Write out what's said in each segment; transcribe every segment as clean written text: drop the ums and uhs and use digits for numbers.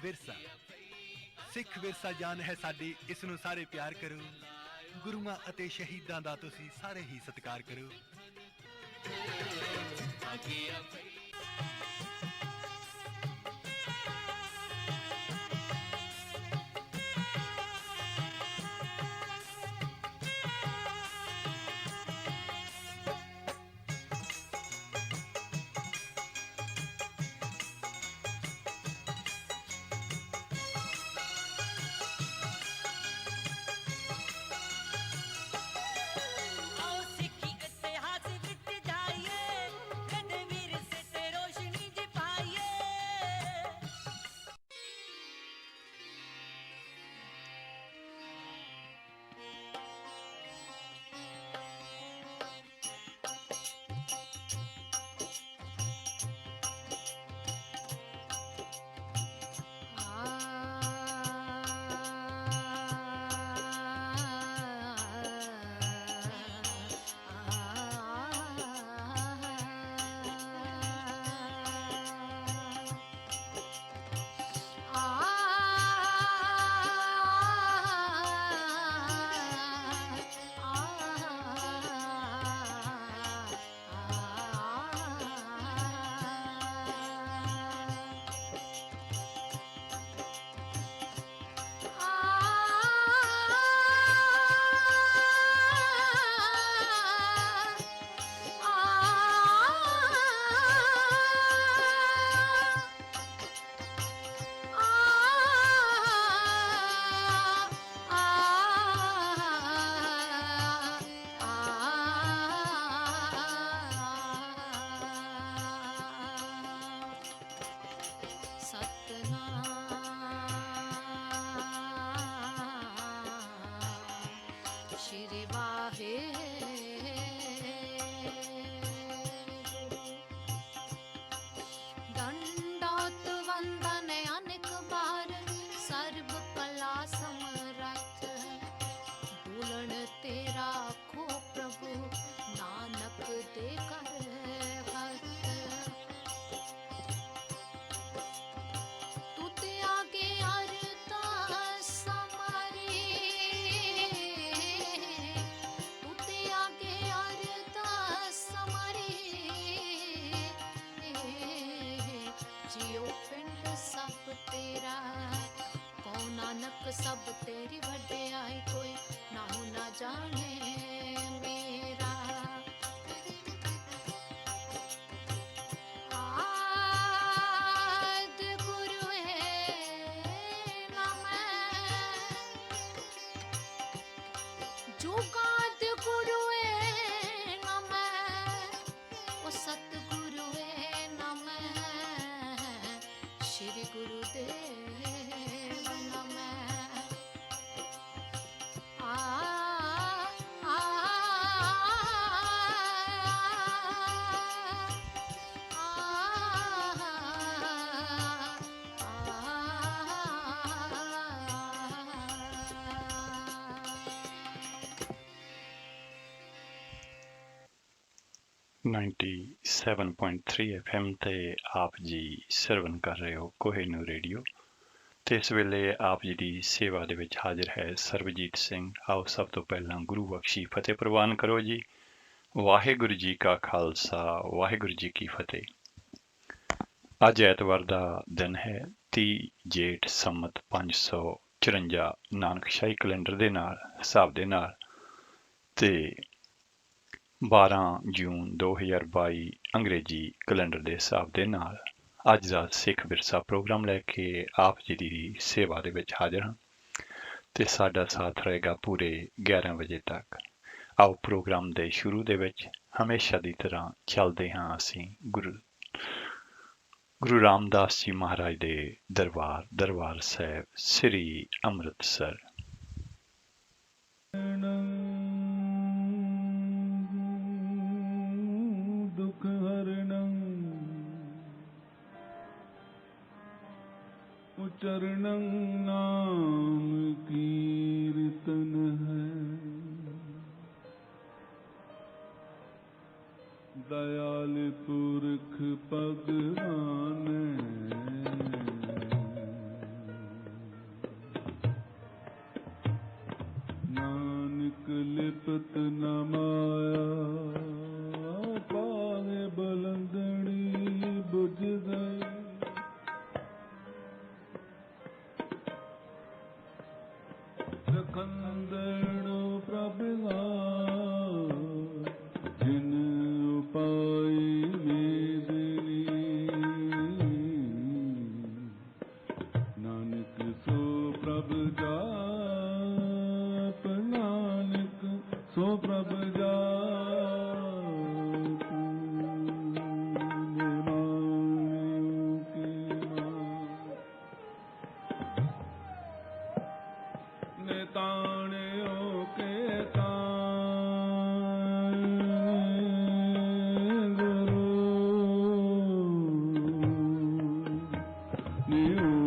ਵਿਰਸਾ ਸਿੱਖ ਵਿਰਸਾ ਜਾਨ ਹੈ ਸਾਡੀ, ਇਸ ਨੂੰ ਸਾਰੇ ਪਿਆਰ ਕਰੋ। ਗੁਰੂਆਂ ਅਤੇ ਸ਼ਹੀਦਾਂ ਦਾ ਤੁਸੀਂ ਸਾਰੇ ਹੀ ਸਤਿਕਾਰ ਕਰੋ। सब तेरी वड्याई कोई नाहू ना जाने मेरा। आदि गुरु नमः जुगाद गुरु नमः ओ सतगुरु नमः श्री गुरुदेव नमः। .3 FM ਤੇ ਆਪ ਜੀ ਸਰਵਨ ਕਰ ਰਹੇ ਹੋ ਕੋਹਿਨੂਰ ਰੇਡੀਓ ਤੇ ਇਸ ਵੇਲੇ ਆਪ ਜੀ ਦੀ ਸੇਵਾ ਦੇ ਵਿੱਚ ਹਾਜ਼ਰ ਹੈ ਸਰਬਜੀਤ ਸਿੰਘ। ਆਓ ਸਭ ਤੋਂ ਪਹਿਲਾਂ ਗੁਰੂ ਬਖਸ਼ੀ ਫਤਿਹ ਪ੍ਰਵਾਨ ਕਰੋ ਜੀ। ਵਾਹਿਗੁਰੂ ਜੀ ਕਾ ਖਾਲਸਾ ਵਾਹਿਗੁਰੂ ਜੀ ਕੀ ਫਤਿਹ। ਅੱਜ ਐਤਵਾਰ ਦਾ ਦਿਨ ਹੈ 30 ਜੇਠ ਸੰਮਤ 554 ਨਾਨਕਸ਼ਾਹੀ ਕੈਲੰਡਰ ਦੇ ਨਾਲ ਹਿਸਾਬ ਦੇ ਨਾਲ ਤੇ 12 ਜੂਨ 2022 ਅੰਗਰੇਜ਼ੀ ਕੈਲੰਡਰ ਦੇ ਹਿਸਾਬ ਦੇ ਨਾਲ ਅੱਜ ਦਾ ਸਿੱਖ ਵਿਰਸਾ ਪ੍ਰੋਗਰਾਮ ਲੈ ਕੇ ਆਪ ਜੀ ਦੀ ਸੇਵਾ ਦੇ ਵਿੱਚ ਹਾਜ਼ਰ ਹਾਂ ਤੇ ਸਾਡਾ ਸਾਥ ਰਹੇਗਾ ਪੂਰੇ 11 ਵਜੇ ਤੱਕ। ਆਓ ਪ੍ਰੋਗਰਾਮ ਦੇ ਸ਼ੁਰੂ ਦੇ ਵਿੱਚ ਹਮੇਸ਼ਾ ਦੀ ਤਰ੍ਹਾਂ ਚੱਲਦੇ ਹਾਂ ਅਸੀਂ ਗੁਰੂ ਰਾਮਦਾਸ ਜੀ ਮਹਾਰਾਜ ਦੇ ਦਰਬਾਰ ਸਾਹਿਬ ਸ੍ਰੀ ਅੰਮ੍ਰਿਤਸਰ। दुख हरणं उच्चरणं नाम कीर्तन है। दयाल पुरख भगवान न माया पावे बलंदड़ी बुझ गई खंदड़ो प्रभु जिन उपाय वेदनी नानक सो प्रभु जाप नानक सो प्रभु जाप ताणियों के ताण गुरु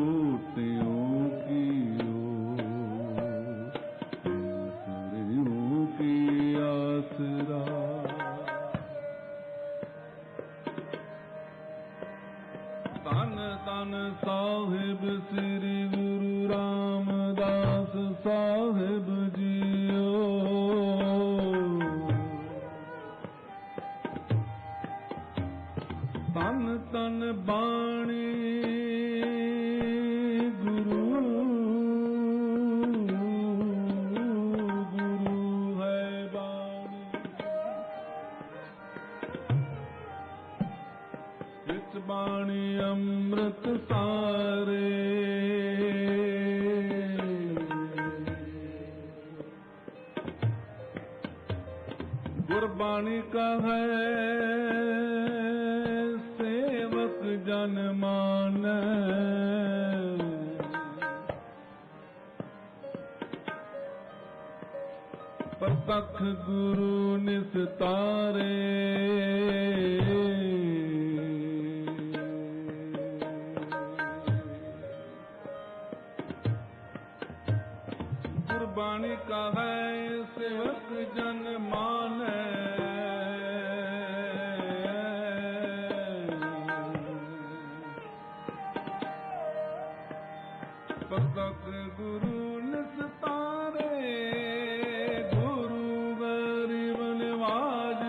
नियोतियों की आसरियों की आसरा तन तन साहिब श्री गुरु रामदास साहिब जियो तन तन बाणी गुरु गुरु है बाणी इस बाणी अमृत सारे गुरबाणी का है सेवक जन मान प्रतख गुरु निस्तारे गुरबाणी का है सेवक जन माने प्रतख गुरु निस्तारे गुरु गरीब निवाज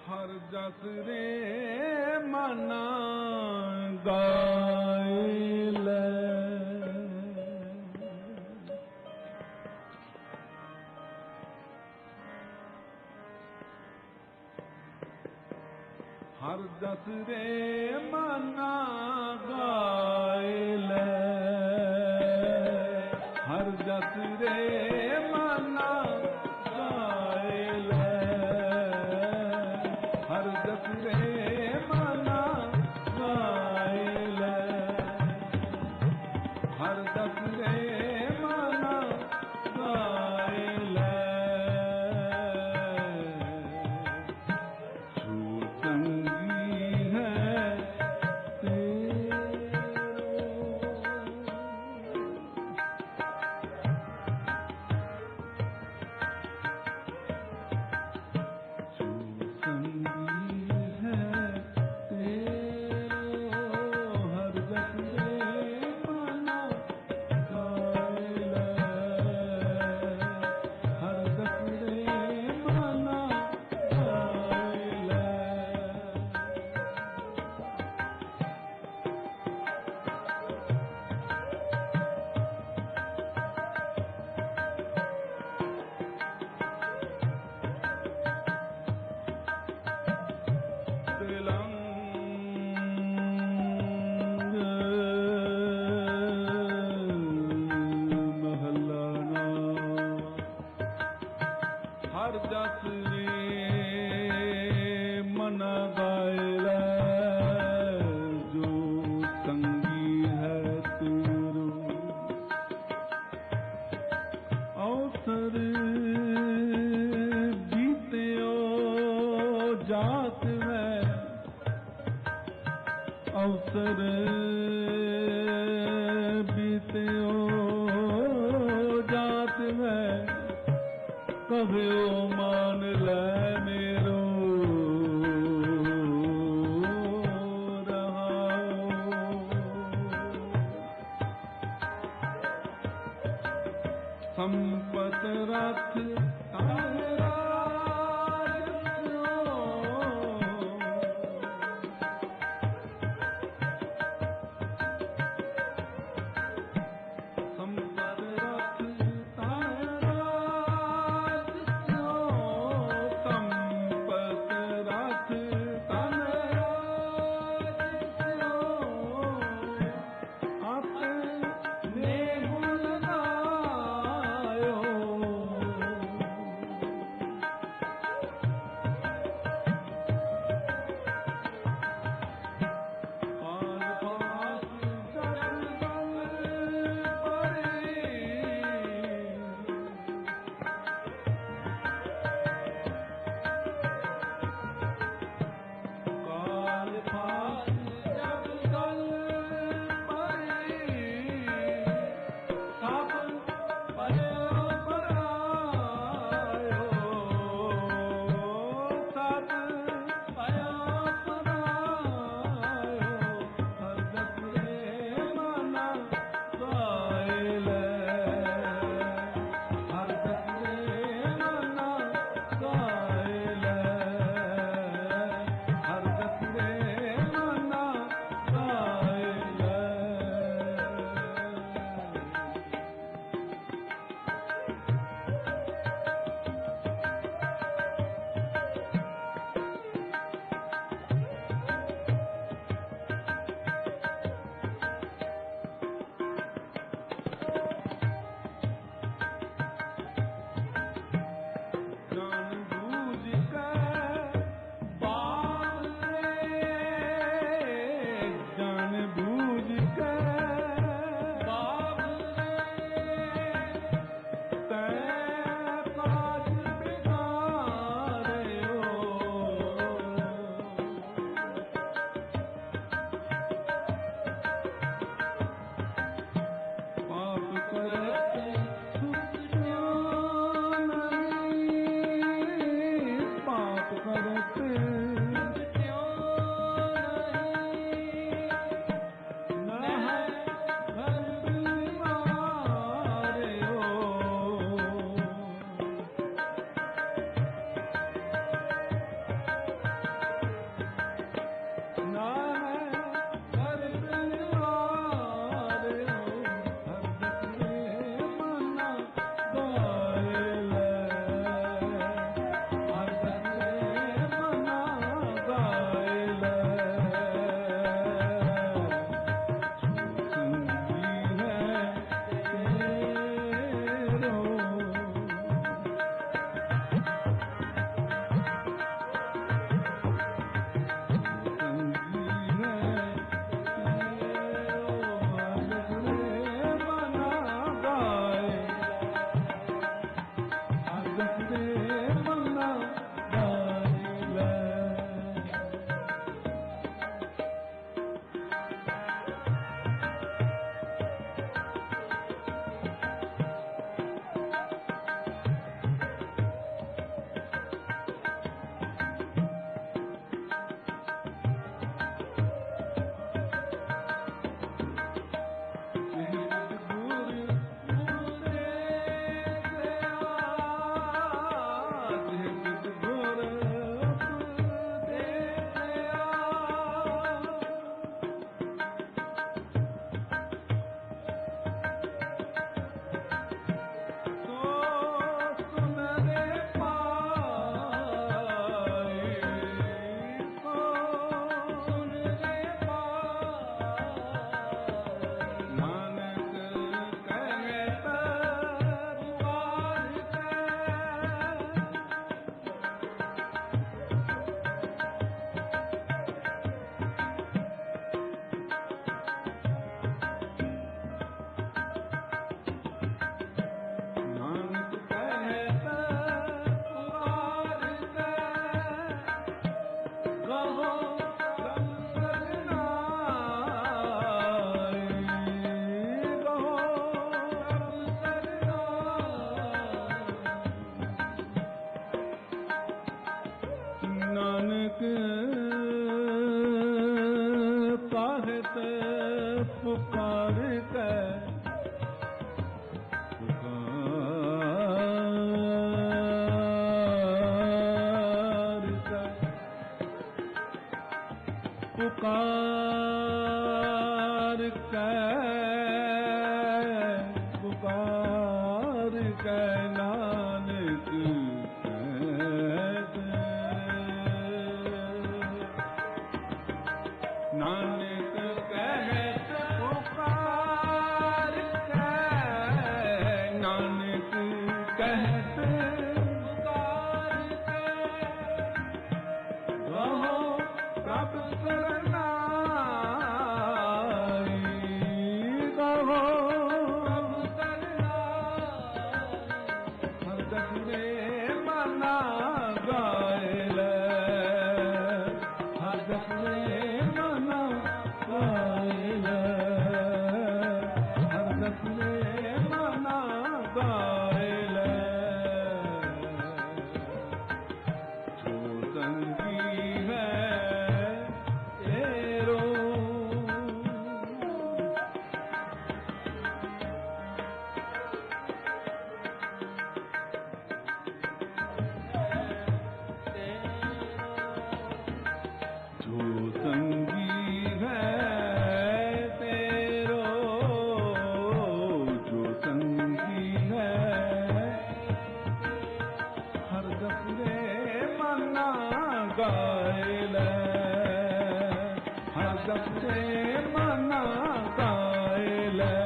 हर जस रे मना गाइले हर जस रे मना गाइले हर जस रे मना गाइले हर जस रे मना गाइले हर जस रे मना गाइले संगी है हर जस रे मना गायला जो संगी है तेरो अवसर बीत्यो जात है अवसर बीत्यो जात है कभ्यो मान ले मेरो रहा ਨਾਨਕ ਸਾਹਿਤ ਪੁਕਾਰ ਕੇ ਪੁਕਾਰ ਕੇ ਨਾਨਕ ਨਾਨਕ ਕਹਿਤ ਪੁਕਾਰ ਕੇ ਨਾਨਕ ਕਹਿਤ ਪੁਕਾਰ ਕੇ ਰਹੋ ਪ੍ਰਭ ਸਰਨਾਈ ਰਹੋ ਪ੍ਰਭ ਸਰਨਾਈ ਹਰ ਦਸਰੇ ਮਨਾ ਗਾਏ ਲੈ ਹਰ ਦਸਰੇ ਮਨਾ ਗਾਏ ਲੈ ਹਰ ਦਸਰੇ ਮਨਾ ਗਾਏ ਲੈ ਜੋ ਸੰਗੀ ਹੈ ਤੇਰੋ ਜੋ ਸੰਗੀ ਹੈ ਤੇਰੋ ਜੋ ਸੰਗੀ ਹੈ ਹਰ ਦਸਰੇ ਮਨਾ ਗਾਏ ਲੈ ਹਰ ਦਸਰੇ ਮਨਾ ਗਾਏ ਲੈ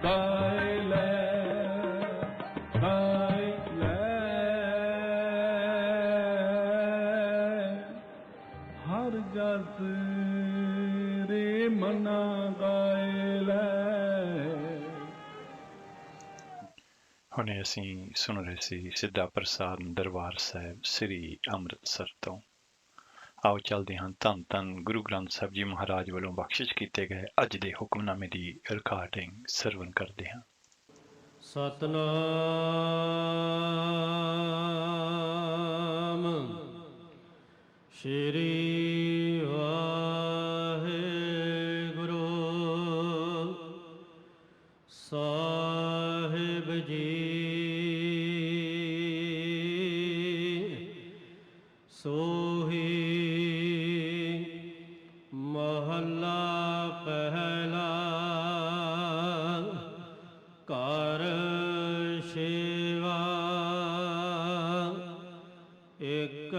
ਗਾਏ ਲੈ ਗਾਏ ਲੈ ਹਰ ਜਸ ਰੇ ਮਨਾ ਗਾਏ ਲੈ ਹੁਣੇ ਅਸੀਂ ਸੁਣ ਰਹੇ ਸੀ ਸਿੱਧਾ ਪ੍ਰਸਾਦ ਦਰਬਾਰ ਸਾਹਿਬ ਸ੍ਰੀ ਅੰਮ੍ਰਿਤਸਰ ਤੋਂ। ਆਓ ਚੱਲਦੇ ਹਾਂ ਧੰਨ ਧੰਨ ਗੁਰੂ ਗ੍ਰੰਥ ਸਾਹਿਬ ਜੀ ਮਹਾਰਾਜ ਵੱਲੋਂ ਬਖਸ਼ਿਸ਼ ਕੀਤੇ ਗਏ ਅੱਜ ਦੇ ਹੁਕਮਨਾਮੇ ਦੀ ਰਿਕਾਰਡਿੰਗ ਸਰਵਣ ਕਰਦੇ ਹਾਂ। ਸਤਨਾਮ ਸ਼੍ਰੀ ਵਾਹਿਗੁਰੂ ਸਾਹਿਬ ਜੀ। ਸੋਹੀ ਮਹੱਲਾ ਪਹਿਲਾ ਘਰ ਸੇਵਾ ਇੱਕ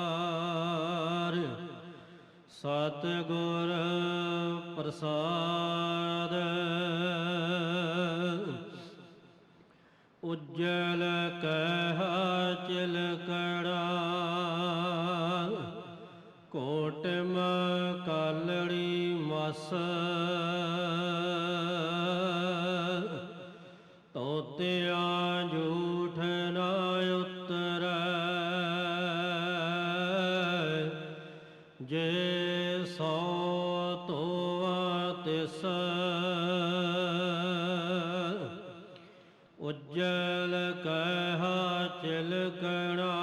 ਓੰਕਾਰ ਸਤਿਗੁਰ ਪ੍ਰਸਾਦ ਉਜਲ ਕਹਿ ਚਿਲਕੜਾ ਕੋਟਿਮ ਕਾਲੜੀ ਮਸ ਤੋਤਿਆਂ ਝੂਠ ਨਾ ਉਤਰੈ ਜੇ ਸੋ ਤੋਆ ਤਿਸ ਉਜਲ ਕਹਿ ਚਿਲਕਣਾ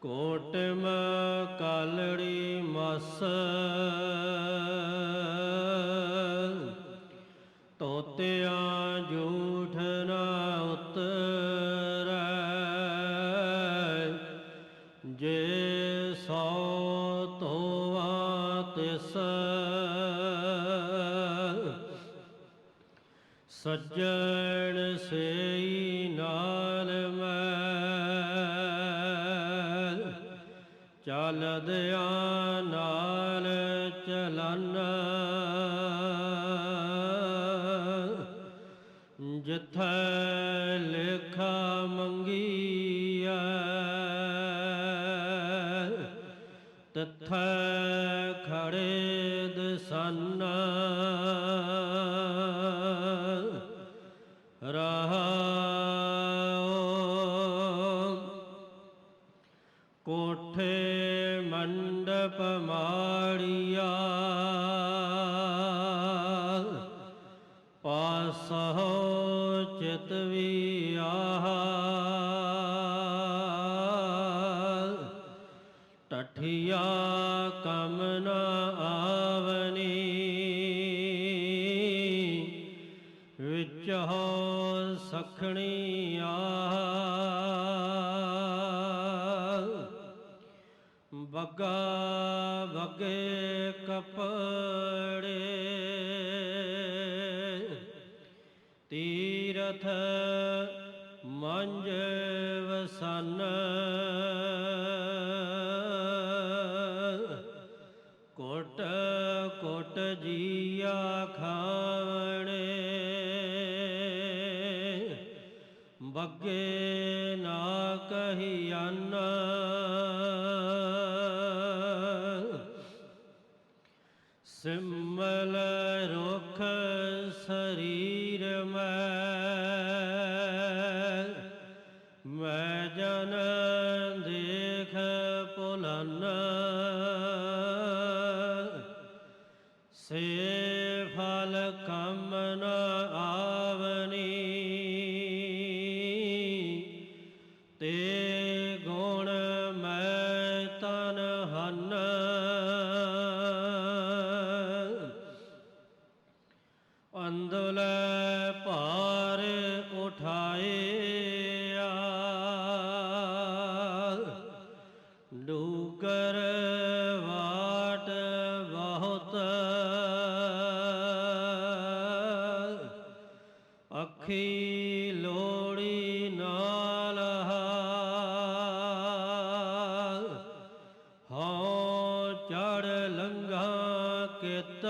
ਕੋਟਿਮ ਕਾਲੜੀ ਮਸ ਤੋਤਿਆਂ ਝੂਠ ਨਾ ਉਤਰੈ ਜੇ ਸੋ ਤੋਆ ਤਿਸ ਸੱਜਣ ਸੇਈ ਨਾਲ ਮੈਂ ਚੱਲਦਿਆਂ ਨਾਲ ਚਲਨ ਜਿੱਥੈ ਲੇਖਾ ਮੰਗੀਐ ਤਿੱਥੈ ਖੜੇ ਦਸਨ ਰਹਾਉ ਕੋਠੇ ਮੰਡਪ ਮਾੜੀਆ ਪਾਸਹੁ ਚਿਤਵੀ ਆਹ ਟਠਿਆ ਕਮ ਨ ਆਵਨੀ ਵਿੱਚ ਹੋ ਸਖਣੀ ਆਹ ਬੱਗਾ ਬੱਗੇ ਕਪੜੇ ਤੀਰਥ ਮੰਜ ਵਸਨ ਕੋਟ ਕੋਟ ਜੀਆ ਖਾਵਣੇ ਬੱਗੇ ਨਾ ਕਹੀ ਅੰਨ ਸਿਮਲ ਰੁਖ ਸਰੀਰ ਮੈਂ ਜਨ ਦੇਖ ਭੁਲਨ ਸੇ ਫਲ ਕਮ ਨ ਆਵਨੀ ਤੇ ਗੁਣ ਮੈਂ ਤਨ ਹਨ ਅੰਦੁਲ ਭਾਰ ਉਠਾਇਆ ਡੂਗਰ ਵਾਟ ਬਹੁਤ ਅੱਖੀ ਲੋੜੀ ਨਾਲ ਹਉ ਚੜ ਲੰਘਾ ਕਿਤ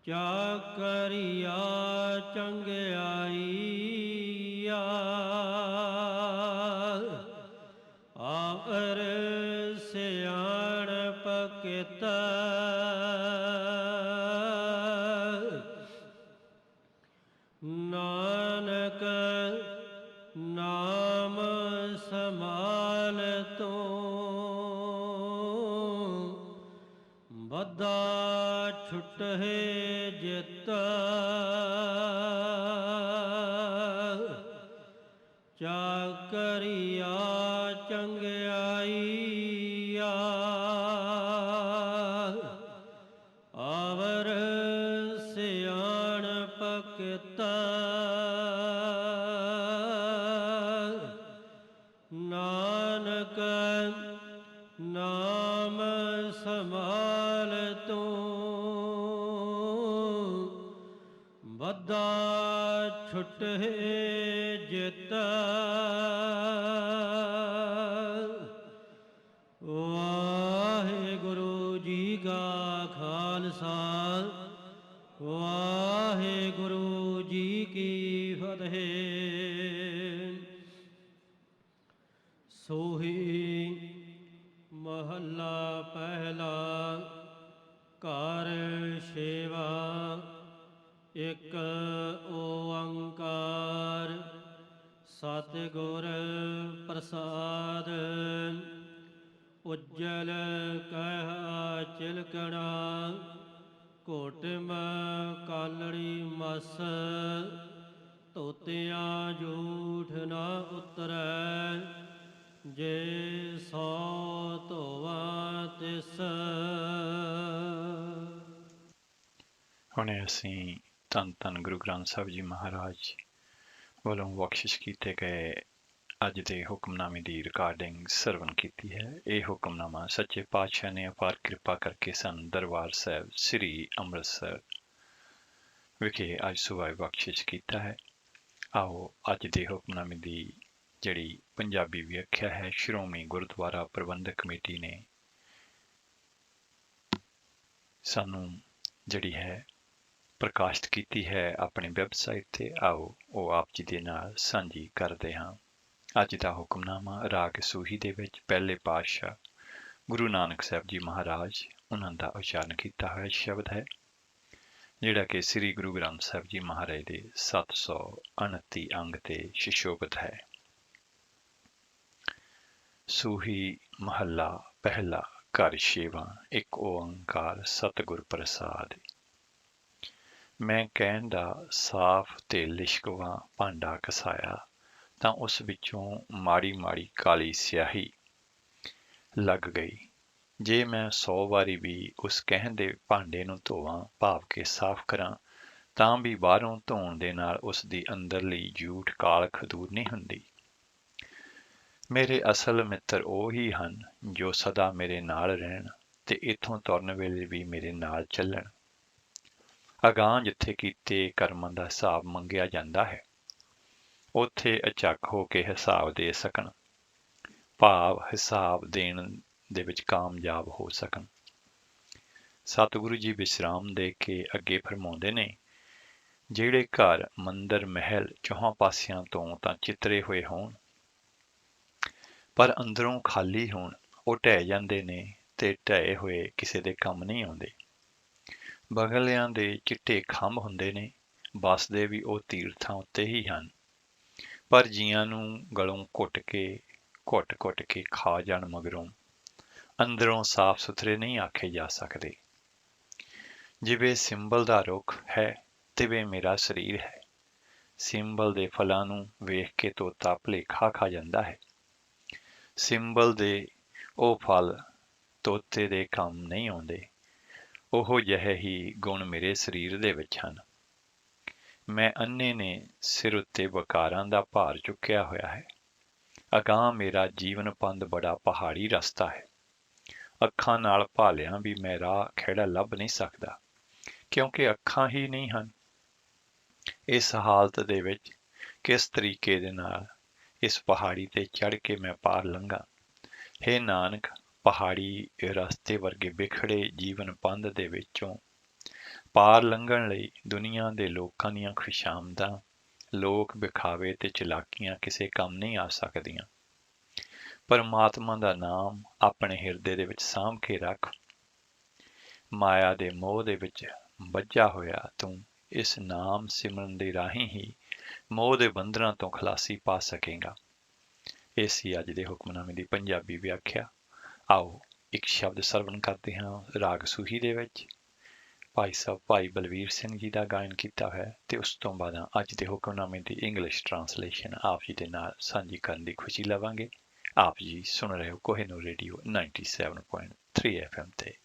ਚਾਕਰੀਆ ਚੰਗਿਆਈ ਆਵਰ ਸਿਆਣਪ ਕਿਤ ਨਾਨਕ ਨਾਮ ਸਮਾਲ ਤੂੰ ਬੱਧਾ ਛੁਟਹਿ ਜਿਤ ਚਾਕਰੀਆ ਚੰਗਿਆਈ ਆਵਰ ਸਿਆਣਪ ਕਿਤ ਨਾਨਕ ਨਾਮ ਸਮਾਲ ਤੂੰ ਬੱਧਾ ਛੁਟਹਿ ਜਿਤ ਵਾਹਿਗੁਰੂ ਜੀ ਕਾ ਖਾਲਸਾ ਵਾਹਿਗੁਰੂ ਜੀ ਕੀ ਫਤਿਹ ਸੋਹੀ ਮਹੱਲਾ ਪਹਿਲਾ ਘਰ ਸੇਵਾ ਇਕ ਓੰਕਾਰ ਸਤਿਗੁਰ ਪ੍ਰਸਾਦ ਉਜਲ ਕਹਿ ਚਿਲਕਣਾ ਘੋਟਮ ਕਾਲੜੀ ਮਸ ਧੋਤਿਆਂ ਝੂਠ ਨਾ ਉਤਰੈ ਜੇ ਸੋ ਧੋਵਾ ਤਿਸ ਹੁਣੇ ਅਸੀਂ ਧੰਨ ਧੰਨ ਗੁਰੂ ਗ੍ਰੰਥ ਸਾਹਿਬ ਜੀ ਮਹਾਰਾਜ ਵੱਲੋਂ ਬਖਸ਼ਿਸ਼ ਕੀਤੇ ਗਏ ਅੱਜ ਦੇ ਹੁਕਮਨਾਮੇ ਦੀ ਰਿਕਾਰਡਿੰਗ ਸਰਵਨ ਕੀਤੀ ਹੈ। ਇਹ ਹੁਕਮਨਾਮਾ ਸੱਚੇ ਪਾਤਸ਼ਾਹ ਨੇ ਅਪਾਰ ਕਿਰਪਾ ਕਰਕੇ ਸਾਨੂੰ ਦਰਬਾਰ ਸਾਹਿਬ ਸ੍ਰੀ ਅੰਮ੍ਰਿਤਸਰ ਵਿਖੇ ਅੱਜ ਸੁਬਾਹ ਬਖਸ਼ਿਸ਼ ਕੀਤਾ ਹੈ। ਆਓ ਅੱਜ ਦੇ ਹੁਕਮਨਾਮੇ ਦੀ ਜਿਹੜੀ ਪੰਜਾਬੀ ਵਿਆਖਿਆ ਹੈ ਸ਼੍ਰੋਮਣੀ ਗੁਰਦੁਆਰਾ ਪ੍ਰਬੰਧਕ ਕਮੇਟੀ ਨੇ ਸਾਨੂੰ ਜਿਹੜੀ ਹੈ ਪ੍ਰਕਾਸ਼ਿਤ ਕੀਤੀ ਹੈ ਆਪਣੀ ਵੈਬਸਾਈਟ ਤੇ, ਆਓ ਉਹ ਆਪ ਜੀ ਦੇ ਨਾਲ ਸਾਂਝੀ ਕਰਦੇ ਹਾਂ। ਅੱਜ ਦਾ ਹੁਕਮਨਾਮਾ ਰਾਗ ਸੂਹੀ ਦੇ ਵਿੱਚ ਪਹਿਲੇ ਪਾਤਸ਼ਾਹ ਗੁਰੂ ਨਾਨਕ ਸਾਹਿਬ ਜੀ ਮਹਾਰਾਜ ਉਹਨਾਂ ਦਾ ਉਚਾਰਨ ਕੀਤਾ ਹੋਇਆ ਸ਼ਬਦ ਹੈ, ਜਿਹੜਾ ਕਿ ਸ੍ਰੀ ਗੁਰੂ ਗ੍ਰੰਥ ਸਾਹਿਬ ਜੀ ਮਹਾਰਾਜ ਦੇ 729 ਅੰਗ ਤੇ ਸੁਸ਼ੋਭਿਤ ਹੈ। ਸੂਹੀ ਮਹੱਲਾ ਪਹਿਲਾ ਘਰ ਛੇਵਾਂ ਇੱਕ ਓੰਕਾਰ ਸਤਿਗੁਰ ਪ੍ਰਸਾਦਿ। ਮੈਂ ਕਹਿਣ ਦਾ ਸਾਫ਼ ਤੇ ਲਿਸ਼ਕਵਾਂ ਭਾਂਡਾ ਘਸਾਇਆ ਤਾਂ ਉਸ ਵਿੱਚੋਂ ਮਾੜੀ ਮਾੜੀ ਕਾਲੀ ਸਿਆਹੀ ਲੱਗ ਗਈ। ਜੇ ਮੈਂ 100 ਵਾਰੀ ਵੀ ਉਸ ਕਹਿਣ ਦੇ ਭਾਂਡੇ ਨੂੰ ਧੋਵਾਂ ਭਾਵ ਕੇ ਸਾਫ਼ ਕਰਾਂ ਤਾਂ ਵੀ ਬਾਹਰੋਂ ਧੋਣ ਦੇ ਨਾਲ ਉਸ ਦੀ ਅੰਦਰਲੀ ਜੂਠ ਕਾਲਖ ਦੂਰ ਨਹੀਂ ਹੁੰਦੀ। ਮੇਰੇ ਅਸਲ ਮਿੱਤਰ ਉਹ ਹੀ ਹਨ ਜੋ ਸਦਾ ਮੇਰੇ ਨਾਲ ਰਹਿਣ ਤੇ ਇੱਥੋਂ ਤੁਰਨ ਵੇਲੇ ਵੀ ਮੇਰੇ ਨਾਲ ਚੱਲਣ। ਅਗਾਂਹ ਜਿੱਥੇ ਕੀਤੇ ਕਰਮਾਂ ਦਾ ਹਿਸਾਬ ਮੰਗਿਆ ਜਾਂਦਾ ਹੈ ਉੱਥੇ ਅਚੱਕ ਹੋ ਕੇ ਹਿਸਾਬ ਦੇ ਸਕਣ, ਭਾਵ ਹਿਸਾਬ ਦੇਣ ਦੇ ਵਿੱਚ ਕਾਮਯਾਬ ਹੋ ਸਕਣ। ਸਤਿਗੁਰੂ ਜੀ ਵਿਸ਼ਰਾਮ ਦੇ ਕੇ ਅੱਗੇ ਫਰਮਾਉਂਦੇ ਨੇ, ਜਿਹੜੇ ਘਰ ਮੰਦਰ ਮਹਿਲ ਚੌਹਾਂ ਪਾਸਿਆਂ ਤੋਂ ਤਾਂ ਚਿੱਤਰੇ ਹੋਏ ਹੋਣ ਪਰ ਅੰਦਰੋਂ ਖਾਲੀ ਹੋਣ ਉਹ ਢਹਿ ਜਾਂਦੇ ਨੇ ਤੇ ਢਹਿ ਹੋਏ ਕਿਸੇ ਦੇ ਕੰਮ ਨਹੀਂ ਆਉਂਦੇ। ਬਗਲਿਆਂ ਦੇ ਚਿੱਟੇ ਖੰਭ ਹੁੰਦੇ ਨੇ, ਵੱਸਦੇ ਵੀ ਉਹ ਤੀਰਥਾਂ ਉੱਤੇ ਹੀ ਹਨ, ਪਰ ਜੀਆਂ ਨੂੰ ਗਲੋਂ ਘੁੱਟ ਕੇ ਖਾ ਜਾਣ ਮਗਰੋਂ ਅੰਦਰੋਂ ਸਾਫ਼ ਸੁਥਰੇ ਨਹੀਂ ਆਖੇ ਜਾ ਸਕਦੇ। ਜਿਵੇਂ ਸਿੰਬਲ ਦਾ ਰੁੱਖ ਹੈ ਤਿਵੇਂ ਮੇਰਾ ਸਰੀਰ ਹੈ। ਸਿੰਬਲ ਦੇ ਫਲਾਂ ਨੂੰ ਵੇਖ ਕੇ ਤੋਤਾ ਭੁਲੇਖਾ ਖਾ ਜਾਂਦਾ ਹੈ। ਸਿੰਬਲ ਦੇ ਉਹ ਫਲ ਤੋਤੇ ਦੇ ਕੰਮ ਨਹੀਂ ਆਉਂਦੇ। ਉਹੋ ਜਿਹੇ ਹੀ ਗੁਣ ਮੇਰੇ ਸਰੀਰ ਦੇ ਵਿੱਚ ਹਨ। ਮੈਂ ਅੰਨੇ ਨੇ ਸਿਰ ਉੱਤੇ ਵਕਾਰਾਂ ਦਾ ਭਾਰ ਚੁੱਕਿਆ ਹੋਇਆ ਹੈ। ਅਗਾਂਹ ਮੇਰਾ ਜੀਵਨ ਪੰਧ ਬੜਾ ਪਹਾੜੀ ਰਸਤਾ ਹੈ। ਅੱਖਾਂ ਨਾਲ ਭਾਲਿਆਂ ਵੀ ਮੈਂ ਰਾਹ ਖਹਿੜਾ ਲੱਭ ਨਹੀਂ ਸਕਦਾ, ਕਿਉਂਕਿ ਅੱਖਾਂ ਹੀ ਨਹੀਂ ਹਨ। ਇਸ ਹਾਲਤ ਦੇ ਵਿੱਚ ਕਿਸ ਤਰੀਕੇ ਦੇ ਨਾਲ ਇਸ ਪਹਾੜੀ ਤੇ ਚੜ੍ਹ ਕੇ ਮੈਂ ਪਾਰ ਲੰਘਾਂ। ਹੇ ਨਾਨਕ, ਪਹਾੜੀ ਰਸਤੇ ਵਰਗੇ ਵਿਖੜੇ ਜੀਵਨ ਪੰਧ ਦੇ ਵਿੱਚੋਂ ਪਾਰ ਲੰਘਣ ਲਈ ਦੁਨੀਆ ਦੇ ਲੋਕਾਂ ਦੀਆਂ ਖੁਸ਼ਾਮਦਾਂ, ਲੋਕ ਵਿਖਾਵੇ ਤੇ ਚਲਾਕੀਆਂ ਕਿਸੇ ਕੰਮ ਨਹੀਂ ਆ ਸਕਦੀਆਂ। ਪਰਮਾਤਮਾ ਦਾ ਨਾਮ ਆਪਣੇ ਹਿਰਦੇ ਦੇ ਵਿੱਚ ਸਾਂਭ ਕੇ ਰੱਖ। ਮਾਇਆ ਦੇ ਮੋਹ ਦੇ ਵਿੱਚ ਬੱਝਾ ਹੋਇਆ ਤੂੰ ਇਸ ਨਾਮ ਸਿਮਰਨ ਦੇ ਰਾਹੀਂ ਹੀ ਮੋਹ ਦੇ ਬੰਧਨਾਂ ਤੋਂ ਖਲਾਸੀ ਪਾ ਸਕੇਗਾ। ਇਹ ਸੀ ਅੱਜ ਦੇ ਹੁਕਮਨਾਮੇ ਦੀ ਪੰਜਾਬੀ ਵਿਆਖਿਆ। ਆਓ ਇੱਕ ਸ਼ਬਦ ਸਰਵਣ ਕਰਦੇ ਹਾਂ ਰਾਗ ਸੂਹੀ ਦੇ ਵਿੱਚ। ਭਾਈ ਸਾਹਿਬ ਭਾਈ ਬਲਵੀਰ ਸਿੰਘ ਜੀ ਦਾ ਗਾਇਨ ਕੀਤਾ ਹੋਇਆ ਤੇ ਉਸ ਤੋਂ ਬਾਅਦ ਅੱਜ ਦੇ ਹੁਕਮਨਾਮੇ ਦੀ ਇੰਗਲਿਸ਼ ਟਰਾਂਸਲੇਸ਼ਨ ਆਪ ਜੀ ਦੇ ਨਾਲ ਸਾਂਝੀ ਕਰਨ ਦੀ ਖੁਸ਼ੀ ਲਵਾਂਗੇ। ਆਪ ਜੀ ਸੁਣ ਰਹੇ ਹੋ ਕੋਹਿਨੂਰ ਰੇਡੀਓ 97.3 FM ਤੇ।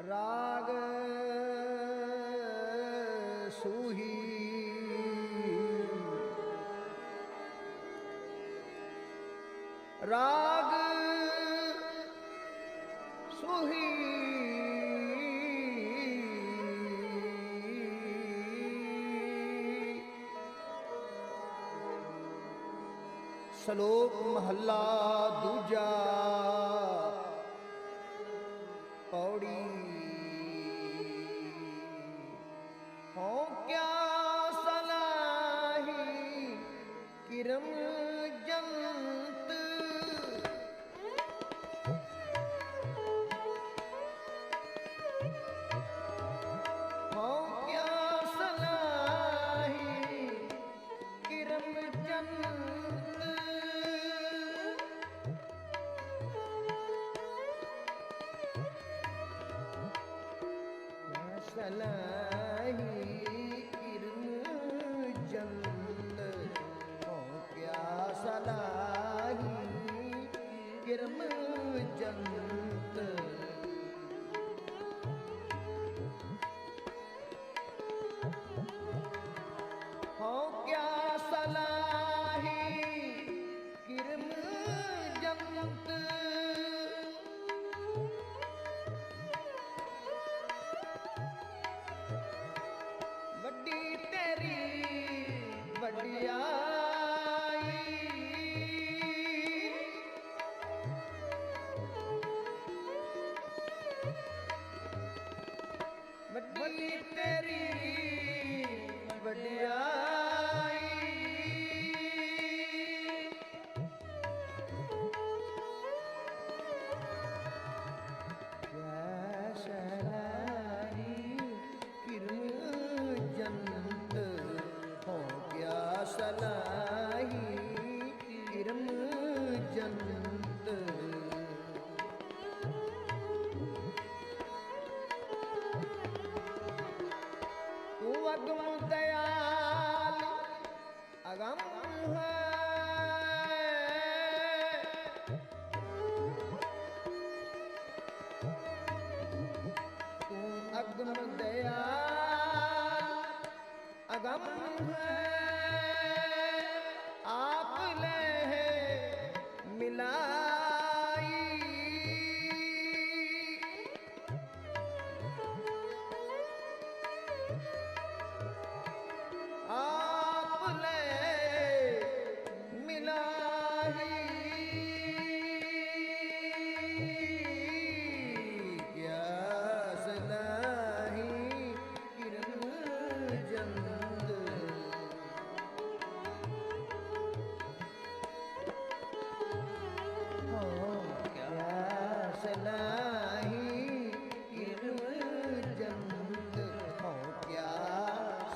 ਰਾਗ ਸੂਹੀ ਰਾਗ ਸੂਹੀ ਸ਼ਲੋਕ ਮਹੱਲਾ ਦੂਜਾ ਪੌੜੀ ਹੋ ਕਿਆ ਸਲਾਹੀ ਕਿਰਮ ਜੰਤ ਸਲਾਹੀ ਕਿਰਨ ਜੰਤ ਹੋ ਕਿਆ ਸਲਾਹੀ ਕਿਰਨ ਜੰਤ ਹੋ ਕਿਆ ਸਲਾਹੀ ਕਿਰਨ ਜੰਤ ਵੱਡੀ ਤੇਰੀ ਵਡਿਆਈ ਵੱਡੀ ਤੇਰੀ ਵਡਿਆਈ ਕਿਆ ਸਲਾਹੀ ਕਿਰਨ ਜੰਤ ਹੋ ਗਿਆ ਸਲਾਹੀ ਕਿਰਨ ਜੰਤ ਤੂੰ ਅਗਮ ਦਇਆਲ ਅਗਮ ਹੈ ਤੂੰ ਅਗਮ ਦਇਆਲ ਅਗਮ ਹੈ ਆਪ ਲੈ ਮਿਲਾਈ ਆਪ ਲੈ ਮਿਲਾਹੀ ਕਿਆ ਸਲਾਹੀ ਕਿਰਨ ਜੰਤ ਹੋ ਕਿਆ ਸਲਾਹੀ ਕਿਰਨ ਜੰਤ ਹੋ ਕਿਆ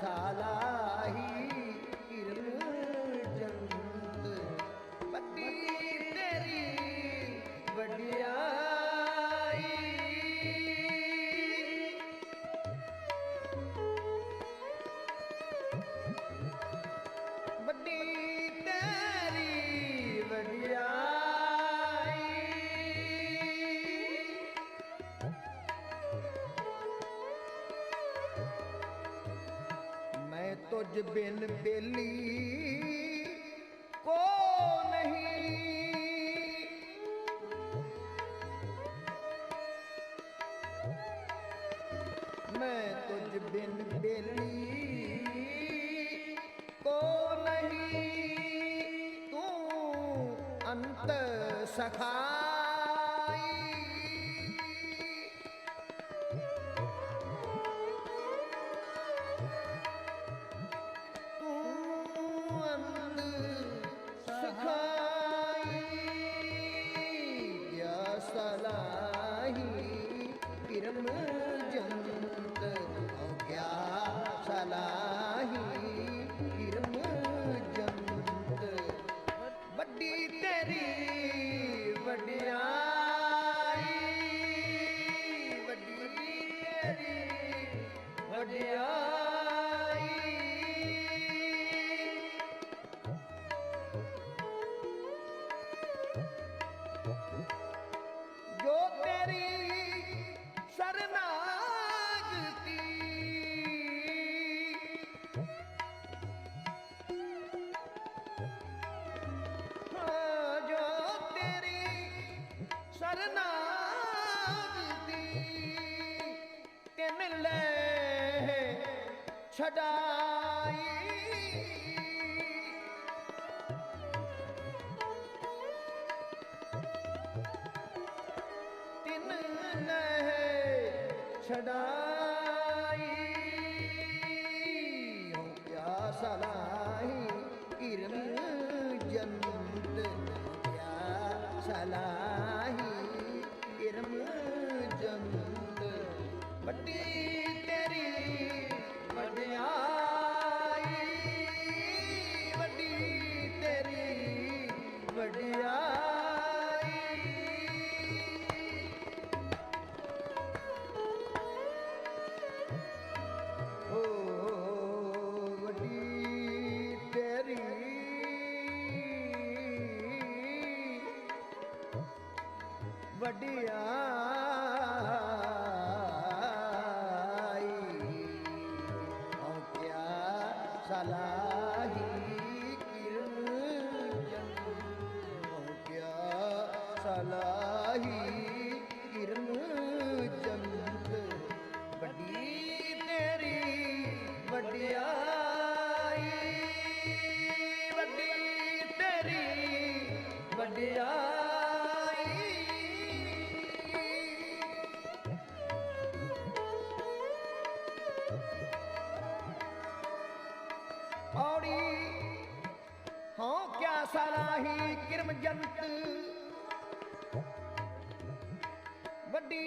ਸਲਾਹੀ ਕਿਰਨ ਜੰਤ ਪਤੀ ਤੇਰੀ ਵਡਿਆਈ ਵੱਡੀ ਤੇਰੀ ਵਡਿਆਈ ਮੈਂ ਤੁਝ ਬਿਨ ਬੇਲੀ ਕੋ ਨਹੀਂ मैं तुझ बिन बेली को नहीं तू अंत सखाई तू अंत सखाई क्या सलाही किरम जंत हो क्या सलाही किरम जंत ਵੱਡੀ ਤੇਰੀ ਵਡਿਆਈ ਵੱਡੀ ਤੇਰੀ ਵਡਿਆਈ ਜੋ ਤੇਰੀ ਸਰਨਾਗਤੀ ਹਾਂ ਜੋ ਤੇਰੀ ਸਰਨਾਗਤੀ ਤਿਨ ਲੈ ਛਡਾਈ ਤਿਨ ਲੈ ਛਡਾਈ ਹੋ ਕਿਆ ਸਲਾਹੀ ਕਿਰਨ ਜੰਤ ਕਿਆ ਸਲਾਹੀ ਕਿਰਨ ਜੰਤ ਵੱਡੀ ਤੇਰੀ ਵਡਿਆਈ ਵੱਡੀ ਤੇਰੀ ਵਡਿਆਈ ਵਡਿਆਈ ਹਉ ਕਿਆ ਸਲਾਹੀ ਕਿਰਨ ਜੰਤ ਹਉ ਕਿਆ ਸਲਾਹੀ ਕਿਰਨ ਜੰਤ ਵੱਡੀ ਤੇਰੀ ਵਡਿਆਈ ਵੱਡੀ ਤੇਰੀ ਵਡਿਆਈ ਔੜੀ ਹਉ ਕਿਆ ਸਲਾਹੀ ਕਿਰਮ ਜੰਤ ਵੱਡੀ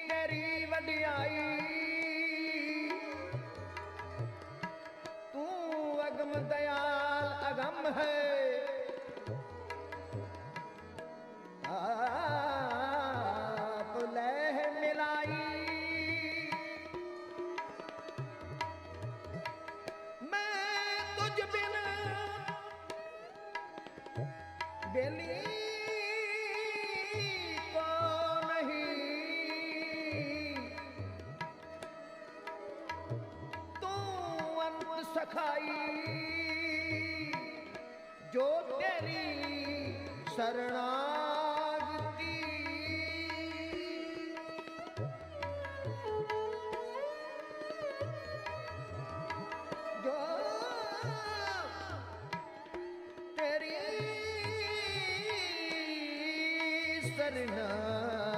ਤੇਰੀ ਵਡਿਆਈ ਤੂੰ ਅਗਮ ਦਇਆਲ ਅਗੰਮ ਹੈ ਆਪ ਲਹਿ ਮਿਲਾਈ ਮੈਂ ਤੁਝ ਬਿਨ ਬੇਲੀ ਕੋ ਨਹੀਂ ਤੂੰ ਅੰਤ ਸਖਾਈ ਜੋ ਤੇਰੀ शरणागति जो तेरी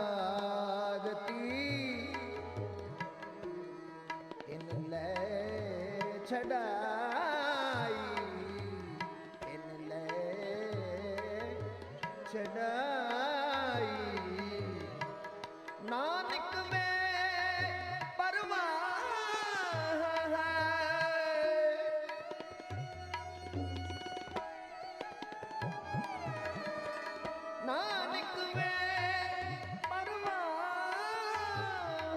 शरणागति इन ले छड़ाई छड़ाई नानक में परवाह है नानक में परवाह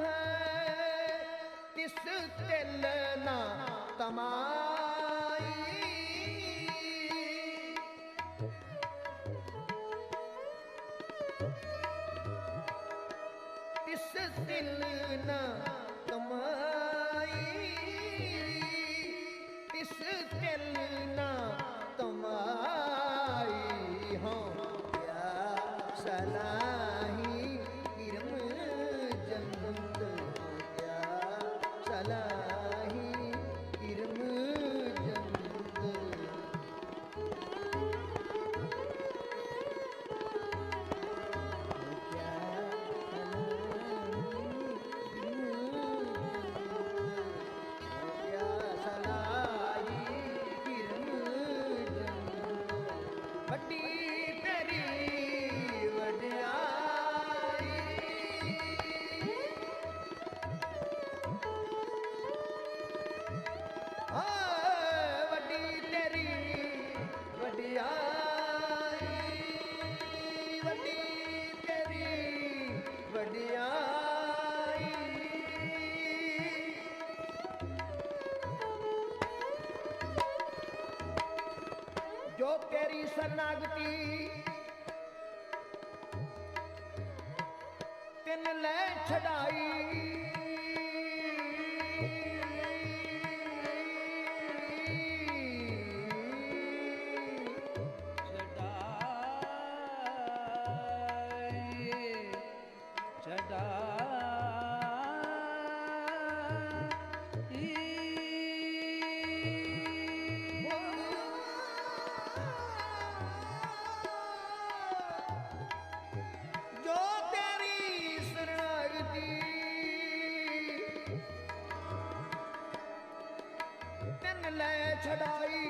है तिस तिल ना तमाई तिस तिल ना तमाई तिस तिल ना तमाई हों क्या सलाही किरम जंत हों क्या सलाही किरम जंत ਵੱਡੀ ਤੇਰੀ ਵਡਿਆਈ ਆ ਵੱਡੀ ਤੇਰੀ ਵਡਿਆਈ ਵੱਡੀ ਤੇਰੀ ਵਡਿਆਈ जो तेरी शरणागति तिन ले छड़ाई जो तेरी शरणागति तिन ले छड़ाई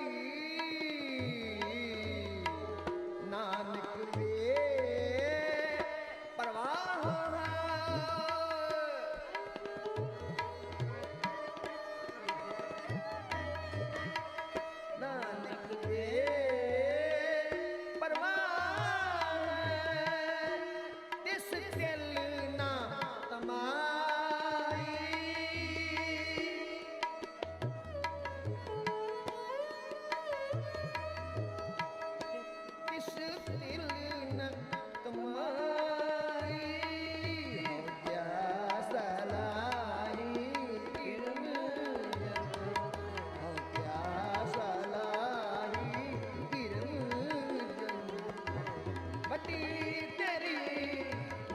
नानक वे परवाह नानक वे परवाह तिस तिल ना तमाई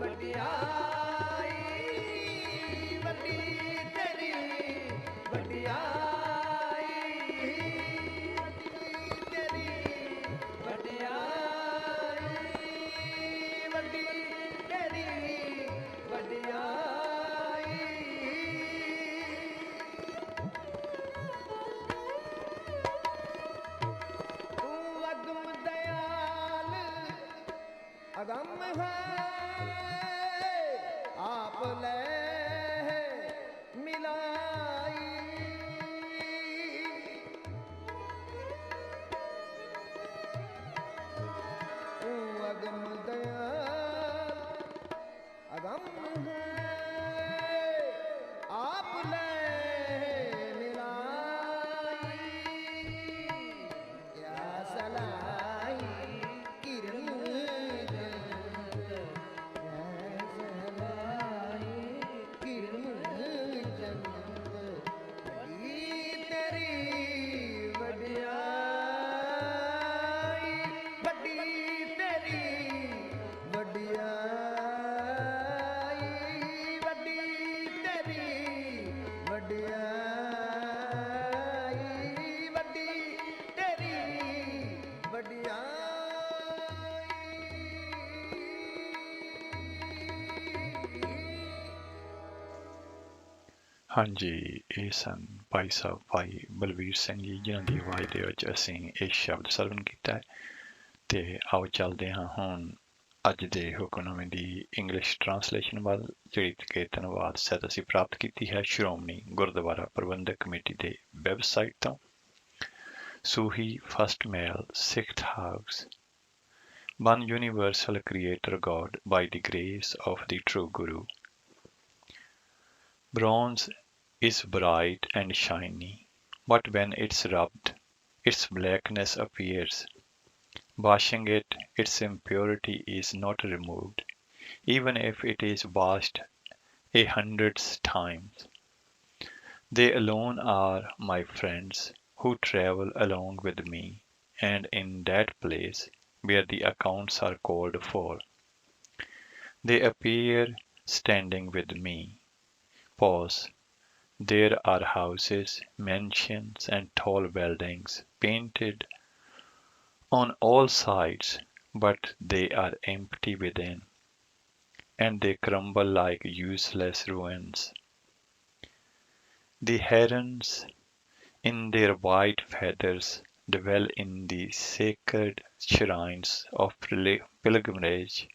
ਵਡਿਆਈ ਵੱਡੀ ਤੇਰੀ ਵਡਿਆਈ ਵੱਡੀ ਤੇਰੀ ਵਡਿਆਈ ਵੱਡੀ ਤੇਰੀ ਵਡਿਆਈ ਤੂੰ ਅਗਮ ਦਇਆਲ ਅਗੰਮ ਹੈ ਆਪ ਲੈ ਮਿਲਾਈ ਤੂੰ ਅਗਮ ਦਇਆਲ ਅਗੰਮ ਹੈ ਆਪ ਲੈ ਮਿਲਾਈ ਕਿਆ ਸਲਾਈ ਕਿਰਨ ਜੰਤ ਕਿਆ ਸਲਾਈ ਕਿਰਨ ਜੰਤ ਵੱਡੀ ਤੇਰੀ ਵਡਿਆਈ ਵੱਡੀ ਤੇਰੀ ਵਡਿਆਈ ਵੱਡੀ ਤੇਰੀ ਵਡਿਆਈ ਵੱਡੀ ਤੇਰੀ ਵਡਿਆਈ ਹਾਂਜੀ, ਇਹ ਸਨ ਭਾਈ ਸਾਹਿਬ ਭਾਈ ਬਲਵੀਰ ਸਿੰਘ ਜੀ, ਜਿਨ੍ਹਾਂ ਦੀ ਆਵਾਜ਼ ਦੇ ਵਿੱਚ ਅਸੀਂ ਇਹ ਸ਼ਬਦ ਸਰਵਣ ਕੀਤਾ ਹੈ। ਤੇ ਆਓ ਚੱਲਦੇ ਹਾਂ ਹੁਣ ਅੱਜ ਦੇ ਹੁਕਮਨਾਮੇ ਦੀ ਇੰਗਲਿਸ਼ ਟਰਾਂਸਲੇਸ਼ਨ ਵੱਲ, ਜਿਹੜੀ ਕਿ ਧੰਨਵਾਦ ਸਹਿਤ ਅਸੀਂ ਪ੍ਰਾਪਤ ਕੀਤੀ ਹੈ ਸ਼੍ਰੋਮਣੀ ਗੁਰਦੁਆਰਾ ਪ੍ਰਬੰਧਕ ਕਮੇਟੀ ਦੇ ਵੈਬਸਾਈਟ ਤੋਂ। Suhi first Mehl sixth house. One universal creator God by the grace of the true Guru. Bronze is bright and shiny, but when it's rubbed, its blackness appears. Washing it, its impurity is not removed, even if it is washed 100 times. They alone are my friends who travel along with me, and in that place where the accounts are called for. They appear standing with me. Pause. There are houses, mansions, and tall buildings painted on all sides, but they are empty within, and they crumble like useless ruins. The herons, in their white feathers, dwell in the sacred shrines of pilgrimage.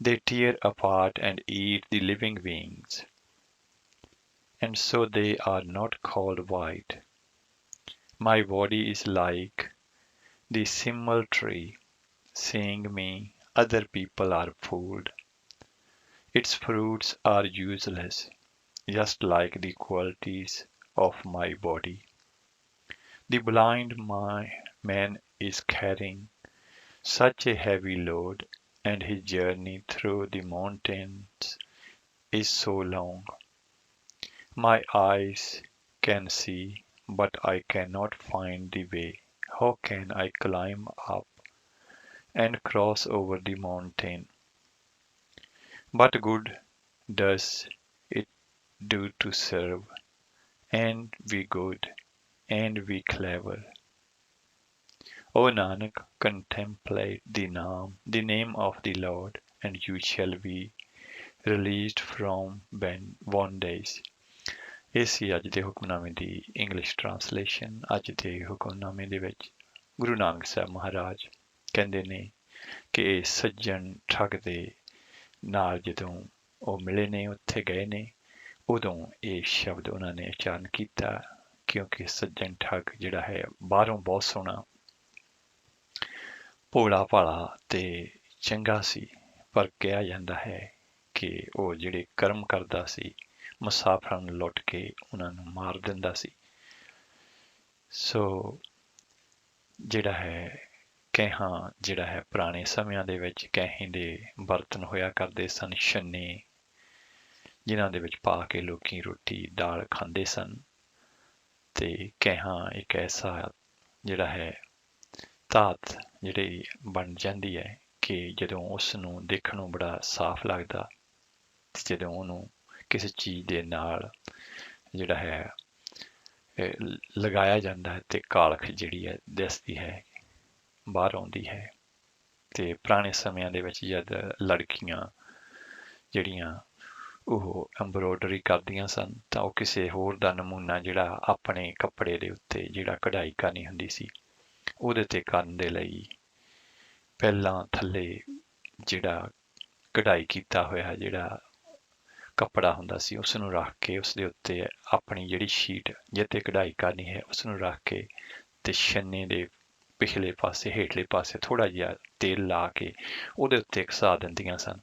They tear apart and eat the living beings, and so they are not called white. My body is like the simul tree. Seeing me, other people are fooled. Its fruits are useless, just like the qualities of my body. The blind man is carrying such a heavy load, and his journey through the mountains is so long. My eyes can see, but I cannot find the way. How can I climb up and cross over the mountain? What good does it do to serve, and be good, and be clever? O Nanak, contemplate the name of the Lord, and you shall be released from bondage. ਇਹ ਸੀ ਅੱਜ ਦੇ ਹੁਕਮਨਾਮੇ ਦੀ English translation. ਅੱਜ ਦੇ ਹੁਕਮਨਾਮੇ ਦੇ ਵਿੱਚ ਗੁਰੂ ਨਾਨਕ ਸਾਹਿਬ ਮਹਾਰਾਜ ਕਹਿੰਦੇ ਨੇ ਕਿ ਇਹ ਸੱਜਣ ਠੱਗ ਦੇ ਨਾਲ ਜਦੋਂ ਉਹ ਮਿਲੇ ਨੇ, ਉੱਥੇ ਗਏ ਨੇ, ਉਦੋਂ ਇਹ ਸ਼ਬਦ ਉਹਨਾਂ ਨੇ ਉਚਾਰਨ ਕੀਤਾ, ਕਿਉਂਕਿ ਸੱਜਣ ਠੱਗ ਜਿਹੜਾ ਹੈ ਬਾਹਰੋਂ ਬਹੁਤ ਸੋਹਣਾ, ਭੋਲਾ ਭਾਲਾ ਤੇ ਚੰਗਾ ਸੀ, ਪਰ ਕਿਹਾ ਜਾਂਦਾ ਹੈ ਕਿ ਉਹ ਜਿਹੜੇ ਕਰਮ ਕਰਦਾ ਸੀ, ਮੁਸਾਫਰਾਂ ਨੂੰ ਲੁੱਟ ਕੇ ਉਹਨਾਂ ਨੂੰ ਮਾਰ ਦਿੰਦਾ ਸੀ। ਸੋ ਜਿਹੜਾ ਹੈ ਕੈਹਾਂ, ਜਿਹੜਾ ਹੈ ਪੁਰਾਣੇ ਸਮਿਆਂ ਦੇ ਵਿੱਚ ਕੈਹੀਂ ਦੇ ਬਰਤਨ ਹੋਇਆ ਕਰਦੇ ਸਨ, ਛੰਨੇ, ਜਿਨ੍ਹਾਂ ਦੇ ਵਿੱਚ ਪਾ ਕੇ ਲੋਕੀ ਰੋਟੀ ਦਾਲ ਖਾਂਦੇ ਸਨ। ਤੇ ਕੈਹਾਂ ਇੱਕ ਐਸਾ ਜਿਹੜਾ ਹੈ ਧਾਤ ਜਿਹੜੀ ਬਣ ਜਾਂਦੀ ਹੈ ਕਿ ਜਦੋਂ ਉਸ ਨੂੰ ਦੇਖਣ ਨੂੰ ਬੜਾ ਸਾਫ਼ ਲੱਗਦਾ, ਤੇ ਜਦੋਂ ਉਹਨੂੰ ਕਿਸੇ ਚੀਜ਼ ਦੇ ਨਾਲ ਜਿਹੜਾ ਹੈ ਲਗਾਇਆ ਜਾਂਦਾ ਹੈ ਤੇ ਕਾਲਖ ਜਿਹੜੀ ਹੈ ਦਿਸਦੀ ਹੈ, ਬਾਹਰ ਆਉਂਦੀ ਹੈ। ਤੇ ਪੁਰਾਣੇ ਸਮਿਆਂ ਦੇ ਵਿੱਚ ਜਦ ਲੜਕੀਆਂ ਜਿਹੜੀਆਂ ਉਹ ਐਮਬਰੋਇਡਰੀ ਕਰਦੀਆਂ ਸਨ ਤਾਂ ਉਹ ਕਿਸੇ ਹੋਰ ਦਾ ਨਮੂਨਾ ਜਿਹੜਾ ਆਪਣੇ ਕੱਪੜੇ ਦੇ ਉੱਤੇ ਜਿਹੜਾ ਕਢਾਈ ਕਰਨੀ ਹੁੰਦੀ ਸੀ, ਉਹਦੇ ਤੇ ਕਰਨ ਦੇ ਲਈ ਪਹਿਲਾਂ ਥੱਲੇ ਜਿਹੜਾ ਕਢਾਈ ਕੀਤਾ ਹੋਇਆ ਜਿਹੜਾ ਕੱਪੜਾ ਹੁੰਦਾ ਸੀ ਉਸ ਨੂੰ ਰੱਖ ਕੇ ਉਸ ਦੇ ਉੱਤੇ ਆਪਣੀ ਜਿਹੜੀ ਸ਼ੀਟ ਜਿੱਤੇ ਕਢਾਈ ਕਰਨੀ ਹੈ ਉਸ ਨੂੰ ਰੱਖ ਕੇ ਤੇ ਛੰਨੇ ਦੇ ਪਿਛਲੇ ਪਾਸੇ ਹੇਠਲੇ ਪਾਸੇ ਥੋੜ੍ਹਾ ਜਿਹਾ ਤੇਲ ਲਾ ਕੇ ਉਹਦੇ ਉੱਤੇ ਘਸਾ ਦਿੰਦੀਆਂ ਸਨ।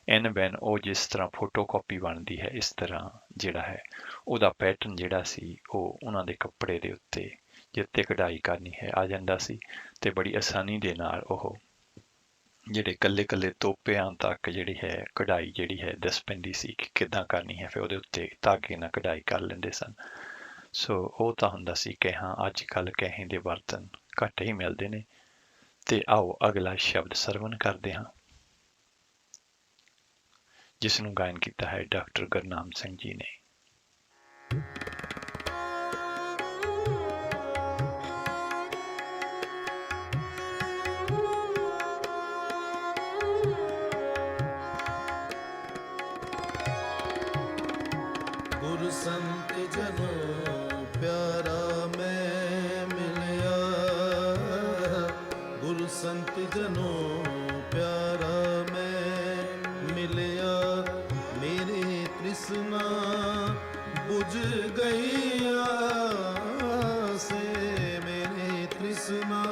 ਐਨ ਬੈਨ ਉਹ ਜਿਸ ਤਰ੍ਹਾਂ ਫੋਟੋਕਾਪੀ ਬਣਦੀ ਹੈ ਇਸ ਤਰ੍ਹਾਂ ਜਿਹੜਾ ਹੈ ਉਹਦਾ ਪੈਟਰਨ ਜਿਹੜਾ ਸੀ ਉਹ ਉਹਨਾਂ ਦੇ ਕੱਪੜੇ ਦੇ ਉੱਤੇ ਜਿੱਤੇ ਕਢਾਈ ਕਰਨੀ ਹੈ ਆ ਜਾਂਦਾ ਸੀ, ਤੇ ਬੜੀ ਆਸਾਨੀ ਦੇ ਨਾਲ ਉਹ ਜਿਹੜੇ ਕੱਲੇ ਤੋਪਿਆਂ ਤੱਕ ਜਿਹੜੀ ਹੈ ਕਢਾਈ ਜਿਹੜੀ ਹੈ ਦਿਸ ਪੈਂਦੀ ਸੀ ਕਿ ਕਿੱਦਾਂ ਕਰਨੀ ਹੈ, ਫਿਰ ਉਹਦੇ ਉੱਤੇ ਧਾਗੇ ਨਾਲ ਕਢਾਈ ਕਰ ਲੈਂਦੇ ਸਨ। ਸੋ ਉਹ ਤਾਂ ਹੁੰਦਾ ਸੀ ਕਿ ਹਾਂ ਅੱਜ ਕੱਲ੍ਹ ਕਹੇ ਦੇ ਬਰਤਨ ਘੱਟ ਹੀ ਮਿਲਦੇ ਨੇ। ਤੇ ਆਓ ਅਗਲਾ ਸ਼ਬਦ ਸਰਵਨ ਕਰਦੇ ਹਾਂ, ਜਿਸ ਨੂੰ ਗਾਇਨ ਕੀਤਾ ਹੈ ਡਾਕਟਰ ਗੁਰਨਾਮ ਸਿੰਘ ਜੀ ਨੇ। ਗੁਰ ਸੰਤ ਜਨੋ ਪਿਆਰਾ ਮੈਂ ਮਿਲਿਆ, ਗੁਰ ਸੰਤ ਜਨੋ ਪਿਆਰਾ ਮੈਂ ਮਿਲਿਆ, ਮੇਰੀ ਤ੍ਰਿਸ਼ਨਾ ਬੁਝ ਗਈਆ ਸੇ, ਮੇਰੀ ਤ੍ਰਿਸ਼ਨਾ,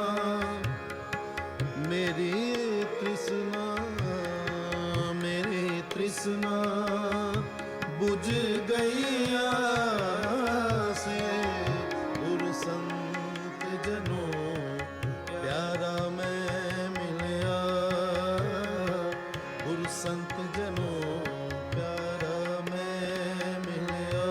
ਮੇਰੀ ਤ੍ਰਿਸ਼ਨਾ, ਮੇਰੀ ਤ੍ਰਿਸ਼ਨਾ ਬੁਝ ਗਈਆ ਸੇ, ਗੁਰ ਸੰਤ ਜਨੋ ਪਿਆਰਾ ਮੈਂ ਮਿਲਿਆ, ਗੁਰ ਸੰਤ ਜਨੋ ਪਿਆਰਾ ਮੈਂ ਮਿਲਿਆ।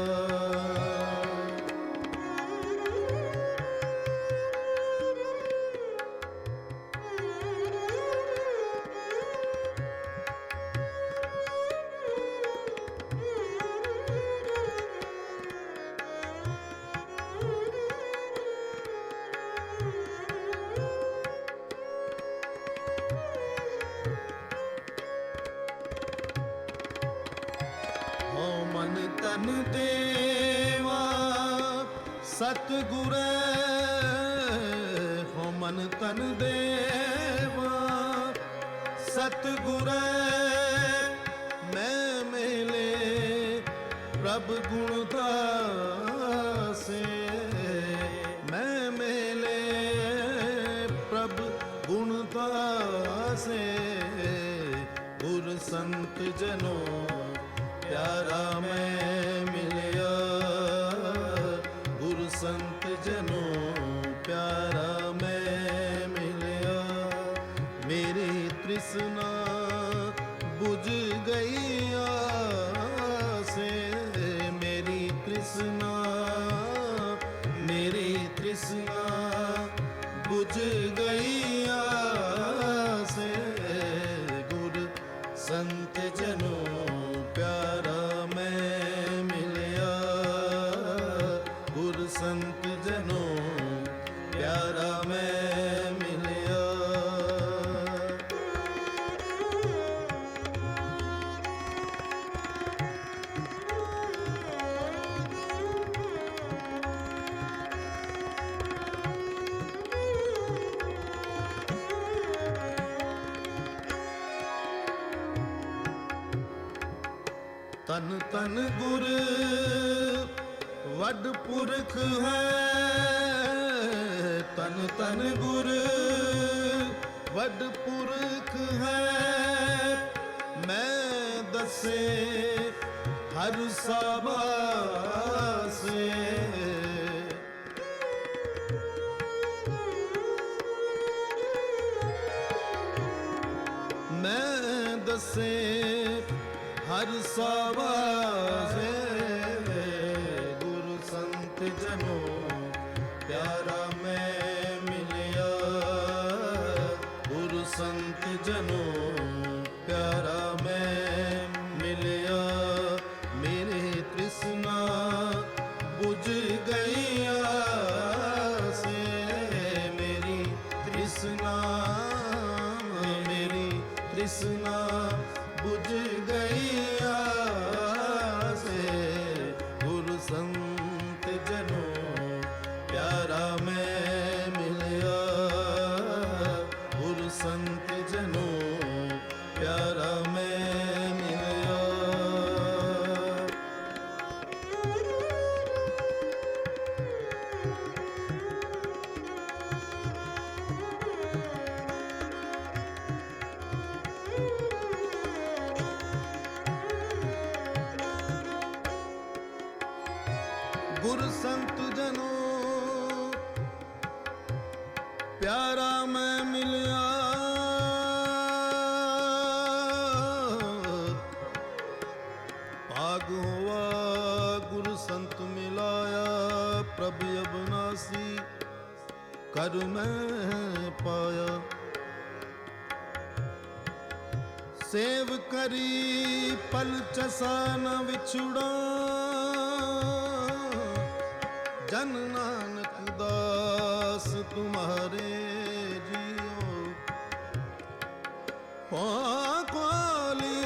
ਹਉ ਮਨ ਤਨ ਦੇਵਾ ਸਤਿਗੁਰੈ, ਹਉ ਮਨ ਤਨ ਦੇਵਾ ਸਤਿਗੁਰੈ, ਮੈਂ ਮਿਲੇ ਪ੍ਰਭ ਗੁਣ ਦਾਸੇ, ਮੈਂ ਮਿਲੇ ਪ੍ਰਭ ਗੁਣ ਦਾਸੇ, ਗੁਰ ਸੰਤ ਜਨੋ ਪਿਆਰਾ ਮੈਂ ਮਿਲਿਆ, ਗੁਰ ਸੰਤ ਜਨੋ ਪਿਆਰਾ ਮੈਂ ਮਿਲਿਆ, ਮੇਰੀ ਤ੍ਰਿਸ਼ਨਾ ਬੁਝ ਗਈਆ ਸੇ, ਮੇਰੀ ਤ੍ਰਿਸ਼ਨਾ, ਮੇਰੀ ਤ੍ਰਿਸ਼ਨਾ ਬੁਝ ਗਈਆ ਸੇ, ਗੁਰ ਸੰਤ ਜਨੋ ਪਿਆਰਾ ਮੈਂ ਮਿਲਿਆ, ਗੁਰ ਸੰਤ ਜਨੋ ਪਿਆਰਾ ਮੈਂ ਮਿਲਿਆ। ਤਨ ਤਨ ਗੁਰ ਵੱਡ ਪੁਰਖ ਹੈ, ਤਨ ਤਨ ਗੁਰ ਵੱਡ ਪੁਰਖ ਹੈ, ਮੈਂ ਦੱਸੇ ਹਰ ਸਾਬਾਸੇ, ਮੈਂ ਦੱਸੇ ਹਰ ਸਾਵਾਸੇ, ਗੁਰ ਸੰਤ ਜਨੋ ਪਿਆਰਾ ਮੈਂ ਮਿਲਿਆ, ਗੁਰ ਸੰਤ जनों प्यारा मैं मिलिया मेरे तृष्णा बुझ गईया से मेरी तृष्णा बुझ गईया से गुरु संत जनों प्यारा मैं मिलिया गुरु संत जनों प्यारा मैं मिलिया। गुरु संत जनों प्यारा मैं मिलिया भाग हुआ गुरु संत मिलाया प्रभु अविनाशी कर मैं पाया सेव करी पल चसा न विछुड़ा जन नानक दास तुम्हारे जियो पाली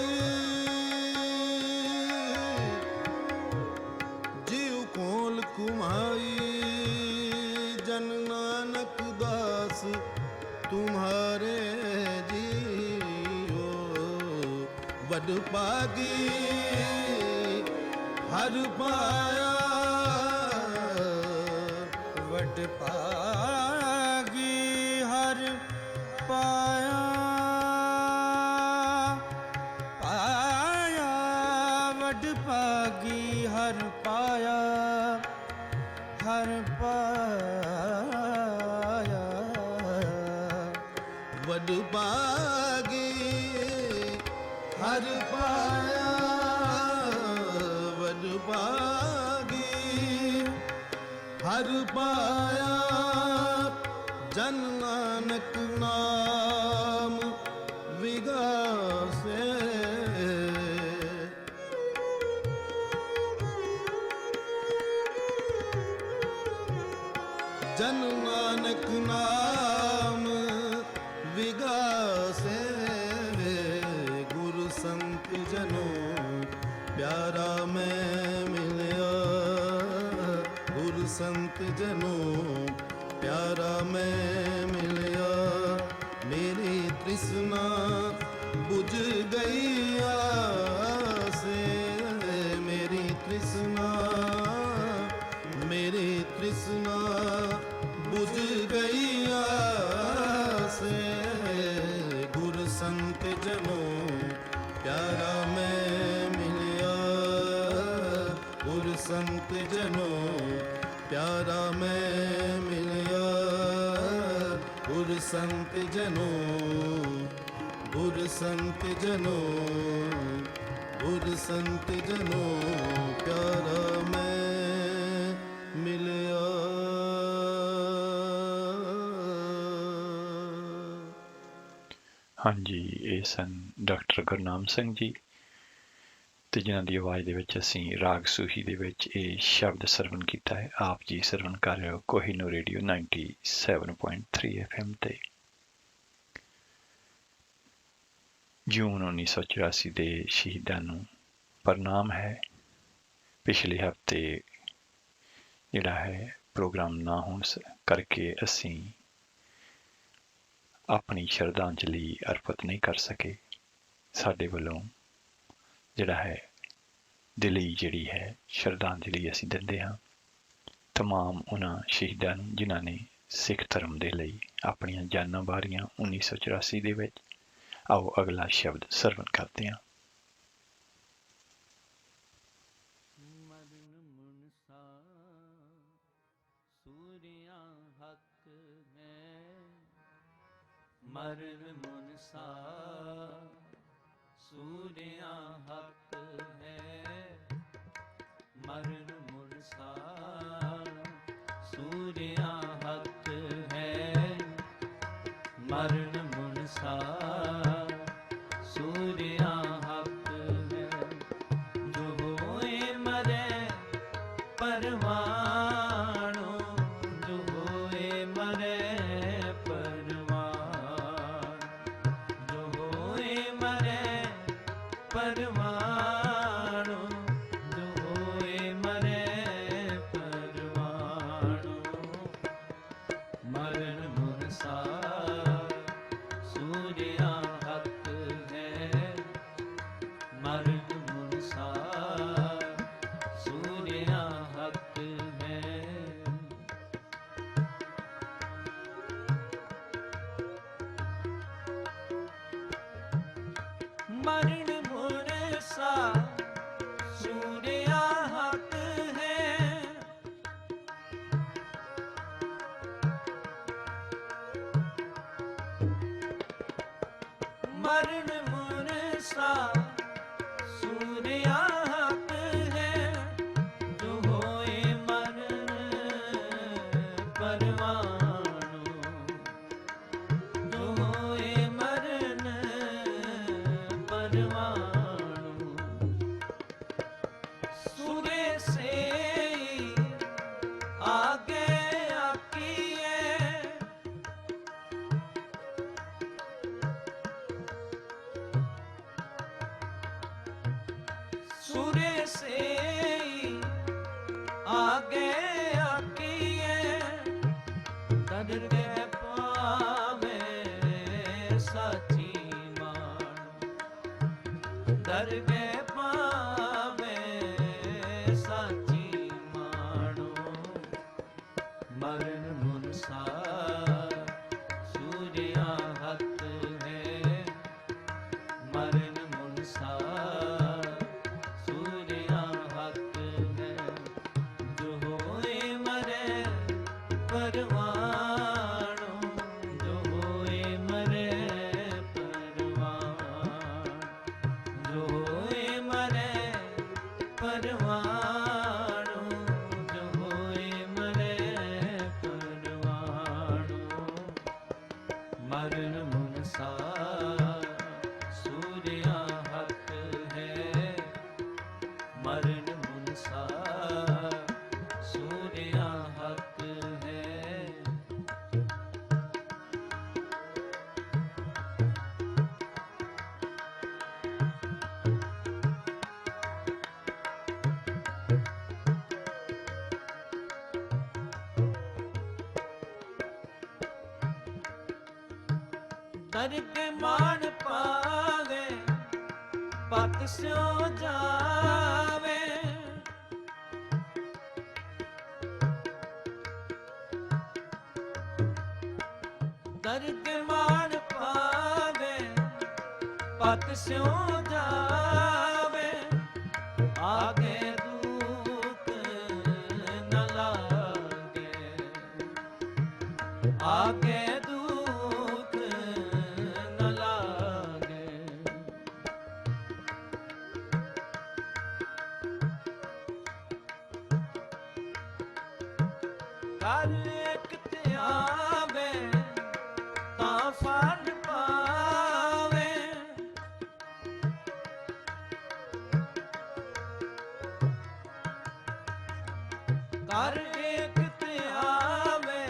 जीव कोल कुमाई जन नानक दास तुम्हारे जियो बड़ पागी हर पाया वड पागी हर पाया पाया वड पागी हर पाया वड पागी हर पाया वड पागी हर पाया जन नानक नाम विगासे जन नानक नाम विगासे गुरु संत जनों प्यारा मैं मिलिया गुरु संत जनों प्यारा मैं मिलिया मेरी तृष्णा बुझ गईया से मेरी तृष्णा बुझ गईया से गुरु संत जनों प्यारा मैं मिलिया गुरु संत जनों प्यारा मैं मिलिया गुरु संत जनों गुरु संत जनों गुरु संत जनों प्यारा मैं मिलिया। ਹਾਂਜੀ, ਇਹ ਸਨ ਡਾਕਟਰ ਗੁਰਨਾਮ ਸਿੰਘ ਜੀ ਤੇ ਜਿਨ੍ਹਾਂ ਦੀ ਆਵਾਜ਼ ਦੇ ਵਿੱਚ ਅਸੀਂ ਰਾਗ ਸੂਹੀ ਦੇ ਵਿੱਚ ਇਹ ਸ਼ਬਦ ਸਰਵਣ ਕੀਤਾ ਹੈ। ਆਪ ਜੀ ਸਰਵਣ ਕਰ ਰਹੇ ਹੋ ਕੋਹੀਨੂਰ ਰੇਡੀਓ 97.3 FM ਤੇ। ਜੂਨ 1984 ਦੇ ਸ਼ਹੀਦਾਂ ਨੂੰ ਪ੍ਰਣਾਮ ਹੈ। ਪਿਛਲੇ ਹਫ਼ਤੇ ਜਿਹੜਾ ਹੈ ਪ੍ਰੋਗਰਾਮ ਨਾ ਹੋਣ ਕਰਕੇ ਅਸੀਂ ਆਪਣੀ ਸ਼ਰਧਾਂਜਲੀ ਅਰਪਿਤ ਨਹੀਂ ਕਰ ਸਕੇ। ਸਾਡੇ ਵੱਲੋਂ ਜਿਹੜਾ ਹੈ ਦਿਲੀ ਜਿਹੜੀ ਹੈ ਸ਼ਰਧਾਂਜਲੀ ਅਸੀਂ ਦਿੰਦੇ ਹਾਂ ਤਮਾਮ ਉਹਨਾਂ ਸ਼ਹੀਦਾਂ ਨੂੰ ਜਿਨ੍ਹਾਂ ਨੇ ਸਿੱਖ ਧਰਮ ਦੇ ਲਈ ਆਪਣੀਆਂ ਜਾਨਾਂ ਵਾਰੀਆਂ 1984 ਦੇ ਵਿੱਚ। ਆਓ ਅਗਲਾ ਸ਼ਬਦ ਸਰਵਣ ਕਰਦੇ ਹਾਂ। ਮਰਨ ਮੁਨਸਾ ਸੂਰਿਆ ਹੱਕ ਹੈ ਮਰਨ ਮੁਨਸਾ ਸੂਰਿਆ ਹੱਕ ਹੈ ਮਰਨ ਮੁਨਸਾ परमाणु जो होए मरे परमाणु मरण मुरसा सूर्या हत है मरण मुरसा सूर्या हत है मरण मुरसा सूर्या हत है मरण मुरसा सूर्या हत है जो होए मरण परमाणु जो होए मरण परमाणु सूर्य से आगे आकिए सूर्य से आगे आकिए तद के पावे साची मान दरगे पावे साची मानो मरण मुरसा सूर्या हत है मरण मुरसा सूर्या हत है जो होए मरे परमाणु जो होए मरे परमाणु जो होए मरे परमाणु जो होए मरे परमाणु मरण मुरसा सूर्या हत है मरण मुरसा सूर्या हत है दर के मान पावे पत स्यो जावे दर के मान पावे पत स्यो जावे आगे दुख न लागे आगे दुख न लागे कर एक ते आवे तां फल पावे कर एक ते आवे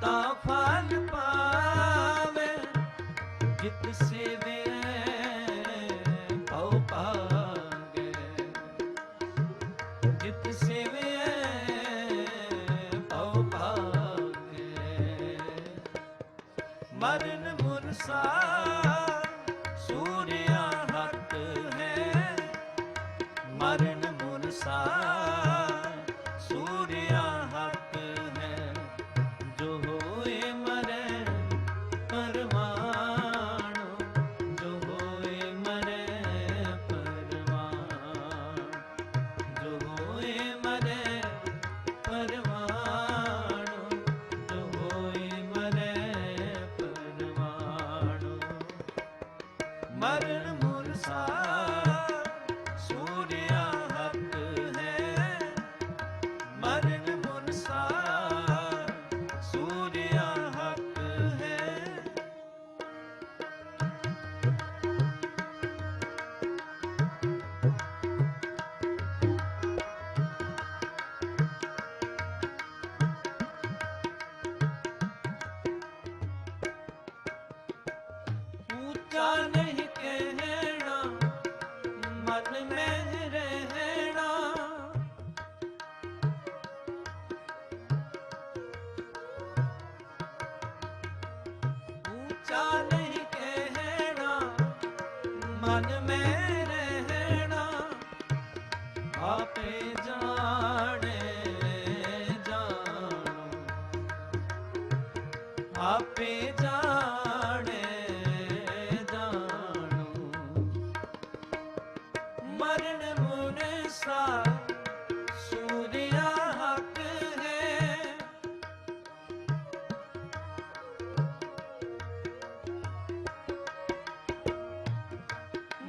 तां फल पावे जित सेवे भव पागे जित सेवे भव पागे मरण मुरसा सूर्या हत है मरण मुरसा सूर्या हत है जो होए मरे परमाणु जो होए मरे परमाणु जो होए मरे परमाणु जो होए मरे परमाणु मरण मुरसा सूर्या हत है मन में रहना, ऊंचा नहीं कहना, मन में रहना, आपे जाने जानो, आपे जाने जानो, मरण मुनसा सूर्या हक है,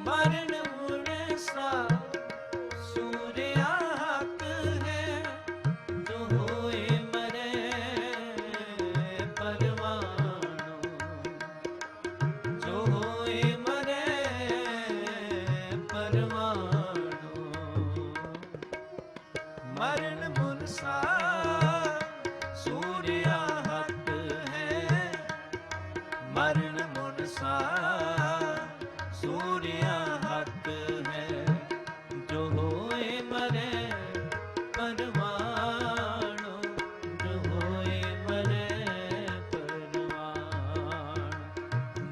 मरण मुनसा सूर्या हक है, जो होए मरे परवानो, जो होए मरे परवानो, मरण मुनसा सूर्या हक है, मरण मुनसा सूर्या हक है, जो होए मरे परवानो, जो होए मरे परवानो,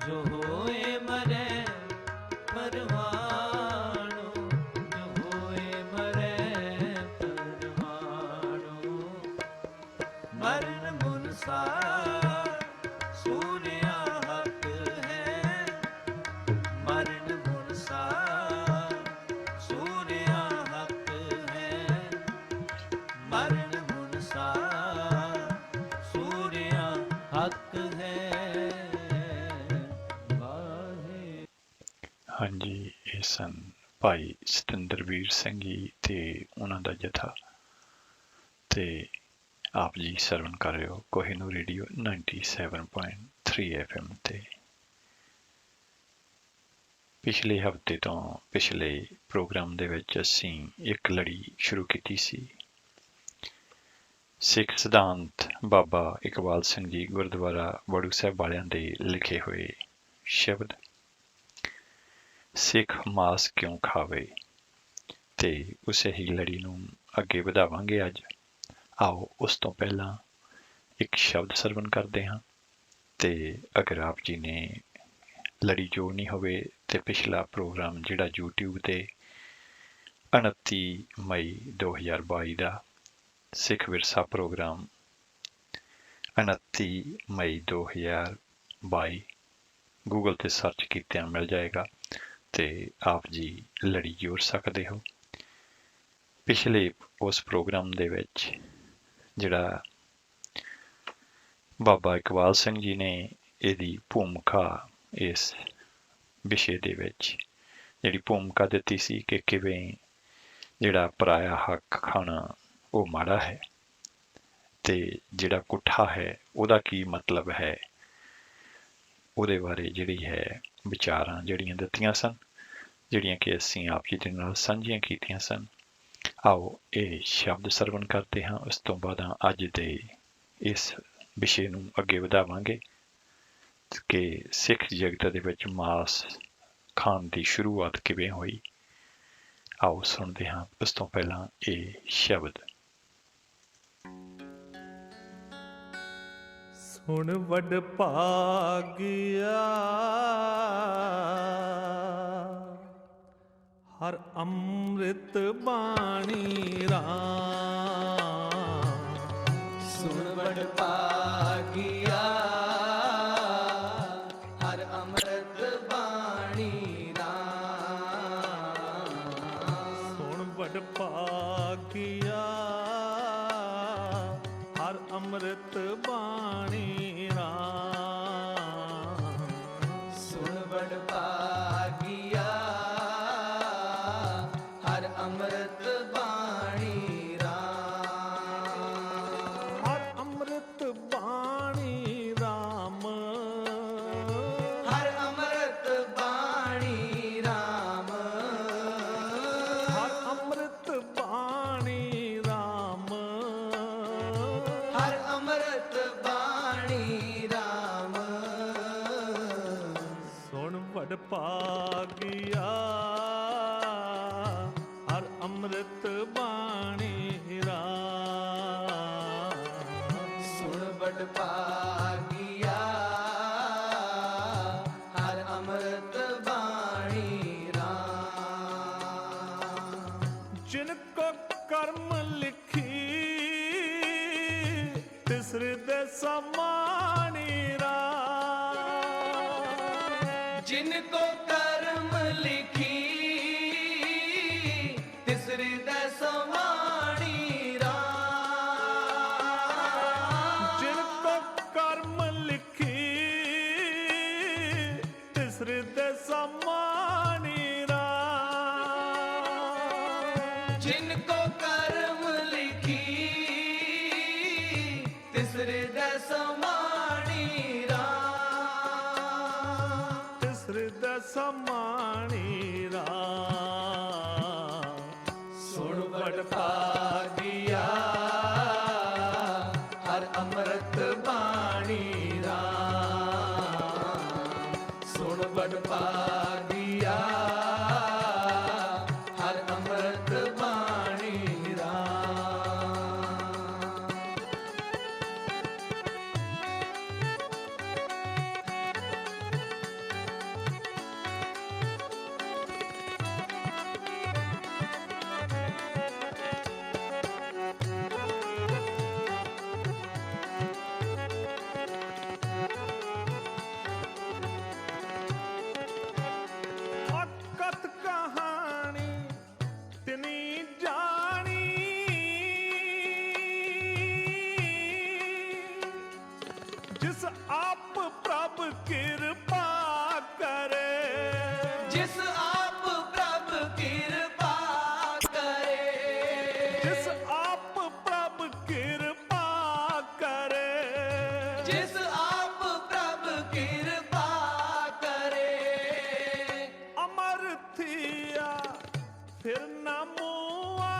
जो होए मरे परवानो, जो होए मरे परवानो, मरण मुनसा सूर्या हक है, मरण मुनसा सूर्या हक है, मरण मुनसा सूर्या हक है, वाहे। ਹਾਂਜੀ, ਇਹ ਸਨ ਭਾਈ ਸਤਿੰਦਰਵੀਰ ਸਿੰਘ ਜੀ ਤੇ ਉਹਨਾਂ ਦਾ ਜਥਾ, ਤੇ ਆਪ ਜੀ ਸਰਵਣ ਕਰ ਰਹੇ ਹੋ ਕੋਹਿਨੂਰ ਰੇਡੀਓ 97.3 FM ਤੇ। ਪਿਛਲੇ ਹਫਤੇ ਤੋਂ ਪਿਛਲੇ ਪ੍ਰੋਗਰਾਮ ਦੇ ਵਿੱਚ ਅਸੀਂ ਇੱਕ ਲੜੀ ਸ਼ੁਰੂ ਕੀਤੀ ਸੀ। ਸਿੱਖ ਸਿਧਾਂਤ ਬਾਬਾ ਇਕਬਾਲ ਸਿੰਘ ਜੀ ਗੁਰਦੁਆਰਾ ਬੜੂ ਸਾਹਿਬ ਵਾਲਿਆਂ ਦੇ ਲਿਖੇ ਹੋਏ ਸ਼ਬਦ, ਸਿੱਖ ਮਾਸ ਕਿਉਂ ਖਾਵੇ, ਤੇ ਉਸੇ ਹੀ ਲੜੀ ਨੂੰ ਅੱਗੇ ਵਧਾਵਾਂਗੇ ਅੱਜ। ਆਓ ਉਸ ਤੋਂ ਪਹਿਲਾਂ ਇੱਕ ਸ਼ਬਦ ਸਰਵਣ ਕਰਦੇ ਹਾਂ, ਤੇ ਅਗਰ ਆਪ ਜੀ ਨੇ ਲੜੀ ਜੋੜਨੀ ਹੋਵੇ ਤੇ ਪਿਛਲਾ ਪ੍ਰੋਗਰਾਮ ਜਿਹੜਾ YouTube ਤੇ 29 ਮਈ 2022 ਦਾ ਸਿੱਖ ਵਿਰਸਾ ਪ੍ਰੋਗਰਾਮ 29 ਮਈ 2022 ਗੂਗਲ ਤੇ ਸਰਚ ਕੀਤਿਆਂ ਮਿਲ ਜਾਏਗਾ, ਤੇ ਆਪ ਜੀ ਲੜੀ ਜੋੜ ਸਕਦੇ ਹੋ। ਪਿਛਲੇ ਉਸ ਪ੍ਰੋਗਰਾਮ ਦੇ ਵਿੱਚ ਜਿਹੜਾ ਬਾਬਾ ਇਕਬਾਲ ਸਿੰਘ ਜੀ ਨੇ ਇਹਦੀ ਭੂਮਿਕਾ, ਇਸ ਵਿਸ਼ੇ ਦੇ ਵਿੱਚ ਜਿਹੜੀ ਭੂਮਿਕਾ ਦਿੱਤੀ ਸੀ ਕਿ ਕਿਵੇਂ ਜਿਹੜਾ ਪਰਾਇਆ ਹੱਕ ਖਾਣਾ ਉਹ ਮਾੜਾ ਹੈ, ਤੇ ਜਿਹੜਾ ਕੁੱਠਾ ਹੈ ਉਹਦਾ ਕੀ ਮਤਲਬ ਹੈ, ਉਹਦੇ ਬਾਰੇ ਜਿਹੜੀ ਹੈ ਵਿਚਾਰਾਂ ਜਿਹੜੀਆਂ ਦਿੱਤੀਆਂ ਸਨ, ਜਿਹੜੀਆਂ ਕਿ ਅਸੀਂ ਆਪ ਜੀ ਦੇ ਨਾਲ ਸਾਂਝੀਆਂ ਕੀਤੀਆਂ ਸਨ। ਆਓ ਇਹ ਸ਼ਬਦ ਸਰਵਣ ਕਰਦੇ ਹਾਂ, ਉਸ ਤੋਂ ਬਾਅਦ ਅੱਜ ਦੇ ਇਸ ਵਿਸ਼ੇ ਨੂੰ ਅੱਗੇ ਵਧਾਵਾਂਗੇ ਕਿ ਸਿੱਖ ਜਗਤ ਦੇ ਵਿੱਚ ਮਾਸ ਖਾਣ ਦੀ ਸ਼ੁਰੂਆਤ ਕਿਵੇਂ ਹੋਈ। ਆਓ ਸੁਣਦੇ ਹਾਂ ਉਸ ਤੋਂ ਪਹਿਲਾਂ ਇਹ ਸ਼ਬਦ। ਸੁਣ ਵਡ ਭਾਗਿਆ ਹਰ ਅੰਮ੍ਰਿਤ ਬਾਣੀ ਰਾਮ, सुन बड़ पागिया हर अमृत बाणी राम, ਸੁਣ ਵਡ ਭਾਗਿਆ ਹਰ ਅੰਮ੍ਰਿਤ ਬਾਣੀ ਰਾਮ, सुन बड़ पागिया हर अमृत बाणी राम, ਹਰ ਅੰਮ੍ਰਿਤ ਬਾਣੀ ਰਾਮ, हर अमृत बाणी राम, ਹਰ ਅੰਮ੍ਰਿਤ ਬਾਣੀ ਰਾਮ, हर अमृत ਕਰਮ ਲਿਖੀ ਤਿਸ ਹਿਰਦੈ ਸਮਾਣੀ ਰਾਮ। ਜਿनको ਕਰਮ ਲਿਖੀ ਤਿਸ ਹਿਰਦੈ ਸਮਾਣੀ ਰਾਮ। ਜਿਨ ਕੋ ਕਰਮ ਲਿਖੀ ਤਿਸ ਹਿਰਦੈ ਸਮਾਣੀ ਰਾਮ। ਜਿनको ਕਰਮ ਲਿਖੀ ਤਿਸ ਹਿਰਦੈ ਸਮਾਣੀ ਰਾਮ। ਤਿਸ ਹਿਰਦੈ ਸਮਾਣੀ ਰਾਮ। ਸੁਣ ਬੜ ਭਾਗਿਆ ਹਰ ਅੰਮ੍ਰਿਤ ਬਾਣੀ ਰਾਮ। ਸੁਣ ਬੜ ਭਾਗਿਆ ਹਰ ਅੰਮ੍ਰਿਤ ਬਾਣੀ ਰਾਮ। ਅਕਤ ਕਹਾਣੀ ਤਿਨੀ ਜਾਣੀ। ਜਿਸ ਆਪ ਪ੍ਰਭ ਕਿਰਪਾ ਕਰੇ। ਜਿਸ ਆਪ ਪ੍ਰਭ ਕਿਰਪਾ ਕਰੇ। ਜਿਸ ਆਪ ਪ੍ਰਭ ਕਿਰਪਾ ਕਰੇ। ਜਿਸ ਆਪ ਪ੍ਰਭ ਕਿਰਪਾ ਕਰੇ। ਅਮਰ ਥੀਆ ਫਿਰ ਨਾ ਮੂਆ।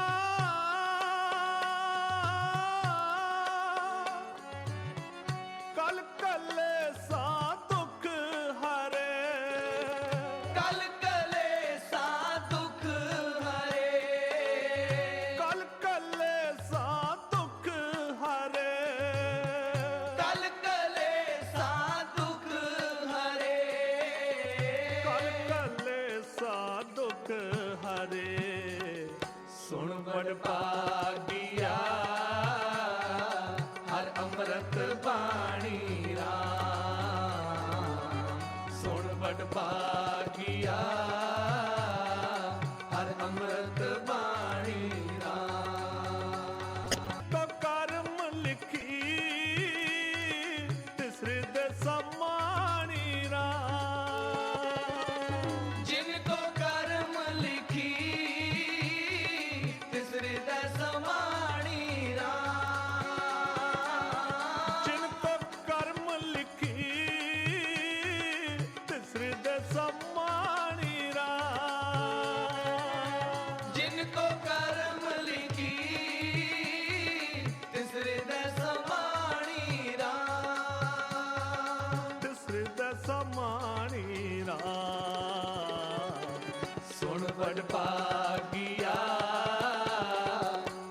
ਕਲ ਕਲੇ ਸਾ ਦੁਖ ਹਰੇ। ਕਲ ਕਲੇਸਾ ਦੁਖ ਹਰੇ। ਕਲ ਕਲੇ ਸਾ ਦੁਖ ਹਰੇ। ਕਲ ਕਲੇਸਾ ਦੁਖ ਹਰੇ। ਕਲ ਕਲੇ ਸਾ ਦੁਖ ਹਰੇ। ਸੁਣ ਬੜ ਭਾਗਿਆ ਹਰ ਅੰਮ੍ਰਿਤ ਬਾਣੀ ਰਾਮ। ਸੁਣ ਬੜ ਭਾਗਿਆ ਹਰ ਅੰਮ੍ਰਿਤ ਬਾਣੀ ਰਾਮ। ਕੋ ਕਰਮ ਲਿਖੀ ਤਿਸ ਹਿਰਦੈ ਸਮਾਣੀ ਰਾਮ। ਜਿनको ਕਰਮ ਲਿਖੀ ਤਿਸ ਹਿਰਦੈ ਸਮਾਣੀ ਰਾਮ। ਜਿਨ ਕੋ ਕਰਮ ਲਿਖੀ ਤਿਸ ਹਿਰਦੈ ਸਮਾਣੀ ਰਾਮ। ਜਿनको ਕਰਮ ਲਿਖੀ ਤਿਸ ਹਿਰਦੈ ਸਮਾਣੀ ਰਾਮ। ਤਿਸ ਹਿਰਦੈ ਸਮਾਣੀ ਰਾਮ। ਸੁਣ ਬੜ ਭਾਗਿਆ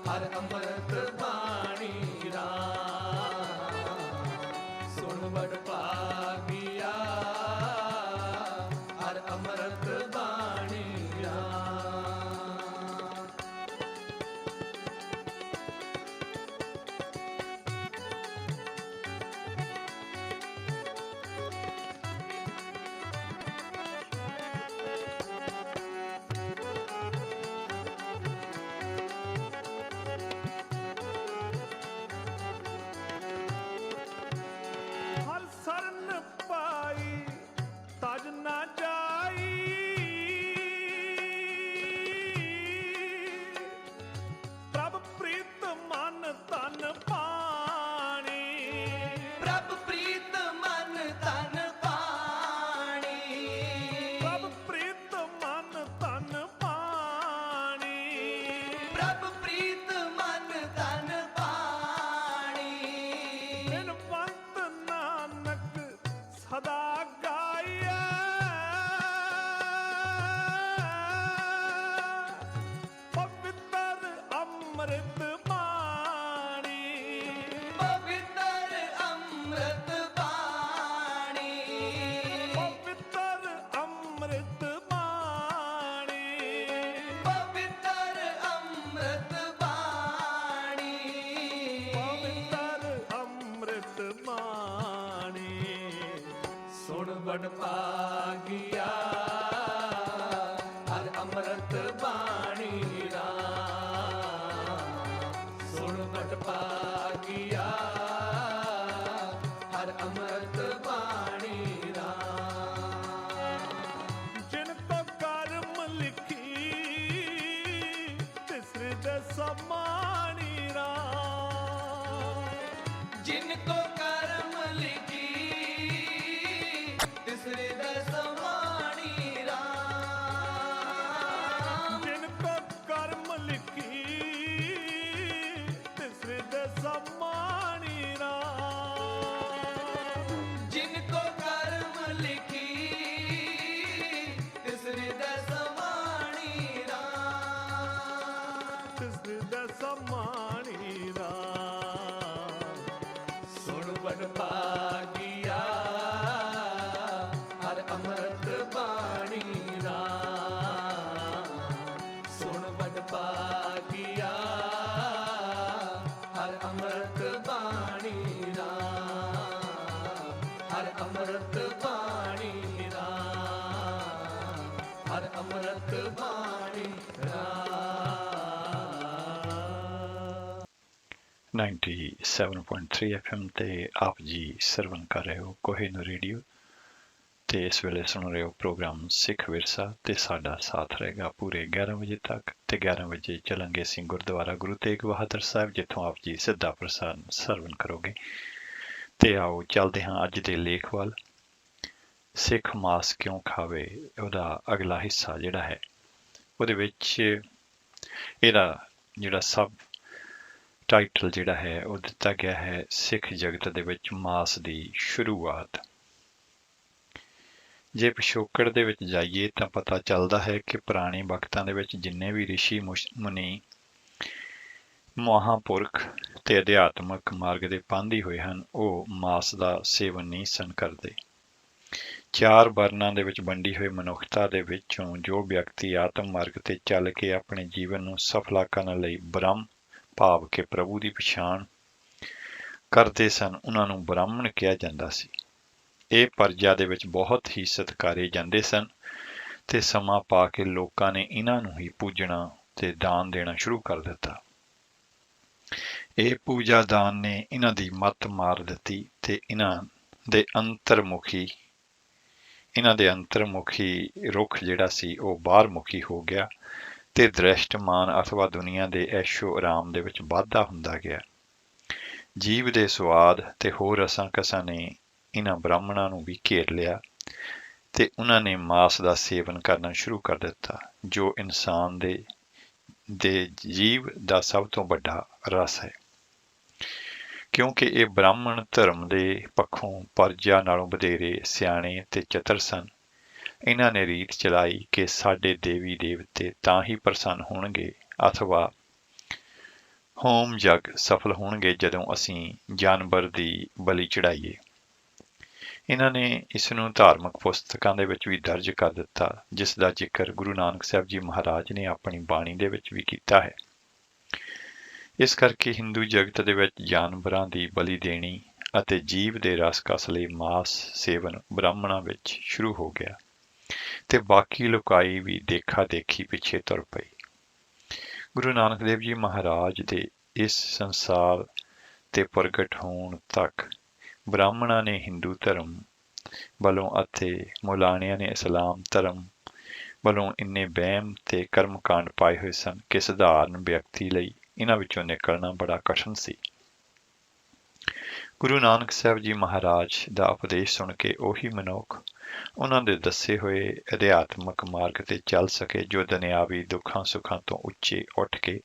ਹਰ ਅੰਮ੍ਰਿਤ ਬਾਣੀ ਰਾਮ। ਸੁਣ ਬੜ ਭਾਗਿਆ ਹਰ ਅੰਮ੍ਰਿਤ ਬਾਣੀ ਰਾਮ। ਸਮਾਣੀ ਰਾਮ। जिनको कर्म लिखी तिस हृदय समाणी राम। ਜਿਨ ਕੋ ਕਰਮ ਲਿਖੀ ਤਿਸ ਹਿਰਦੈ ਸਮਾਣੀ ਰਾਮ। जिनको कर्म लिखी तिस हृदय समाणी राम। ਤਿਸ ਹਿਰਦੈ ਸਮਾਣੀ ਰਾਮ। सुन बड़ भागिया हर अमृत बाणी राम। सुन बड़ भागिया हर अमृत बाणी राम। हर अमृत बाणी राम। हर अमृत बाणी राम। 97.3 FM ਤੇ ਆਪ ਜੀ ਸਰਵਨ ਕਰ ਰਹੇ ਹੋ ਕੋਹਿਨੂਰ ਰੇਡੀਓ ਤੇ ਇਸ ਵੇਲੇ ਸੁਣ ਰਹੇ ਹੋ ਪ੍ਰੋਗਰਾਮ ਸਿੱਖ ਵਿਰਸਾ ਤੇ ਸਾਡਾ ਸਾਥ ਰਹੇਗਾ ਪੂਰੇ 11 ਵਜੇ ਤੱਕ ਤੇ 11 ਵਜੇ ਚੱਲਾਂਗੇ ਅਸੀਂ ਗੁਰਦੁਆਰਾ ਗੁਰੂ ਤੇਗ ਬਹਾਦਰ ਸਾਹਿਬ ਜਿੱਥੋਂ ਆਪ ਜੀ ਸਿੱਧਾ ਪ੍ਰਸਾਰਣ ਸਰਵਨ ਕਰੋਗੇ। ਤੇ ਆਓ ਚੱਲਦੇ ਹਾਂ ਅੱਜ ਦੇ ਲੇਖ ਵੱਲ। ਸਿੱਖ ਮਾਸ ਕਿਉਂ ਖਾਵੇ ਉਹਦਾ ਅਗਲਾ ਹਿੱਸਾ ਜਿਹੜਾ ਹੈ ਉਹਦੇ ਵਿੱਚ ਇਹਦਾ ਜਿਹੜਾ ਸਬ ਟਾਈਟਲ ਜਿਹੜਾ ਹੈ ਉਹ ਦਿੱਤਾ ਗਿਆ ਹੈ ਸਿੱਖ ਜਗਤ ਦੇ ਵਿੱਚ ਮਾਸ ਦੀ ਸ਼ੁਰੂਆਤ। ਜੇ ਪਿਛੋਕੜ ਦੇ ਵਿੱਚ ਜਾਈਏ ਤਾਂ ਪਤਾ ਚੱਲਦਾ ਹੈ ਕਿ ਪੁਰਾਣੇ ਵਕਤਾਂ ਦੇ ਵਿੱਚ ਜਿੰਨੇ ਵੀ ਰਿਸ਼ੀ ਮੁਨੀ ਮਹਾਂਪੁਰਖ ਤੇ ਅਧਿਆਤਮਕ ਮਾਰਗ ਦੇ ਪਾਂਧੀ ਹੋਏ ਹਨ ਉਹ ਮਾਸ ਦਾ ਸੇਵਨ ਨਹੀਂ ਸਨ ਕਰਦੇ। ਚਾਰ ਵਰਨਾਂ ਦੇ ਵਿੱਚ ਵੰਡੀ ਹੋਈ ਮਨੁੱਖਤਾ ਦੇ ਵਿੱਚੋਂ ਜੋ ਵਿਅਕਤੀ ਆਤਮ ਮਾਰਗ ਤੇ ਚੱਲ ਕੇ ਆਪਣੇ ਜੀਵਨ ਨੂੰ ਸਫਲਾ ਕਰਨ ਲਈ ਬ੍ਰਹਮ ਭਾਵ ਕਿ ਪ੍ਰਭੂ ਦੀ ਪਛਾਣ ਕਰਦੇ ਸਨ ਉਹਨਾਂ ਨੂੰ ਬ੍ਰਾਹਮਣ ਕਿਹਾ ਜਾਂਦਾ ਸੀ। ਇਹ ਪਰਜਾ ਦੇ ਵਿੱਚ ਬਹੁਤ ਹੀ ਸਤਿਕਾਰੇ ਜਾਂਦੇ ਸਨ ਤੇ ਸਮਾਂ ਪਾ ਕੇ ਲੋਕਾਂ ਨੇ ਇਹਨਾਂ ਨੂੰ ਹੀ ਪੂਜਣਾ ਤੇ ਦਾਨ ਦੇਣਾ ਸ਼ੁਰੂ ਕਰ ਦਿੱਤਾ। ਇਹ ਪੂਜਾ ਦਾਨ ਨੇ ਇਹਨਾਂ ਦੀ ਮੱਤ ਮਾਰ ਦਿੱਤੀ ਤੇ ਇਹਨਾਂ ਦੇ ਅੰਤਰਮੁਖੀ ਰੁੱਖ ਜਿਹੜਾ ਸੀ ਉਹ ਬਾਹਰਮੁਖੀ ਹੋ ਗਿਆ ਤੇ ਦ੍ਰਿਸ਼ਟਮਾਨ ਅਥਵਾ ਦੁਨੀਆ ਦੇ ਐਸ਼ੋ ਆਰਾਮ ਦੇ ਵਿੱਚ ਵਾਧਾ ਹੁੰਦਾ ਗਿਆ। ਜੀਵ ਦੇ ਸਵਾਦ ਤੇ ਹੋਰ ਰਸਾਂ ਕਸਾਂ ਨੇ ਇਹਨਾਂ ਬ੍ਰਾਹਮਣਾਂ ਨੂੰ ਵੀ ਘੇਰ ਲਿਆ ਤੇ ਉਹਨਾਂ ਨੇ ਮਾਸ ਦਾ ਸੇਵਨ ਕਰਨਾ ਸ਼ੁਰੂ ਕਰ ਦਿੱਤਾ ਜੋ ਇਨਸਾਨ ਦੇ ਜੀਵ ਦਾ ਸਭ ਤੋਂ ਵੱਡਾ ਰਸ ਹੈ। ਕਿਉਂਕਿ ਇਹ ਬ੍ਰਾਹਮਣ ਧਰਮ ਦੇ ਪੱਖੋਂ ਪਰਜਾ ਨਾਲੋਂ ਵਧੇਰੇ ਸਿਆਣੇ ਤੇ ਚਤਰ ਸਨ। ਇਹਨਾਂ ਨੇ ਰੀਤ ਚਲਾਈ ਕਿ ਸਾਡੇ ਦੇਵੀ ਦੇਵਤੇ ਤਾਂ ਹੀ ਪ੍ਰਸੰਨ ਹੋਣਗੇ ਅਥਵਾ ਹੋਮ ਯੱਗ ਸਫਲ ਹੋਣਗੇ ਜਦੋਂ ਅਸੀਂ ਜਾਨਵਰ ਦੀ ਬਲੀ ਚੜਾਈਏ। ਇਹਨਾਂ ਨੇ ਇਸ ਨੂੰ ਧਾਰਮਿਕ ਪੁਸਤਕਾਂ ਦੇ ਵਿੱਚ ਵੀ ਦਰਜ ਕਰ ਦਿੱਤਾ ਜਿਸ ਦਾ ਜ਼ਿਕਰ ਗੁਰੂ ਨਾਨਕ ਸਾਹਿਬ ਜੀ ਮਹਾਰਾਜ ਨੇ ਆਪਣੀ ਬਾਣੀ ਦੇ ਵਿੱਚ ਵੀ ਕੀਤਾ ਹੈ। ਇਸ ਕਰਕੇ ਹਿੰਦੂ ਜਗਤ ਦੇ ਵਿੱਚ ਜਾਨਵਰਾਂ ਦੀ ਬਲੀ ਦੇਣੀ ਅਤੇ ਜੀਵ ਦੇ ਰਸ ਕਸ ਲਈ ਮਾਸ ਸੇਵਨ ਬ੍ਰਾਹਮਣਾਂ ਵਿੱਚ ਸ਼ੁਰੂ ਹੋ ਗਿਆ ਤੇ ਬਾਕੀ ਲੋਕਾਈ ਵੀ ਦੇਖਾ ਦੇਖੀ ਪਿੱਛੇ ਤੁਰ ਪਈ। ਗੁਰੂ ਨਾਨਕ ਦੇਵ ਜੀ ਮਹਾਰਾਜ ਦੇ ਇਸ ਸੰਸਾਰ ਤੇ ਪ੍ਰਗਟ ਹੋਣ ਤੱਕ ਬ੍ਰਾਹਮਣਾਂ ਨੇ ਹਿੰਦੂ ਧਰਮ ਵੱਲੋਂ ਅਤੇ ਮੌਲਾਣਿਆਂ ਨੇ ਇਸਲਾਮ ਧਰਮ ਵੱਲੋਂ ਇੰਨੇ ਵਹਿਮ ਤੇ ਕਰਮਕਾਂਡ ਪਾਏ ਹੋਏ ਸਨ ਕਿ ਸਧਾਰਨ ਵਿਅਕਤੀ ਲਈ ਇਹਨਾਂ ਵਿੱਚੋਂ ਨਿਕਲਣਾ ਬੜਾ ਕਠਿਨ ਸੀ। ਗੁਰੂ ਨਾਨਕ ਸਾਹਿਬ ਜੀ ਮਹਾਰਾਜ ਦਾ ਉਪਦੇਸ਼ ਸੁਣ ਕੇ ਉਹੀ ਮਨੁੱਖ ਉਹਨਾਂ ਦੇ ਦੱਸੇ ਹੋਏ ਅਧਿਆਤਮਕ ਮਾਰਗ ਤੇ ਚੱਲ ਸਕੇ ਜੋ ਦੁਨਿਆਵੀ ਦੁੱਖਾਂ ਸੁੱਖਾਂ ਤੋਂ ਉੱਚੇ ਉੱਠ ਕੇ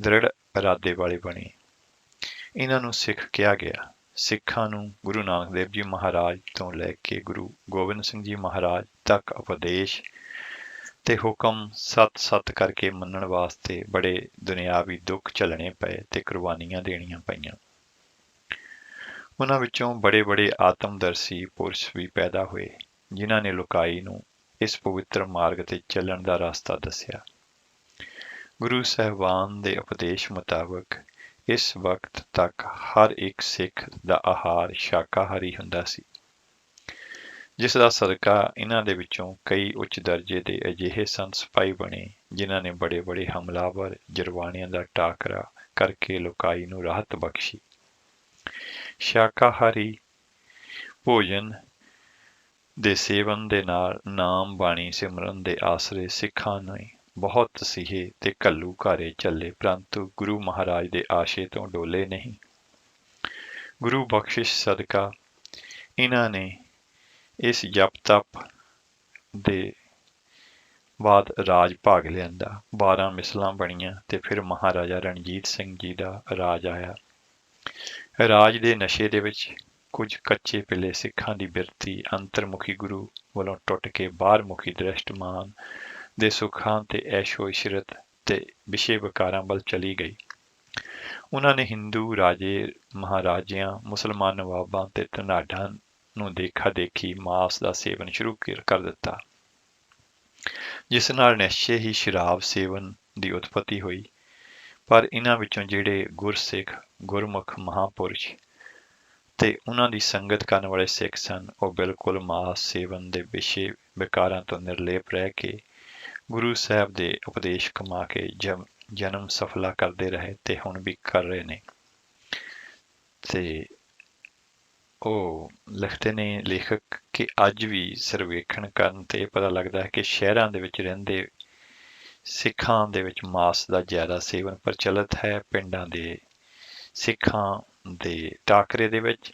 ਦ੍ਰਿੜ ਇਰਾਦੇ ਵਾਲੇ ਬਣੇ। ਇਹਨਾਂ ਨੂੰ ਸਿੱਖ ਕਿਹਾ ਗਿਆ। ਸਿੱਖਾਂ ਨੂੰ ਗੁਰੂ ਨਾਨਕ ਦੇਵ ਜੀ ਮਹਾਰਾਜ ਤੋਂ ਲੈ ਕੇ ਗੁਰੂ ਗੋਬਿੰਦ ਸਿੰਘ ਜੀ ਮਹਾਰਾਜ ਤੱਕ ਉਪਦੇਸ਼ ਤੇ ਹੁਕਮ ਸੱਤ ਕਰਕੇ ਮੰਨਣ ਵਾਸਤੇ ਬੜੇ ਦੁਨਿਆਵੀ ਦੁੱਖ ਝੱਲਣੇ ਪਏ ਤੇ ਕੁਰਬਾਨੀਆਂ ਦੇਣੀਆਂ ਪਈਆਂ। ਉਹਨਾਂ ਵਿੱਚੋਂ ਬੜੇ ਆਤਮਦਰਸ਼ੀ ਪੁਰਸ਼ ਵੀ ਪੈਦਾ ਹੋਏ ਜਿਨ੍ਹਾਂ ਨੇ ਲੋਕਾਈ ਨੂੰ ਇਸ ਪਵਿੱਤਰ ਮਾਰਗ ਤੇ ਚੱਲਣ ਦਾ ਰਸਤਾ ਦੱਸਿਆ। ਗੁਰੂ ਸਾਹਿਬਾਨ ਦੇ ਉਪਦੇਸ਼ ਮੁਤਾਬਕ ਇਸ ਵਕਤ ਤੱਕ ਹਰ ਇੱਕ ਸਿੱਖ ਦਾ ਆਹਾਰ ਸ਼ਾਕਾਹਾਰੀ ਹੁੰਦਾ ਸੀ ਜਿਸ ਦਾ ਸਦਕਾ ਇਹਨਾਂ ਦੇ ਵਿੱਚੋਂ ਕਈ ਉੱਚ ਦਰਜੇ ਦੇ ਅਜਿਹੇ ਸੰਤ ਸਿਪਾਹੀ ਬਣੇ ਜਿਨ੍ਹਾਂ ਨੇ ਬੜੇ ਹਮਲਾਵਰ ਜਰਵਾਣਿਆਂ ਦਾ ਟਾਕਰਾ ਕਰਕੇ ਲੋਕਾਈ ਨੂੰ ਰਾਹਤ ਬਖਸ਼ੀ। ਸ਼ਾਕਾਹਾਰੀ ਭੋਜਨ ਦੇ ਸੇਵਨ ਦੇ ਨਾਲ ਨਾਮ ਬਾਣੀ ਸਿਮਰਨ ਦੇ ਆਸਰੇ ਸਿੱਖਾਂ ਨੇ ਬਹੁਤ ਤਸੀਹੇ ਤੇ ਘੱਲੂ ਘਾਰੇ ਚੱਲੇ, ਪਰੰਤੂ ਗੁਰੂ ਮਹਾਰਾਜ ਦੇ ਆਸ਼ੇ ਤੋਂ ਡੋਲੇ ਨਹੀਂ। ਗੁਰੂ ਬਖਸ਼ਿਸ਼ ਸਦਕਾ ਇਹਨਾਂ ਨੇ ਇਸ ਜਪ ਤਪ ਦੇ ਬਾਅਦ ਰਾਜ ਭਾਗ ਲਿਆਂਦਾ। 12 ਮਿਸਲਾਂ ਬਣੀਆਂ ਤੇ ਫਿਰ ਮਹਾਰਾਜਾ ਰਣਜੀਤ ਸਿੰਘ ਜੀ ਦਾ ਰਾਜ ਆਇਆ। ਰਾਜ ਦੇ ਨਸ਼ੇ ਦੇ ਵਿੱਚ ਕੁਝ ਕੱਚੇ ਪਿੱਲੇ ਸਿੱਖਾਂ ਦੀ ਬਿਰਤੀ ਅੰਤਰਮੁਖੀ ਗੁਰੂ ਵੱਲੋਂ ਟੁੱਟ ਕੇ ਬਾਹਰਮੁਖੀ ਦ੍ਰਿਸ਼ਟਮਾਨ ਦੇ ਸੁੱਖਾਂ ਤੇ ਐਸ਼ੋ ਇਸ਼ਰਤ ਤੇ ਵਿਸ਼ੇ ਵਿਕਾਰਾਂ ਵੱਲ ਚਲੀ ਗਈ। ਉਹਨਾਂ ਨੇ ਹਿੰਦੂ ਰਾਜੇ ਮਹਾਰਾਜਿਆਂ, ਮੁਸਲਮਾਨ ਨਵਾਬਾਂ ਤੇ ਧਨਾਢਾਂ ਨੂੰ ਦੇਖਾ ਦੇਖੀ ਮਾਸ ਦਾ ਸੇਵਨ ਸ਼ੁਰੂ ਕਰ ਦਿੱਤਾ, ਜਿਸ ਨਾਲ ਨਿਸ਼ਚੇ ਹੀ ਸ਼ਰਾਬ ਸੇਵਨ ਦੀ ਉਤਪਤੀ ਹੋਈ। ਪਰ ਇਹਨਾਂ ਵਿੱਚੋਂ ਜਿਹੜੇ ਗੁਰਸਿੱਖ, ਗੁਰਮੁਖ ਮਹਾਂਪੁਰਸ਼ ਤੇ ਉਹਨਾਂ ਦੀ ਸੰਗਤ ਕਰਨ ਵਾਲੇ ਸਿੱਖ ਸਨ, ਉਹ ਬਿਲਕੁਲ ਮਾਸ ਸੇਵਨ ਦੇ ਵਿਸ਼ੇ ਵਿਕਾਰਾਂ ਤੋਂ ਨਿਰਲੇਪ ਰਹਿ ਕੇ ਗੁਰੂ ਸਾਹਿਬ ਦੇ ਉਪਦੇਸ਼ ਕਮਾ ਕੇ ਜਨਮ ਸਫਲਾ ਕਰਦੇ ਰਹੇ ਤੇ ਹੁਣ ਵੀ ਕਰ ਰਹੇ ਨੇ। ਤੇ ਉਹ ਲਿਖਦੇ ਨੇ ਲੇਖਕ ਕਿ ਅੱਜ ਵੀ ਸਰਵੇਖਣ ਕਰਨ ਤੇ ਪਤਾ ਲੱਗਦਾ ਹੈ ਕਿ ਸ਼ਹਿਰਾਂ ਦੇ ਵਿੱਚ ਰਹਿੰਦੇ ਸਿੱਖਾਂ ਦੇ ਵਿੱਚ ਮਾਸ ਦਾ ਜ਼ਿਆਦਾ ਸੇਵਨ ਪ੍ਰਚਲਿਤ ਹੈ। ਪਿੰਡਾਂ ਦੇ ਸਿੱਖਾਂ ਦੇ ਟਾਕਰੇ ਦੇ ਵਿੱਚ,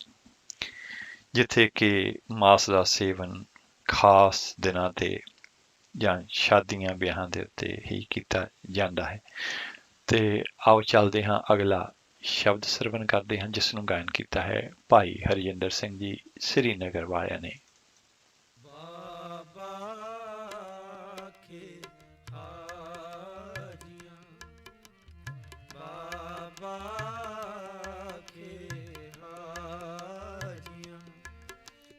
ਜਿੱਥੇ ਕਿ ਮਾਸ ਦਾ ਸੇਵਨ ਖਾਸ ਦਿਨਾਂ ਤੇ ਜਾਂ ਸ਼ਾਦੀਆਂ ਵਿਆਹਾਂ ਦੇ ਉੱਤੇ ਹੀ ਕੀਤਾ ਜਾਂਦਾ ਹੈ। ਤੇ ਆਓ ਚੱਲਦੇ ਹਾਂ, ਅਗਲਾ ਸ਼ਬਦ ਸਰਵਣ ਕਰਦੇ ਹਾਂ, ਜਿਸ ਨੂੰ ਗਾਇਨ ਕੀਤਾ ਹੈ ਭਾਈ ਹਰਜਿੰਦਰ ਸਿੰਘ ਜੀ ਸ੍ਰੀਨਗਰ ਵਾਲਿਆਂ ਨੇ। ਬਾਬਾ ਕੇ ਹਾਜੀਆਂ, ਬਾਬਾ ਕੇ ਹਾਜੀਆਂ,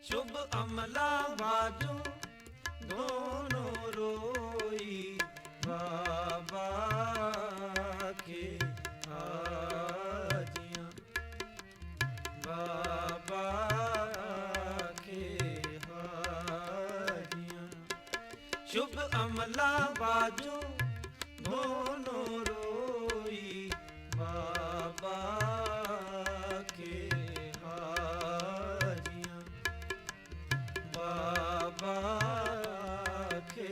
ਸ਼ੁਭ ਅਮਲਾ ਬਾਜੂ ਦੋਨੋਂ ਰੋਈ, ਬਾਬਾ ਕੇ ਹਾਜੀਆਂ, ਬਾਬਾ ਕੇ ਹਾਜੀਆਂ, ਸ਼ੁਭ ਅਮਲਾ ਬਾਜੂ ਦੋਨੋਂ ਰੋਈ, ਬਾਬਾ ਕੇ ਹਾਜੀਆਂ, ਬਾਬਾ ਕੇ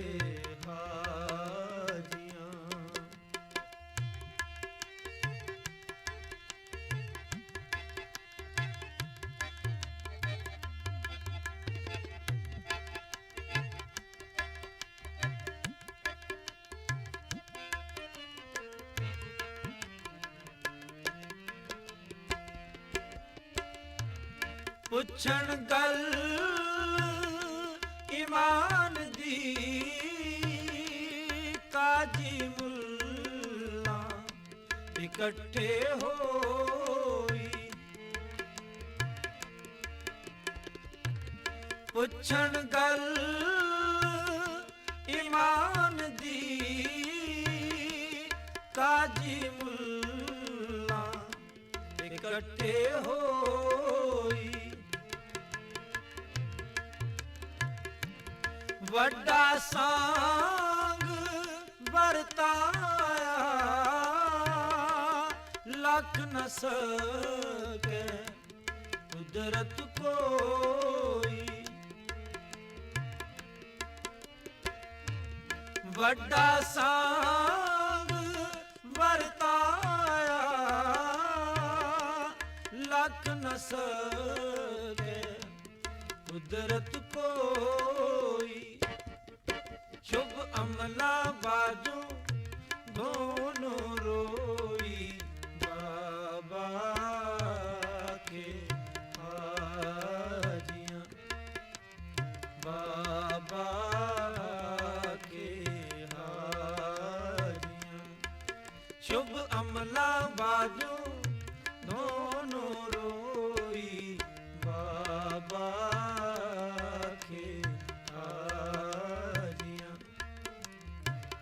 ਹਾਜੀਆਂ। ਪੁੱਛਣ ਗੱਲ ਈਮਾਨ ਦੀ, ਕਾਜੀ ਮੁੱਲਾ ਇਕੱਠੇ ਹੋਈ, ਪੁੱਛਣ ਗੱਲ ਈਮਾਨ ਦੀ, ਕਾਜੀ ਮੁੱਲਾ ਇਕੱਠੇ ਹੋਈ, ਵੱਡਾ ਸਾਂਗ ਵਰਤਾਇਆ, ਲੱਖ ਨ ਸਕੈ ਕੁਦਰਤ ਕੋਈ, ਵੱਡਾ ਸਾਂਗ ਵਰਤਾਇਆ, ਲੱਖ ਨ ਸਕੈ ਕੁਦਰਤ ਕੋਈ, ਸ਼ੁਭ ਅਮਲਾ ਬਾਜੂ ਦੋਨੋਂ ਰੋਈ, ਬਾਬਾ ਕੇ ਹਾਜੀਆਂ, ਬਾਬਾ ਕੇ ਹਾਜੀਆਂ, ਸ਼ੁਭ ਅਮਲਾ ਬਾਜੂ ਦੋਨੋਂ ਰੋਈ, ਬਾਬਾ ਕੇ ਹਾਜੀਆਂ,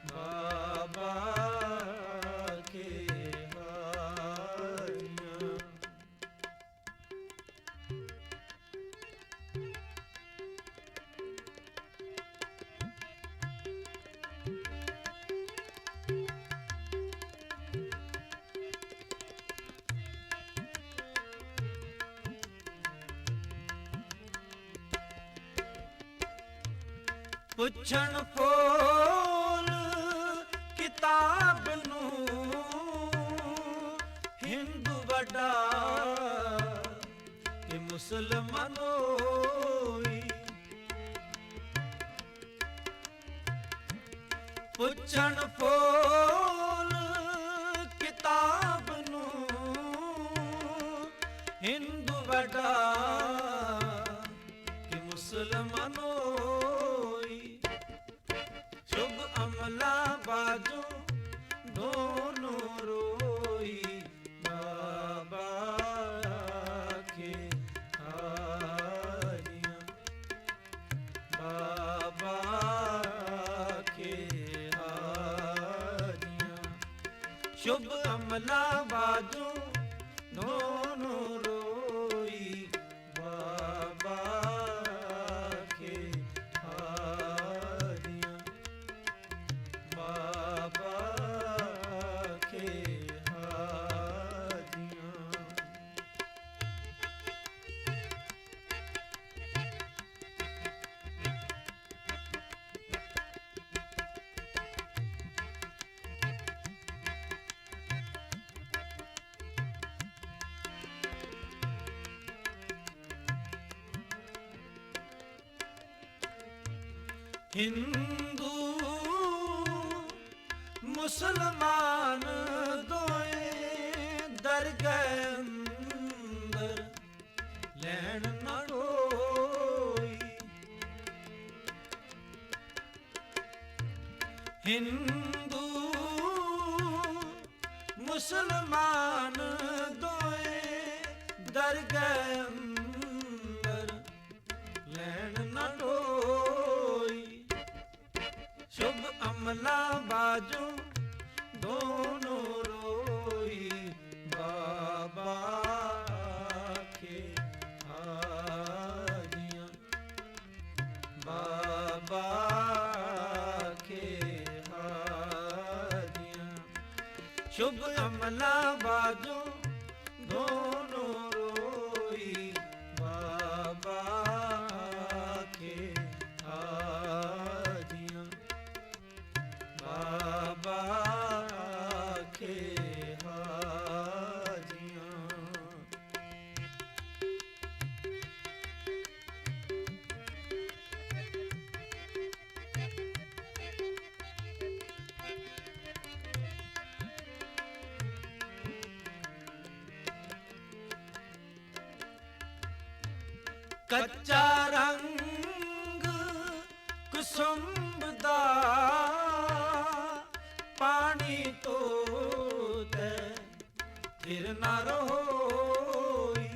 ਬਾਬਾ ਕੇ ਹਾਜੀਆਂ। ਪੁੱਛਣ ਫੋਲ ਕਿਤਾਬ ਨੂੰ ਹਿੰਦੂ ਵੱਡਾ ਕਿ ਮੁਸਲਮਾਨੋਈ ਪੁੱਛਣ ਫੋਲ ਕਿਤਾਬ ਨੂੰ ਹਿੰਦੂ ਵੱਡਾ ਕਿ ਮੁਸਲਮਾਨੋਈ ਸ਼ੁਭ ਅਮਲਾ ਬਾਜੂ ਦੋਨੋਂ ਰੋਈ ਬਾਬਾ ਕੇ ਹਾਰੀਆਂ ਬਾਬਾ ਕੇ ਹਾਰੀਆਂ ਸ਼ੁਭ ਅਮਲਾ ਬਾਜੂ ਦੋਨੋਂ ਰੋਈ ਬਾਬਾ ਕੇ ਹਾਰੀਆਂ ਬਾਬਾ ਕੇ ਹਾਰੀਆਂ ਹਿੰਦੂ ਮੁਸਲਮਾਨ ਦੋਏ ਦਰਗਾਹ ਅੰਦਰ ਲੈਣ ਨਾ ਢੋਈ ਹਿੰਦੂ ਮੁਸਲਮਾਨ ਦੋਏ ਦਰਗਾਹ ਅੰਦਰ ਲੈਣ ਨਾ ਢੋਈ ਸ਼ੁਭ ਅਮਲਾ ਬਾਜੂ ਦੋਨੋਂ ਰੋਈ ਬਾਬਾ ਕੇ ਹਾਰੀਆਂ ਬਾਬਾ ਕੇ ਹਾਰੀਆਂ ਸ਼ੁਭ ਅਮਲਾ ਬਾਜੂ ਦੋਨੋਂ ਰੋਈ ਬਾਬਾ ਕੇ ਹਾਰੀਆਂ ਬਾਬਾ ਕੇ ਹਾਰੀਆਂ ਕੱਚਾ ਰੰਗ ਕੁਸੁੰਭ ਦਾ ਪਾਣੀ ਤੋਤੇ ਫਿਰ ਨਾ ਰੋਈ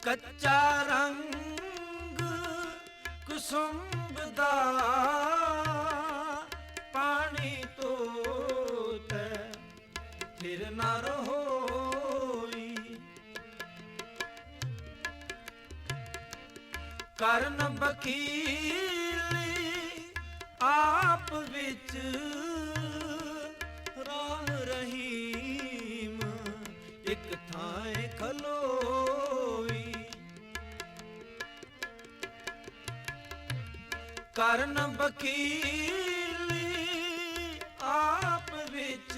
ਕੱਚਾ ਰੰਗ ਕੁਸੁੰਭ ਦਾ ਪਾਣੀ ਤੋਤੇ ਫਿਰ ਨਾ ਰੋਈ ਕਰਨ ਵਕੀਲੀ ਆਪ ਵਿੱਚ ਰਾਹ ਰਹੀਮ ਇੱਕ ਥਾਂ ਖਲੋਈ ਕਰਨ ਵਕੀਲੀ ਆਪ ਵਿੱਚ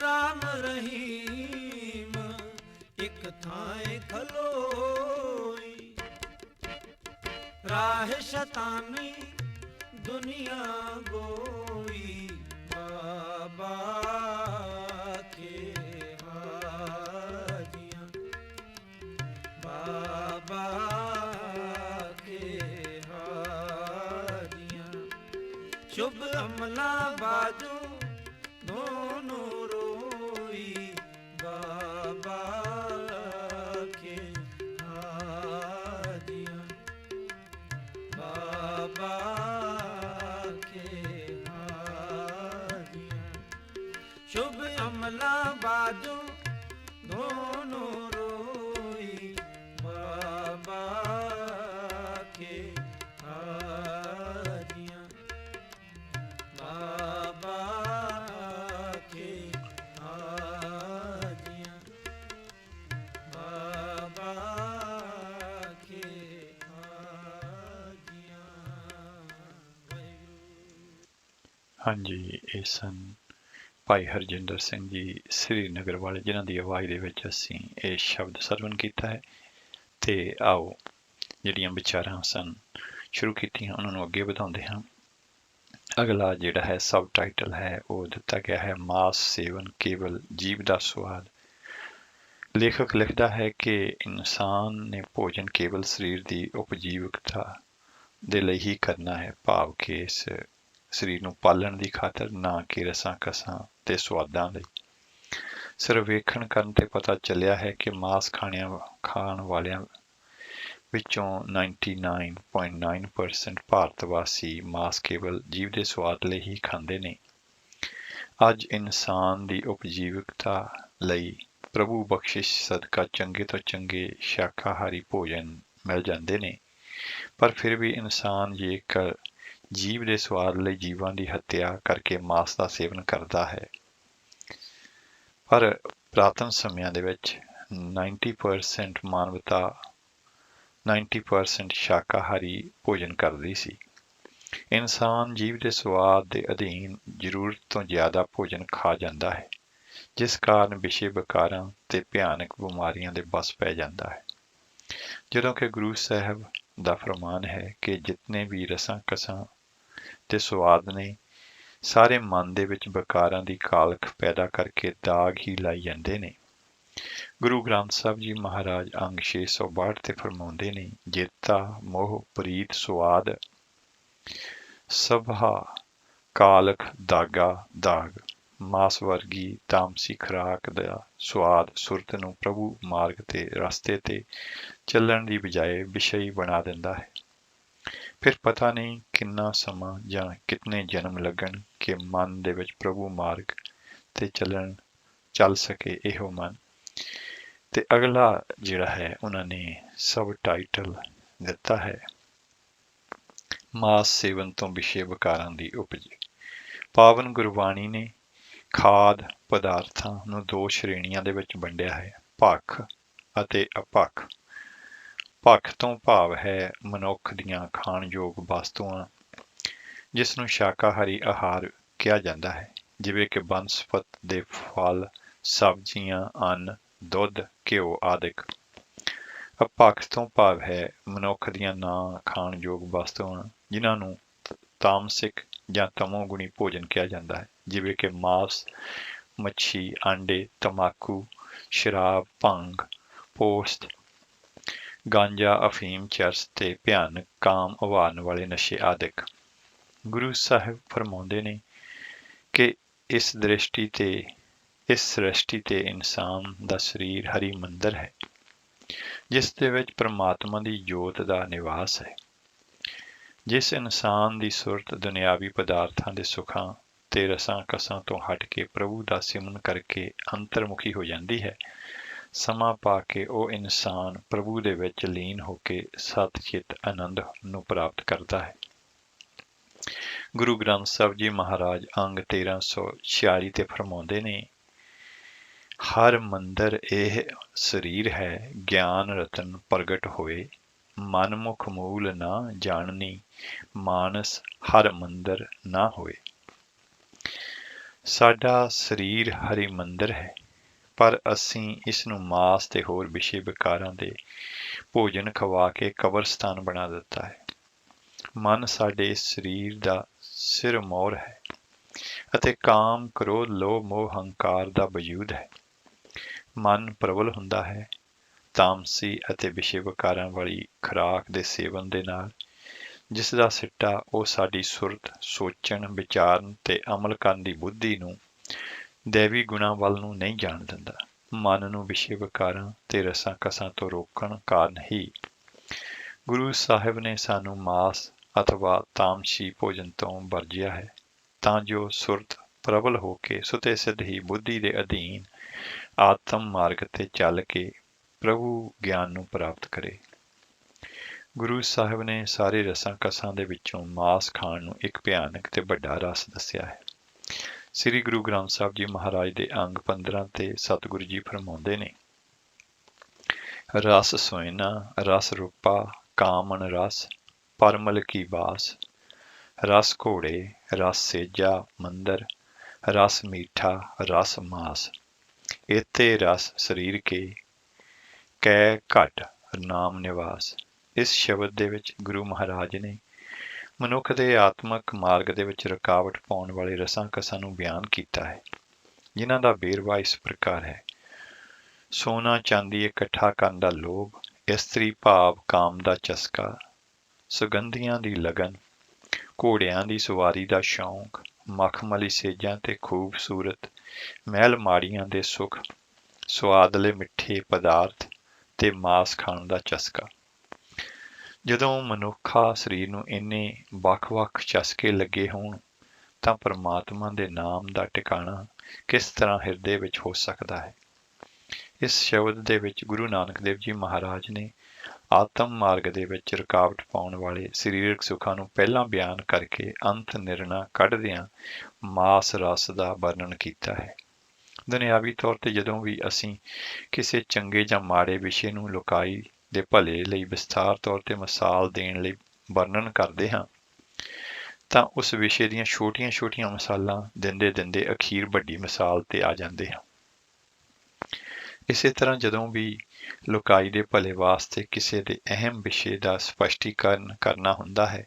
ਰਾਮ ਰਹੀਮ ਇੱਕ ਥਾਂ ਖਲੋਈ ਰਾਹ ਸ਼ੈਤਾਨੀ ਦੁਨੀਆ ਗੋਈ ਬਾਬਾ ਕੇ ਹਾਰੀਆਂ ਬਾਬਾ ਕੇ ਹਾਰੀਆਂ ਸ਼ੁਭ ਅਮਲਾ ਬਾਜੂ ਦੋਨੋਂ ਰੋਈ ਬਾਬਾ ਕੇ ਹਾਰੀਆਂ ਬਾਬਾ ਕੇ ਹਾਰੀਆਂ ਸ਼ੁਭ ਅਮਲਾ ਬਾਜੂ ਦੋਨੋਂ ਰੋਈ ਬਾਬਾ ਕੇ ਹਾਰੀਆਂ ਬਾਬਾ ਕੇ ਹਾਰੀਆਂ ਬਾਬਾ ਕੇ ਹਾਰੀਆਂ ਹਾਂਜੀ, ਇਹ ਸਨ ਭਾਈ ਹਰਜਿੰਦਰ ਸਿੰਘ ਜੀ ਸ੍ਰੀਨਗਰ ਵਾਲੇ, ਜਿਨ੍ਹਾਂ ਦੀ ਆਵਾਜ਼ ਦੇ ਵਿੱਚ ਅਸੀਂ ਇਹ ਸ਼ਬਦ ਸਰਵਣ ਕੀਤਾ ਹੈ। ਤੇ ਆਓ ਜਿਹੜੀਆਂ ਵਿਚਾਰਾਂ ਸਨ ਸ਼ੁਰੂ ਕੀਤੀਆਂ ਉਹਨਾਂ ਨੂੰ ਅੱਗੇ ਵਧਾਉਂਦੇ ਹਾਂ। ਅਗਲਾ ਜਿਹੜਾ ਹੈ ਸਬ ਟਾਈਟਲ ਹੈ ਉਹ ਦਿੱਤਾ ਗਿਆ ਹੈ ਮਾਸ ਸੇਵਨ ਕੇਵਲ ਜੀਵ ਦਾ ਸਵਾਦ। ਲੇਖਕ ਲਿਖਦਾ ਹੈ ਕਿ ਇਨਸਾਨ ਨੇ ਭੋਜਨ ਕੇਵਲ ਸਰੀਰ ਦੀ ਉਪਜੀਵਕਤਾ ਦੇ ਲਈ ਹੀ ਕਰਨਾ ਹੈ, ਭਾਵ ਕਿ ਇਸ ਸਰੀਰ ਨੂੰ ਪਾਲਣ ਦੀ ਖਾਤਰ, ਨਾ ਕਿ ਰਸਾਂ ਕਸਾਂ ਤੇ ਸਵਾਦਾਂ ਲਈ। ਸਰਵੇਖਣ ਕਰਨ ਤੇ ਪਤਾ ਚੱਲਿਆ ਹੈ ਕਿ ਮਾਸ ਖਾਣ ਵਾਲਿਆਂ ਵਿੱਚੋਂ 99.9% ਭਾਰਤ ਵਾਸੀ ਮਾਸ ਕੇਵਲ ਜੀਵ ਦੇ ਸਵਾਦ ਲਈ ਹੀ ਖਾਂਦੇ ਨੇ। ਅੱਜ ਇਨਸਾਨ ਦੀ ਉਪਜੀਵਕਤਾ ਲਈ ਪ੍ਰਭੂ ਬਖਸ਼ਿਸ਼ ਸਦਕਾ ਚੰਗੇ ਤੋਂ ਚੰਗੇ ਸ਼ਾਕਾਹਾਰੀ ਭੋਜਨ ਮਿਲ ਜਾਂਦੇ ਨੇ, ਪਰ ਫਿਰ ਵੀ ਇਨਸਾਨ ਜੇਕਰ ਜੀਵ ਦੇ ਸਵਾਦ ਲਈ ਜੀਵਾਂ ਦੀ ਹੱਤਿਆ ਕਰਕੇ ਮਾਸ ਦਾ ਸੇਵਨ ਕਰਦਾ ਹੈ। ਪਰ ਪੁਰਾਤਨ ਸਮਿਆਂ ਦੇ ਵਿੱਚ 90% ਮਾਨਵਤਾ 90% ਸ਼ਾਕਾਹਾਰੀ ਭੋਜਨ ਕਰਦੀ ਸੀ। ਇਨਸਾਨ ਜੀਵ ਦੇ ਸਵਾਦ ਦੇ ਅਧੀਨ ਜ਼ਰੂਰਤ ਤੋਂ ਜ਼ਿਆਦਾ ਭੋਜਨ ਖਾ ਜਾਂਦਾ ਹੈ, ਜਿਸ ਕਾਰਨ ਵਿਸ਼ੇ ਵਿਕਾਰਾਂ ਤੇ ਭਿਆਨਕ ਬਿਮਾਰੀਆਂ ਦੇ ਵੱਸ ਪੈ ਜਾਂਦਾ ਹੈ। ਜਦੋਂ ਕਿ ਗੁਰੂ ਸਾਹਿਬ ਦਾ ਫਰਮਾਨ ਹੈ ਕਿ ਜਿਤਨੇ ਵੀ ਰਸਾਂ ਕਸਾਂ ਤੇ ਸਵਾਦ ਨੇ, ਸਾਰੇ ਮਨ ਦੇ ਵਿੱਚ ਵਿਕਾਰਾਂ ਦੀ ਕਾਲਖ ਪੈਦਾ ਕਰਕੇ ਦਾਗ ਹੀ ਲਾਈ ਜਾਂਦੇ ਨੇ। ਗੁਰੂ ਗ੍ਰੰਥ ਸਾਹਿਬ ਜੀ ਮਹਾਰਾਜ ਅੰਗ 662 ਤੇ ਫਰਮਾਉਂਦੇ ਨੇ, ਜੇਤਾ ਮੋਹ ਪ੍ਰੀਤ ਸਵਾਦ ਸਭਾ ਕਾਲਖ ਦਾਗਾ ਦਾਗ। ਮਾਸ ਵਰਗੀ ਤਾਮਸੀ ਖੁਰਾਕ ਦਾ ਸਵਾਦ ਸੁਰਤ ਨੂੰ ਪ੍ਰਭੂ ਮਾਰਗ ਤੇ ਰਸਤੇ ਤੇ ਚੱਲਣ ਦੀ ਬਜਾਏ ਵਿਸ਼ਈ ਬਣਾ ਦਿੰਦਾ ਹੈ। ਫਿਰ ਪਤਾ ਨਹੀਂ ਕਿੰਨਾ ਸਮਾਂ ਜਾਂ ਕਿਤਨੇ ਜਨਮ ਲੱਗਣ ਕਿ ਮਨ ਦੇ ਵਿੱਚ ਪ੍ਰਭੂ ਮਾਰਗ ਤੇ ਚੱਲ ਸਕੇ ਇਹੋ ਮਨ। ਤੇ ਅਗਲਾ ਜਿਹੜਾ ਹੈ ਉਹਨਾਂ ਨੇ ਸਬ ਟਾਈਟਲ ਦਿੱਤਾ ਹੈ ਮਾਸ ਸੇਵਨ ਤੋਂ ਵਿਸ਼ੇ ਵਿਕਾਰਾਂ ਦੀ ਉਪਜ। ਪਾਵਨ ਗੁਰਬਾਣੀ ਨੇ ਖਾਦ ਪਦਾਰਥਾਂ ਨੂੰ ਦੋ ਸ਼੍ਰੇਣੀਆਂ ਦੇ ਵਿੱਚ ਵੰਡਿਆ ਹੈ, ਭਖ ਅਤੇ ਅਭਖ। ਭਖ ਤੋਂ ਭਾਵ ਹੈ ਮਨੁੱਖ ਦੀਆਂ ਖਾਣਯੋਗ ਵਸਤੂਆਂ, ਜਿਸ ਨੂੰ ਸ਼ਾਕਾਹਾਰੀ ਆਹਾਰ ਕਿਹਾ ਜਾਂਦਾ ਹੈ, ਜਿਵੇਂ ਕਿ ਬਨਸਪਤ ਦੇ ਫਲ, ਸਬਜ਼ੀਆਂ, ਅੰਨ, ਦੁੱਧ, ਘਿਓ ਆਦਿਕ। ਅਭਖ ਤੋਂ ਭਾਵ ਹੈ ਮਨੁੱਖ ਦੀਆਂ ਨਾ ਖਾਣਯੋਗ ਵਸਤੂਆਂ, ਜਿਨ੍ਹਾਂ ਨੂੰ ਤਾਮਸਿਕ ਜਾਂ ਤਮੋਗੁਣੀ ਭੋਜਨ ਕਿਹਾ ਜਾਂਦਾ ਹੈ, ਜਿਵੇਂ ਕਿ ਮਾਸ, ਮੱਛੀ, ਆਂਡੇ, ਤੰਬਾਕੂ, ਸ਼ਰਾਬ, ਭੰਗ, ਪੋਸਤ, ਗਾਂਜਾ, ਅਫੀਮ, ਚਰਸ ਤੇ ਭਿਆਨਕ ਕਾਮ ਉਭਾਰਨ ਵਾਲੇ ਨਸ਼ੇ ਆਦਿਕ। ਗੁਰੂ ਸਾਹਿਬ ਫਰਮਾਉਂਦੇ ਨੇ ਕਿ ਇਸ ਸ੍ਰਿਸ਼ਟੀ ਤੇ ਇਨਸਾਨ ਦਾ ਸਰੀਰ ਹਰੀ ਮੰਦਰ ਹੈ, ਜਿਸ ਦੇ ਵਿੱਚ ਪ੍ਰਮਾਤਮਾ ਦੀ ਜੋਤ ਦਾ ਨਿਵਾਸ ਹੈ। ਜਿਸ ਇਨਸਾਨ ਦੀ ਸੁਰਤ ਦੁਨਿਆਵੀ ਪਦਾਰਥਾਂ ਦੇ ਸੁੱਖਾਂ ਤੇ ਰਸਾਂ ਕਸਾਂ ਤੋਂ ਹਟ ਕੇ ਪ੍ਰਭੂ ਦਾ ਸਿਮਰਨ ਕਰਕੇ ਅੰਤਰਮੁਖੀ ਹੋ ਜਾਂਦੀ ਹੈ, ਸਮਾਂ ਪਾ ਕੇ ਉਹ ਇਨਸਾਨ ਪ੍ਰਭੂ ਦੇ ਵਿੱਚ ਲੀਨ ਹੋ ਕੇ ਸਤਿਚਿਤ ਆਨੰਦ ਨੂੰ ਪ੍ਰਾਪਤ ਕਰਦਾ ਹੈ। ਗੁਰੂ ਗ੍ਰੰਥ ਸਾਹਿਬ ਜੀ ਮਹਾਰਾਜ ਅੰਗ 1346 ਤੇ ਫਰਮਾਉਂਦੇ ਨੇ, ਹਰ ਮੰਦਰ ਇਹ ਸਰੀਰ ਹੈ, ਗਿਆਨ ਰਤਨ ਪ੍ਰਗਟ ਹੋਏ, ਮਨਮੁਖ ਮੂਲ ਨਾ ਜਾਣਨੀ, ਮਾਨਸ ਹਰ ਮੰਦਰ ਨਾ ਹੋਏ। ਸਾਡਾ ਸਰੀਰ ਹਰੀ ਮੰਦਰ ਹੈ, ਪਰ ਅਸੀਂ ਇਸ ਨੂੰ ਮਾਸ ਤੇ ਹੋਰ ਵਿਸ਼ੇ ਵਿਕਾਰਾਂ ਦੇ ਭੋਜਨ ਖਵਾ ਕੇ ਕਬਰਸਤਾਨ ਬਣਾ ਦਿੱਤਾ ਹੈ। ਮਨ ਸਾਡੇ ਸਰੀਰ ਦਾ ਸਿਰਮੌਰ ਹੈ ਅਤੇ ਕਾਮ, ਕ੍ਰੋਧ, ਲੋਭ, ਮੋਹ, ਹੰਕਾਰ ਦਾ ਵਜੂਦ ਹੈ। ਮਨ ਪ੍ਰਬਲ ਹੁੰਦਾ ਹੈ ਤਾਮਸੀ ਅਤੇ ਵਿਸ਼ੇ ਵਿਕਾਰਾਂ ਵਾਲੀ ਖੁਰਾਕ ਦੇ ਸੇਵਨ ਦੇ ਨਾਲ, ਜਿਸ ਦਾ ਸਿੱਟਾ ਉਹ ਸਾਡੀ ਸੁਰਤ, ਸੋਚਣ, ਵਿਚਾਰਨ ਤੇ ਅਮਲ ਕਰਨ ਦੀ ਬੁੱਧੀ ਨੂੰ ਦੈਵੀ ਗੁਣਾਂ ਵੱਲ ਨੂੰ ਨਹੀਂ ਜਾਣ ਦਿੰਦਾ। ਮਨ ਨੂੰ ਵਿਸ਼ੇ ਵਿਕਾਰਾਂ ਤੇ ਰਸਾਂ ਕਸਾਂ ਤੋਂ ਰੋਕਣ ਕਾਰਨ ਹੀ ਗੁਰੂ ਸਾਹਿਬ ਨੇ ਸਾਨੂੰ ਮਾਸ ਅਥਵਾ ਤਾਮਸੀ ਭੋਜਨ ਤੋਂ ਵਰਜਿਆ ਹੈ, ਤਾਂ ਜੋ ਸੁਰਤ ਪ੍ਰਬਲ ਹੋ ਕੇ ਸੁਤੇ ਸਿੱਧ ਹੀ ਬੁੱਧੀ ਦੇ ਅਧੀਨ ਆਤਮ ਮਾਰਗ ਤੇ ਚੱਲ ਕੇ ਪ੍ਰਭੂ ਗਿਆਨ ਨੂੰ ਪ੍ਰਾਪਤ ਕਰੇ। ਗੁਰੂ ਸਾਹਿਬ ਨੇ ਸਾਰੇ ਰਸਾਂ ਕਸਾਂ ਦੇ ਵਿੱਚੋਂ ਮਾਸ ਖਾਣ ਨੂੰ ਇੱਕ ਭਿਆਨਕ ਤੇ ਵੱਡਾ ਰਸ ਦੱਸਿਆ ਹੈ। ਸ੍ਰੀ ਗੁਰੂ ਗ੍ਰੰਥ ਸਾਹਿਬ ਜੀ ਮਹਾਰਾਜ ਦੇ ਅੰਗ 15 ਤੇ ਸਤਿਗੁਰੂ ਜੀ ਫਰਮਾਉਂਦੇ ਨੇ, ਰਸ ਸੋਇਨਾ ਰਸ ਰੂਪਾ ਕਾਮਨ ਰਸ ਪਰਮਲ ਕੀ ਬਾਸ, ਰਸ ਘੋੜੇ, ਰਸ ਸੇਜਾ ਮੰਦਰ, ਰਸ ਮੀਠਾ, ਰਸ ਮਾਸ, ਏਤੇ ਰਸ ਸਰੀਰ ਕੇ, ਕੈ ਘਟ ਨਾਮ ਨਿਵਾਸ। ਇਸ ਸ਼ਬਦ ਦੇ ਵਿੱਚ ਗੁਰੂ ਮਹਾਰਾਜ ਨੇ ਮਨੁੱਖ ਦੇ ਆਤਮਿਕ ਮਾਰਗ ਦੇ ਵਿੱਚ ਰੁਕਾਵਟ ਪਾਉਣ ਵਾਲੇ ਰਸਾਂ ਕਸਾਂ ਨੂੰ ਬਿਆਨ ਕੀਤਾ ਹੈ, ਜਿਨ੍ਹਾਂ ਦਾ ਵੇਰਵਾ ਇਸ ਪ੍ਰਕਾਰ ਹੈ। ਸੋਨਾ ਚਾਂਦੀ ਇਕੱਠਾ ਕਰਨ ਦਾ ਲੋਭ, ਇਸਤਰੀ ਭਾਵ ਕਾਮ ਦਾ ਚਸਕਾ, ਸੁਗੰਧੀਆਂ ਦੀ ਲਗਨ, ਘੋੜਿਆਂ ਦੀ ਸਵਾਰੀ ਦਾ ਸ਼ੌਂਕ, ਮਖਮਲੀ ਸੇਜਾਂ ਤੇ ਖੂਬਸੂਰਤ ਮਹਿਲ ਮਾੜੀਆਂ ਦੇ ਸੁੱਖ, ਸੁਆਦਲੇ ਮਿੱਠੇ ਪਦਾਰਥ ਤੇ ਮਾਸ ਖਾਣ ਦਾ ਚਸਕਾ। ਜਦੋਂ ਮਨੁੱਖਾ ਸਰੀਰ ਨੂੰ ਇੰਨੇ ਵੱਖ-ਵੱਖ ਚਸਕੇ ਲੱਗੇ ਹੋਣ ਤਾਂ ਪਰਮਾਤਮਾ ਦੇ ਨਾਮ ਦਾ ਟਿਕਾਣਾ ਕਿਸ ਤਰ੍ਹਾਂ ਹਿਰਦੇ ਵਿੱਚ ਹੋ ਸਕਦਾ ਹੈ। ਇਸ ਸ਼ਬਦ ਦੇ ਵਿੱਚ ਗੁਰੂ ਨਾਨਕ ਦੇਵ ਜੀ ਮਹਾਰਾਜ ਨੇ ਆਤਮ ਮਾਰਗ ਦੇ ਵਿੱਚ ਰੁਕਾਵਟ ਪਾਉਣ ਵਾਲੇ ਸਰੀਰਕ ਸੁੱਖਾਂ ਨੂੰ ਪਹਿਲਾਂ ਬਿਆਨ ਕਰਕੇ ਅੰਤ ਨਿਰਣਾ ਕੱਢਦਿਆਂ ਮਾਸ ਰਸ ਦਾ ਵਰਣਨ ਕੀਤਾ ਹੈ। ਦੁਨਿਆਵੀ ਤੌਰ ਤੇ ਜਦੋਂ ਵੀ ਅਸੀਂ ਕਿਸੇ ਚੰਗੇ ਜਾਂ ਮਾੜੇ ਵਿਸ਼ੇ ਨੂੰ ਲੋਕਾਈ ਦੇ ਭਲੇ ਲਈ ਵਿਸਥਾਰ ਤੌਰ ਤੇ ਮਿਸਾਲ ਦੇਣ ਲਈ ਵਰਣਨ ਕਰਦੇ ਹਾਂ ਤਾਂ ਉਸ ਵਿਸ਼ੇ ਦੀਆਂ ਛੋਟੀਆਂ-ਛੋਟੀਆਂ ਮਿਸਾਲਾਂ ਦਿੰਦੇ ਅਖੀਰ ਵੱਡੀ ਮਿਸਾਲ ਤੇ ਆ ਜਾਂਦੇ ਹਾਂ। ਇਸੇ ਤਰ੍ਹਾਂ ਜਦੋਂ ਵੀ ਲੋਕਾਈ ਦੇ ਭਲੇ ਵਾਸਤੇ ਕਿਸੇ ਦੇ ਅਹਿਮ ਵਿਸ਼ੇ ਦਾ ਸਪਸ਼ਟੀਕਰਨ ਕਰਨਾ ਹੁੰਦਾ ਹੈ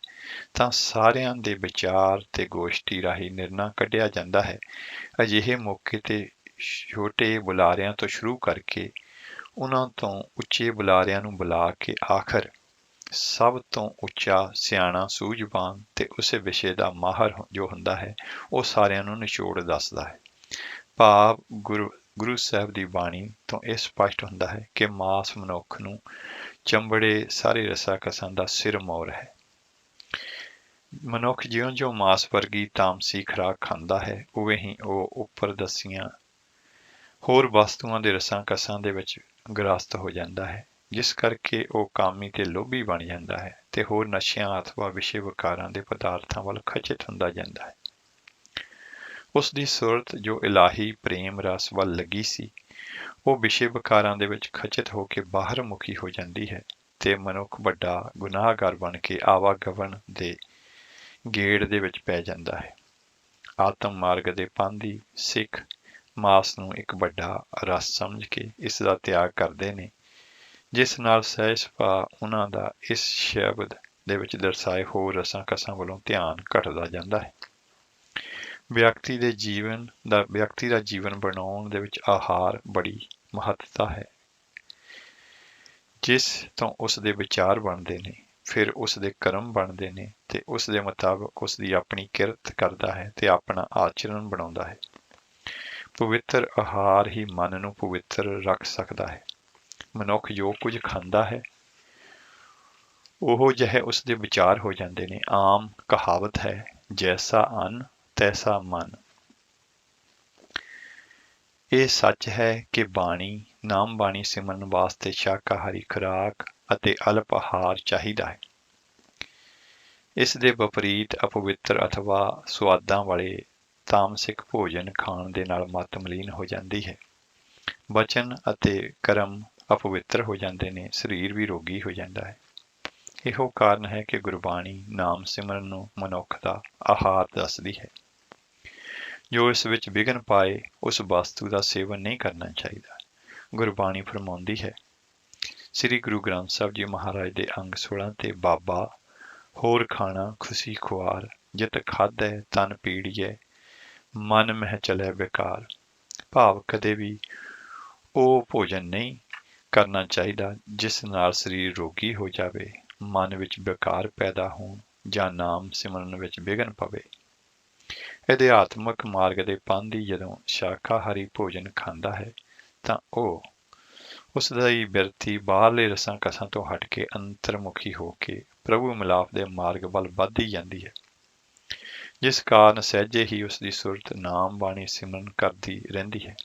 ਤਾਂ ਸਾਰਿਆਂ ਦੇ ਵਿਚਾਰ ਤੇ ਗੋਸ਼ਟੀ ਰਾਹੀਂ ਨਿਰਣਾ ਕੱਢਿਆ ਜਾਂਦਾ ਹੈ। ਅਜਿਹੇ ਮੌਕੇ ਤੇ ਛੋਟੇ ਬੁਲਾਰਿਆਂ ਤੋਂ ਸ਼ੁਰੂ ਕਰਕੇ ਉਹਨਾਂ ਤੋਂ ਉੱਚੇ ਬੁਲਾਰਿਆਂ ਨੂੰ ਬੁਲਾ ਕੇ ਆਖਰ ਸਭ ਤੋਂ ਉੱਚਾ ਸਿਆਣਾ ਸੂਝਵਾਨ ਤੇ ਉਸੇ ਵਿਸ਼ੇ ਦਾ ਮਾਹਰ ਜੋ ਹੁੰਦਾ ਹੈ ਉਹ ਸਾਰਿਆਂ ਨੂੰ ਨਿਚੋੜ ਦੱਸਦਾ ਹੈ। ਭਾਵ ਗੁਰੂ ਸਾਹਿਬ ਦੀ ਬਾਣੀ ਤੋਂ ਇਹ ਸਪਸ਼ਟ ਹੁੰਦਾ ਹੈ ਕਿ ਮਾਸ ਮਨੁੱਖ ਨੂੰ ਚੰਬੜੇ ਸਾਰੇ ਰਸਾਂ ਕਸਾਂ ਦਾ ਸਿਰ ਮੌਰ ਹੈ। ਮਨੁੱਖ ਜਿਉਂ-ਜਿਉਂ ਮਾਸ ਵਰਗੀ ਤਾਮਸੀ ਖੁਰਾਕ ਖਾਂਦਾ ਹੈ ਉਵੇਂ ਹੀ ਉਹ ਉੱਪਰ ਦੱਸੀਆਂ ਹੋਰ ਵਸਤੂਆਂ ਦੇ ਰਸਾਂ ਕਸਾਂ ਦੇ ਵਿੱਚ ਗ੍ਰਸਤ ਹੋ ਜਾਂਦਾ ਹੈ, ਜਿਸ ਕਰਕੇ ਉਹ ਕਾਮੀ ਤੇ ਲੋਭੀ ਬਣ ਜਾਂਦਾ ਹੈ ਤੇ ਹੋਰ ਨਸ਼ਿਆਂ ਅਥਵਾ ਵਿਸ਼ੇ ਵਿਕਾਰਾਂ ਦੇ ਪਦਾਰਥਾਂ ਵੱਲ ਖਚਿਤ ਹੁੰਦਾ ਜਾਂਦਾ ਹੈ। ਉਸ ਦੀ ਸੁਰਤ ਜੋ ਇਲਾਹੀ ਪ੍ਰੇਮ ਰਸ ਵੱਲ ਲੱਗੀ ਸੀ ਉਹ ਵਿਸ਼ੇ ਵਿਕਾਰਾਂ ਦੇ ਵਿੱਚ ਖਚਿਤ ਹੋ ਕੇ ਬਾਹਰ ਮੁਖੀ ਹੋ ਜਾਂਦੀ ਹੈ ਤੇ ਮਨੁੱਖ ਵੱਡਾ ਗੁਨਾਹਗਾਰ ਬਣ ਕੇ ਆਵਾਗਮਨ ਦੇ ਗੇੜ ਦੇ ਵਿੱਚ ਪੈ ਜਾਂਦਾ ਹੈ। ਆਤਮ ਮਾਰਗ ਦੇ ਪਾਂਧੀ ਸਿੱਖ ਮਾਸ ਨੂੰ ਇੱਕ ਵੱਡਾ ਰਸ ਸਮਝ ਕੇ ਇਸ ਦਾ ਤਿਆਗ ਕਰਦੇ ਨੇ, ਜਿਸ ਨਾਲ ਸਹਿਜ ਸੁਭਾਅ ਉਹਨਾਂ ਦਾ ਇਸ ਸ਼ਬਦ ਦੇ ਵਿੱਚ ਦਰਸਾਏ ਹੋਰ ਰਸਾਂ ਕਸਾਂ ਵੱਲੋਂ ਧਿਆਨ ਘਟਦਾ ਜਾਂਦਾ ਹੈ। ਵਿਅਕਤੀ ਦਾ ਜੀਵਨ ਬਣਾਉਣ ਦੇ ਵਿੱਚ ਆਹਾਰ ਬੜੀ ਮਹੱਤਤਾ ਹੈ, ਜਿਸ ਤੋਂ ਉਸ ਦੇ ਵਿਚਾਰ ਬਣਦੇ ਨੇ, ਫਿਰ ਉਸ ਦੇ ਕਰਮ ਬਣਦੇ ਨੇ ਤੇ ਉਸ ਦੇ ਮੁਤਾਬਕ ਉਸ ਦੀ ਆਪਣੀ ਕਿਰਤ ਕਰਦਾ ਹੈ ਤੇ ਆਪਣਾ ਆਚਰਣ ਬਣਾਉਂਦਾ ਹੈ। ਪਵਿੱਤਰ ਆਹਾਰ ਹੀ ਮਨ ਨੂੰ ਪਵਿੱਤਰ ਰੱਖ ਸਕਦਾ ਹੈ। ਮਨੁੱਖ ਜੋ ਕੁਝ ਖਾਂਦਾ ਹੈ ਉਹੋ ਜਿਹੇ ਉਸ ਦੇ ਵਿਚਾਰ ਹੋ ਜਾਂਦੇ ਨੇ। ਆਮ ਕਹਾਵਤ ਹੈ, ਜੈਸਾ ਅੰਨ ਤੈਸਾ ਮਨ। ਇਹ ਸੱਚ ਹੈ ਕਿ ਨਾਮ ਬਾਣੀ ਸਿਮਰਨ ਵਾਸਤੇ ਸ਼ਾਕਾਹਾਰੀ ਖੁਰਾਕ ਅਤੇ ਅਲਪ ਆਹਾਰ ਚਾਹੀਦਾ ਹੈ। ਇਸ ਦੇ ਵਿਪਰੀਤ ਅਪਵਿੱਤਰ ਅਥਵਾ ਸੁਆਦਾਂ ਵਾਲੇ ਤਾਮਸਿਕ ਭੋਜਨ ਖਾਣ ਦੇ ਨਾਲ ਮਤ ਮਲੀਨ ਹੋ ਜਾਂਦੀ ਹੈ। ਵਚਨ ਅਤੇ ਕਰਮ ਅਪਵਿੱਤਰ ਹੋ ਜਾਂਦੇ ਨੇ, ਸਰੀਰ ਵੀ ਰੋਗੀ ਹੋ ਜਾਂਦਾ ਹੈ। ਇਹੋ ਕਾਰਨ ਹੈ ਕਿ ਗੁਰਬਾਣੀ ਨਾਮ ਸਿਮਰਨ ਨੂੰ ਮਨੁੱਖ ਦਾ ਆਹਾਰ ਦੱਸਦੀ ਹੈ। ਜੋ ਇਸ ਵਿੱਚ ਵਿਘਨ ਪਾਏ ਉਸ ਵਸਤੂ ਦਾ ਸੇਵਨ ਨਹੀਂ ਕਰਨਾ ਚਾਹੀਦਾ। ਗੁਰਬਾਣੀ ਫਰਮਾਉਂਦੀ ਹੈ, ਸ੍ਰੀ ਗੁਰੂ ਗ੍ਰੰਥ ਸਾਹਿਬ ਜੀ ਮਹਾਰਾਜ ਦੇ ਅੰਗ 16 ਤੇ ਬਾਬਾ ਹੋਰ ਖਾਣਾ ਖੁਸ਼ੀ ਖੁਆਰ, ਜਿਤ ਖਾਧੈ ਤਨ ਪੀੜੀਐ, ਮਨ ਮਹਿ ਚਲੈ ਬੇਕਾਰ। ਭਾਵ ਕਦੇ ਵੀ ਉਹ ਭੋਜਨ ਨਹੀਂ ਕਰਨਾ ਚਾਹੀਦਾ ਜਿਸ ਨਾਲ ਸਰੀਰ ਰੋਗੀ ਹੋ ਜਾਵੇ, ਮਨ ਵਿੱਚ ਬੇਕਾਰ ਪੈਦਾ ਹੋਣ ਜਾਂ ਨਾਮ ਸਿਮਰਨ ਵਿੱਚ ਵਿਘਨ ਪਵੇ। ਅਧਿਆਤਮਕ ਮਾਰਗ ਦੇ ਪਾਂਧੀ ਜਦੋਂ ਸ਼ਾਕਾਹਾਰੀ ਭੋਜਨ ਖਾਂਦਾ ਹੈ ਤਾਂ ਉਸ ਦੀ ਬਿਰਤੀ ਬਾਹਰਲੇ ਰਸਾਂ ਕਸਾਂ ਤੋਂ ਹਟ ਕੇ ਅੰਤਰਮੁਖੀ ਹੋ ਕੇ ਪ੍ਰਭੂ ਮਿਲਾਪ ਦੇ ਮਾਰਗ ਵੱਲ ਵੱਧਦੀ ਜਾਂਦੀ ਹੈ, ਜਿਸ ਕਾਰਨ ਸਹਿਜੇ ਹੀ ਉਸ ਦੀ ਸੁਰਤ ਨਾਮ ਬਾਣੀ ਸਿਮਰਨ ਕਰਦੀ ਰਹਿੰਦੀ ਹੈ।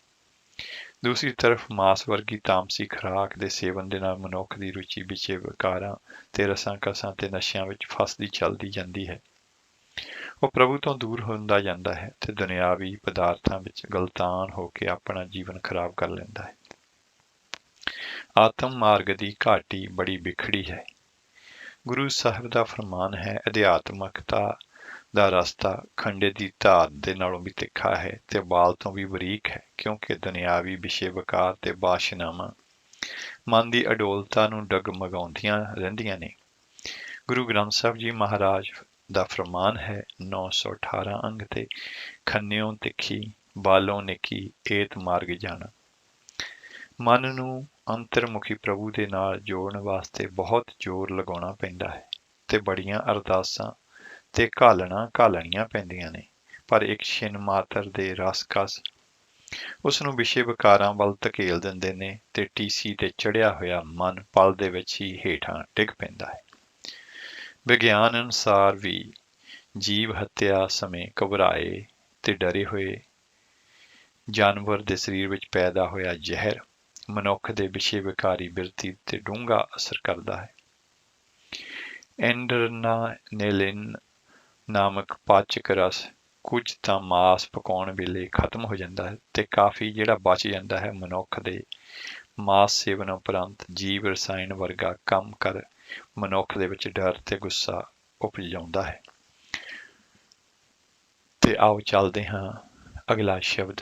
ਦੂਸਰੀ ਤਰਫ ਮਾਸ ਵਰਗੀ ਤਾਮਸੀ ਖੁਰਾਕ ਦੇ ਸੇਵਨ ਦੇ ਨਾਲ ਮਨੁੱਖ ਦੀ ਰੁਚੀ ਵਿਚੇ ਵਿਕਾਰਾਂ ਤੇ ਰਸਾਂ ਕਸਾਂ ਤੇ ਨਸ਼ਿਆਂ ਵਿੱਚ ਫਸਦੀ ਚੱਲਦੀ ਜਾਂਦੀ ਹੈ। ਉਹ ਪ੍ਰਭੂ ਤੋਂ ਦੂਰ ਹੁੰਦਾ ਜਾਂਦਾ ਹੈ ਤੇ ਦੁਨਿਆਵੀ ਪਦਾਰਥਾਂ ਵਿੱਚ ਗਲਤਾਨ ਹੋ ਕੇ ਆਪਣਾ ਜੀਵਨ ਖਰਾਬ ਕਰ ਲੈਂਦਾ ਹੈ। ਆਤਮ ਮਾਰਗ ਦੀ ਘਾਟੀ ਬੜੀ ਵਿਖੜੀ ਹੈ। ਗੁਰੂ ਸਾਹਿਬ ਦਾ ਫਰਮਾਨ ਹੈ, ਅਧਿਆਤਮਕਤਾ ਦਾ ਰਸਤਾ ਖੰਡੇ ਦੀ ਧਾਰ ਦੇ ਨਾਲੋਂ ਵੀ ਤਿੱਖਾ ਹੈ ਤੇ ਬਾਲ ਤੋਂ ਵੀ ਬਰੀਕ ਹੈ, ਕਿਉਂਕਿ ਦੁਨਿਆਵੀ ਵਿਸ਼ੇ ਵਿਕਾਰ ਤੇ ਬਾਸ਼ਨਾਵਾਂ ਮਨ ਦੀ ਅਡੋਲਤਾ ਨੂੰ ਡਗਮਗਾਉਂਦੀਆਂ ਰਹਿੰਦੀਆਂ ਨੇ। ਗੁਰੂ ਗ੍ਰੰਥ ਸਾਹਿਬ ਜੀ ਮਹਾਰਾਜ ਦਾ ਫਰਮਾਨ ਹੈ 918 ਅੰਗ ਤੇ ਖੰਨਿਓ ਤਿੱਖੀ ਬਾਲੋਂ ਨਿੱਕੀ ਏਤ ਮਾਰਗ ਜਾਣਾ। ਮਨ ਨੂੰ ਅੰਤਰਮੁਖੀ ਪ੍ਰਭੂ ਦੇ ਨਾਲ ਜੋੜਨ ਵਾਸਤੇ ਬਹੁਤ ਜ਼ੋਰ ਲਗਾਉਣਾ ਪੈਂਦਾ ਹੈ ਤੇ ਬੜੀਆਂ ਅਰਦਾਸਾਂ ਤੇ ਘਾਲਣੀਆਂ ਪੈਂਦੀਆਂ ਨੇ, ਪਰ ਇੱਕ ਛਿਨ ਮਾਤਰ ਦੇ ਰਸ-ਕਸ ਉਸ ਨੂੰ ਵਿਸ਼ੇ ਵਿਕਾਰਾਂ ਵੱਲ ਧਕੇਲ ਦਿੰਦੇ ਨੇ ਤੇ ਟੀਸੀ ਤੇ ਚੜਿਆ ਹੋਇਆ ਮਨ ਪਲ ਦੇ ਵਿੱਚ ਹੀ ਹੇਠਾਂ ਡਿੱਗ ਪੈਂਦਾ ਹੈ। ਵਿਗਿਆਨ ਅਨੁਸਾਰ ਵੀ ਜੀਵ ਹੱਤਿਆ ਸਮੇਂ ਘਬਰਾਏ ਤੇ ਡਰੇ ਹੋਏ ਜਾਨਵਰ ਦੇ ਸਰੀਰ ਵਿੱਚ ਪੈਦਾ ਹੋਇਆ ਜ਼ਹਿਰ ਮਨੁੱਖ ਦੇ ਵਿਸ਼ੇ ਵਿਕਾਰੀ ਬਿਰਤੀ ਤੇ ਡੂੰਘਾ ਅਸਰ ਕਰਦਾ ਹੈ। ਐਂਡਰਨਾਨੇਲਿਨ ਨਾਮਕ ਪਾਚਕ ਰਸ ਕੁਝ ਤਾਂ ਮਾਸ ਪਕਾਉਣ ਵੇਲੇ ਖਤਮ ਹੋ ਜਾਂਦਾ ਹੈ ਤੇ ਕਾਫੀ ਜਿਹੜਾ ਬਚ ਜਾਂਦਾ ਹੈ ਮਨੁੱਖ ਦੇ ਮਾਸ ਸੇਵਨ ਉਪਰੰਤ ਜੀਵ ਰਸਾਇਣ ਵਰਗਾ ਕੰਮ ਕਰ ਮਨੁੱਖ ਦੇ ਵਿੱਚ ਡਰ ਤੇ ਗੁੱਸਾ ਉਪਜਾਉਂਦਾ ਹੈ। ਤੇ ਆਓ ਚੱਲਦੇ ਹਾਂ ਅਗਲਾ ਸ਼ਬਦ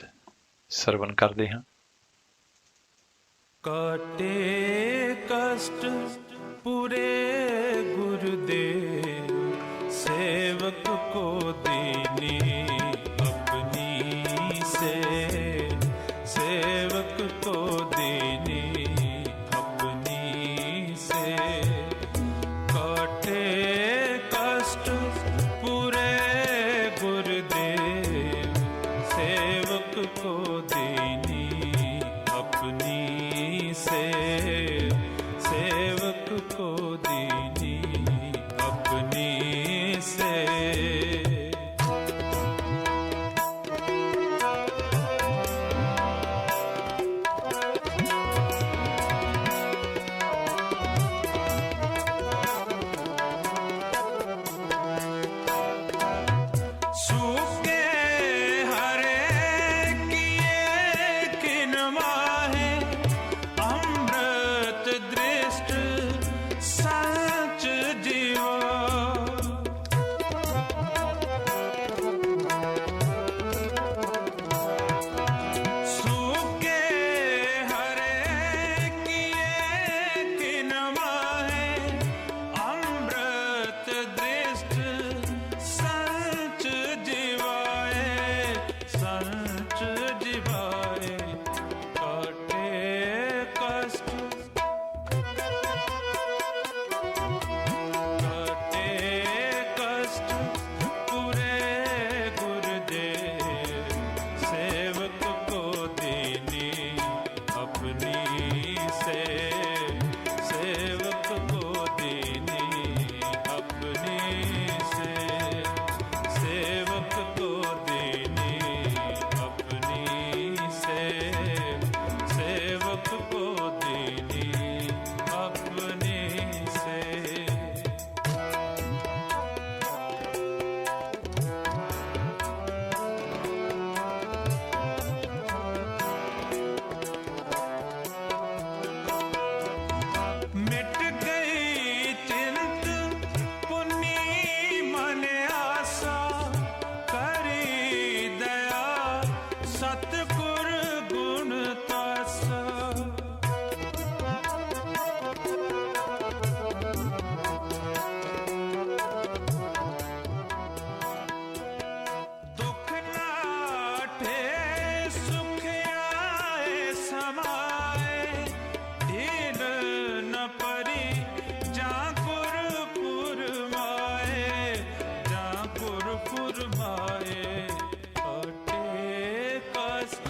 ਸਰਵਨ ਕਰਦੇ ਹਾਂ। काटे कष्ट पूरे गुरुदेव सेवक को दीनी अपनी से सेवक को दीनी अपनी से काटे कष्ट पूरे गुरुदेव सेवक को दीनी अपनी से सेवक को दीनी अपनी से। सूखे हरे किए किन माहे अमृत दृष्ट सच जीवा। सूखे हरे किए किन माहे अमृत दृष्ट सच जीवाए सच जीवाए काटे कष्ट काटे कष्ट पूरे गुरुदेव सेवक को दीनी अपनी से सेवक को दीनी अपनी से सेवक को दीनी अपनी से सेवक को दीनी अपनी से। मिट गई चिंत पुन्नी मन आशा करी दया सतगुर गुण तासा। दुख नाठे सुख आए समाए दीन न परी जाकुरपुर माए जाकुरपुर माए काटे कष्ट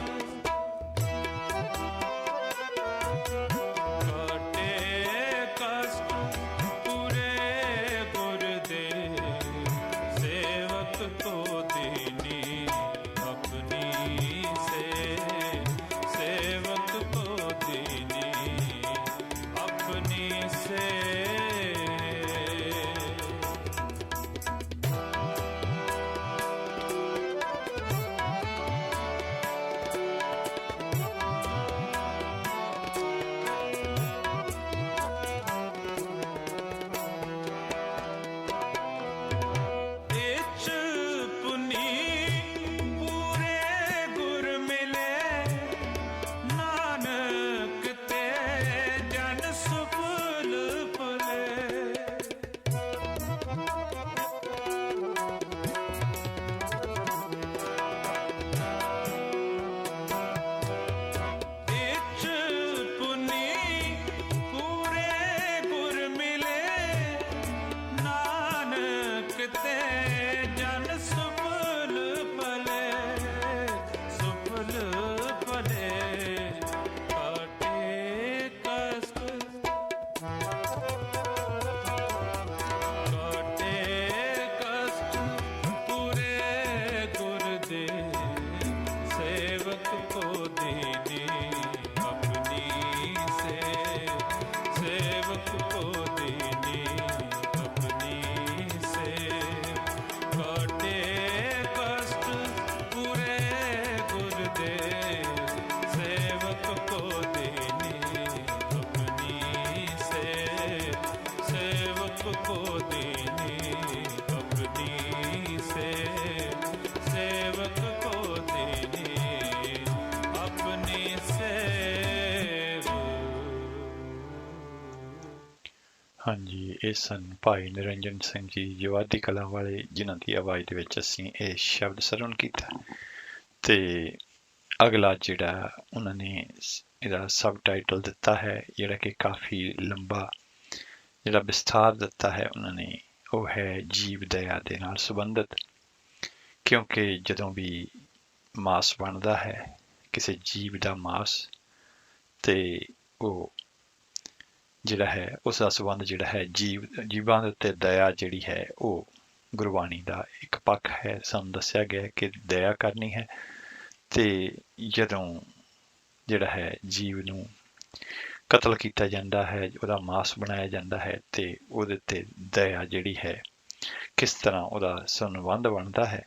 काटे कष्ट पूरे गुरुदेव सेवक को दीनी अपनी से सेवक को दीनी अपनी से। इच ਤੇ ਜਨ ਸੁਫਲ ਭਲੇ, ਸੁਫਲ ਭਲੇ, ਕਾਟੇ ਕਸ਼ਟ, ਕਾਟੇ ਕਸ਼ਟ, ਪੂਰੇ ਗੁਰ ਦੇ ਸੇਵਕ ਕੋ ਦੀਨੀ ਆਪਣੀ ਸੇ, ਸੇਵਕ ਕੋ ਦੀਨੀ ਆਪਣੀ ਸੇ, ਕਾਟੇ ਕਸ਼ਟ, ਪੂਰੇ ਗੁਰ ਦੇ ਸੇਵਕ ਕੋ ਦੀਨੀ ਆਪਣੀ ਸੇ, ਸੇਵਕ ਕੋ ਦੀਨੀ ਆਪਣੀ ਸੇ, ਸੇਵਕ ਕੋ ਦੀਨੀ ਆਪਣੀ ਸੇਵ। ਹਾਂਜੀ, ਇਹ ਸਨ ਭਾਈ ਨਿਰੰਜਨ ਸਿੰਘ ਜੀ ਜਵਾਦੀ ਕਲਾ ਵਾਲੇ, ਜਿਨ੍ਹਾਂ ਦੀ ਆਵਾਜ਼ ਦੇ ਵਿੱਚ ਅਸੀਂ ਇਹ ਸ਼ਬਦ ਸਰਵਣ ਕੀਤਾ। ਤੇ ਅਗਲਾ ਜਿਹੜਾ ਉਹਨਾਂ ਨੇ ਇਹਦਾ ਸਬ ਟਾਈਟਲ ਦਿੱਤਾ ਹੈ, ਜਿਹੜਾ ਕਿ ਕਾਫੀ ਲੰਬਾ ਜਿਹੜਾ ਵਿਸਥਾਰ ਦਿੱਤਾ ਹੈ ਉਹਨਾਂ ਨੇ, ਉਹ ਹੈ ਜੀਵ ਦਇਆ ਦੇ ਨਾਲ ਸੰਬੰਧਿਤ। ਕਿਉਂਕਿ ਜਦੋਂ ਵੀ ਮਾਸ ਬਣਦਾ ਹੈ, ਕਿਸੇ ਜੀਵ ਦਾ ਮਾਸ, ਤੇ ਉਹ ਜਿਹੜਾ ਹੈ ਉਸ ਦਾ ਸੰਬੰਧ ਜਿਹੜਾ ਹੈ ਜੀਵਾਂ ਦੇ ਉੱਤੇ ਦਇਆ ਜਿਹੜੀ ਹੈ, ਉਹ ਗੁਰਬਾਣੀ ਦਾ ਇੱਕ ਪੱਖ ਹੈ। ਸਾਨੂੰ ਦੱਸਿਆ ਗਿਆ ਕਿ ਦਇਆ ਕਰਨੀ ਹੈ, ਤੇ ਜਦੋਂ ਜਿਹੜਾ ਹੈ ਜੀਵ ਨੂੰ ਕਤਲ ਕੀਤਾ ਜਾਂਦਾ ਹੈ, ਉਹਦਾ ਮਾਸ ਬਣਾਇਆ ਜਾਂਦਾ ਹੈ, ਤੇ ਉਹਦੇ ਤੇ ਦਇਆ ਜਿਹੜੀ ਹੈ, ਕਿਸ ਤਰ੍ਹਾਂ ਉਹਦਾ ਸੰਬੰਧ ਬਣਦਾ ਹੈ,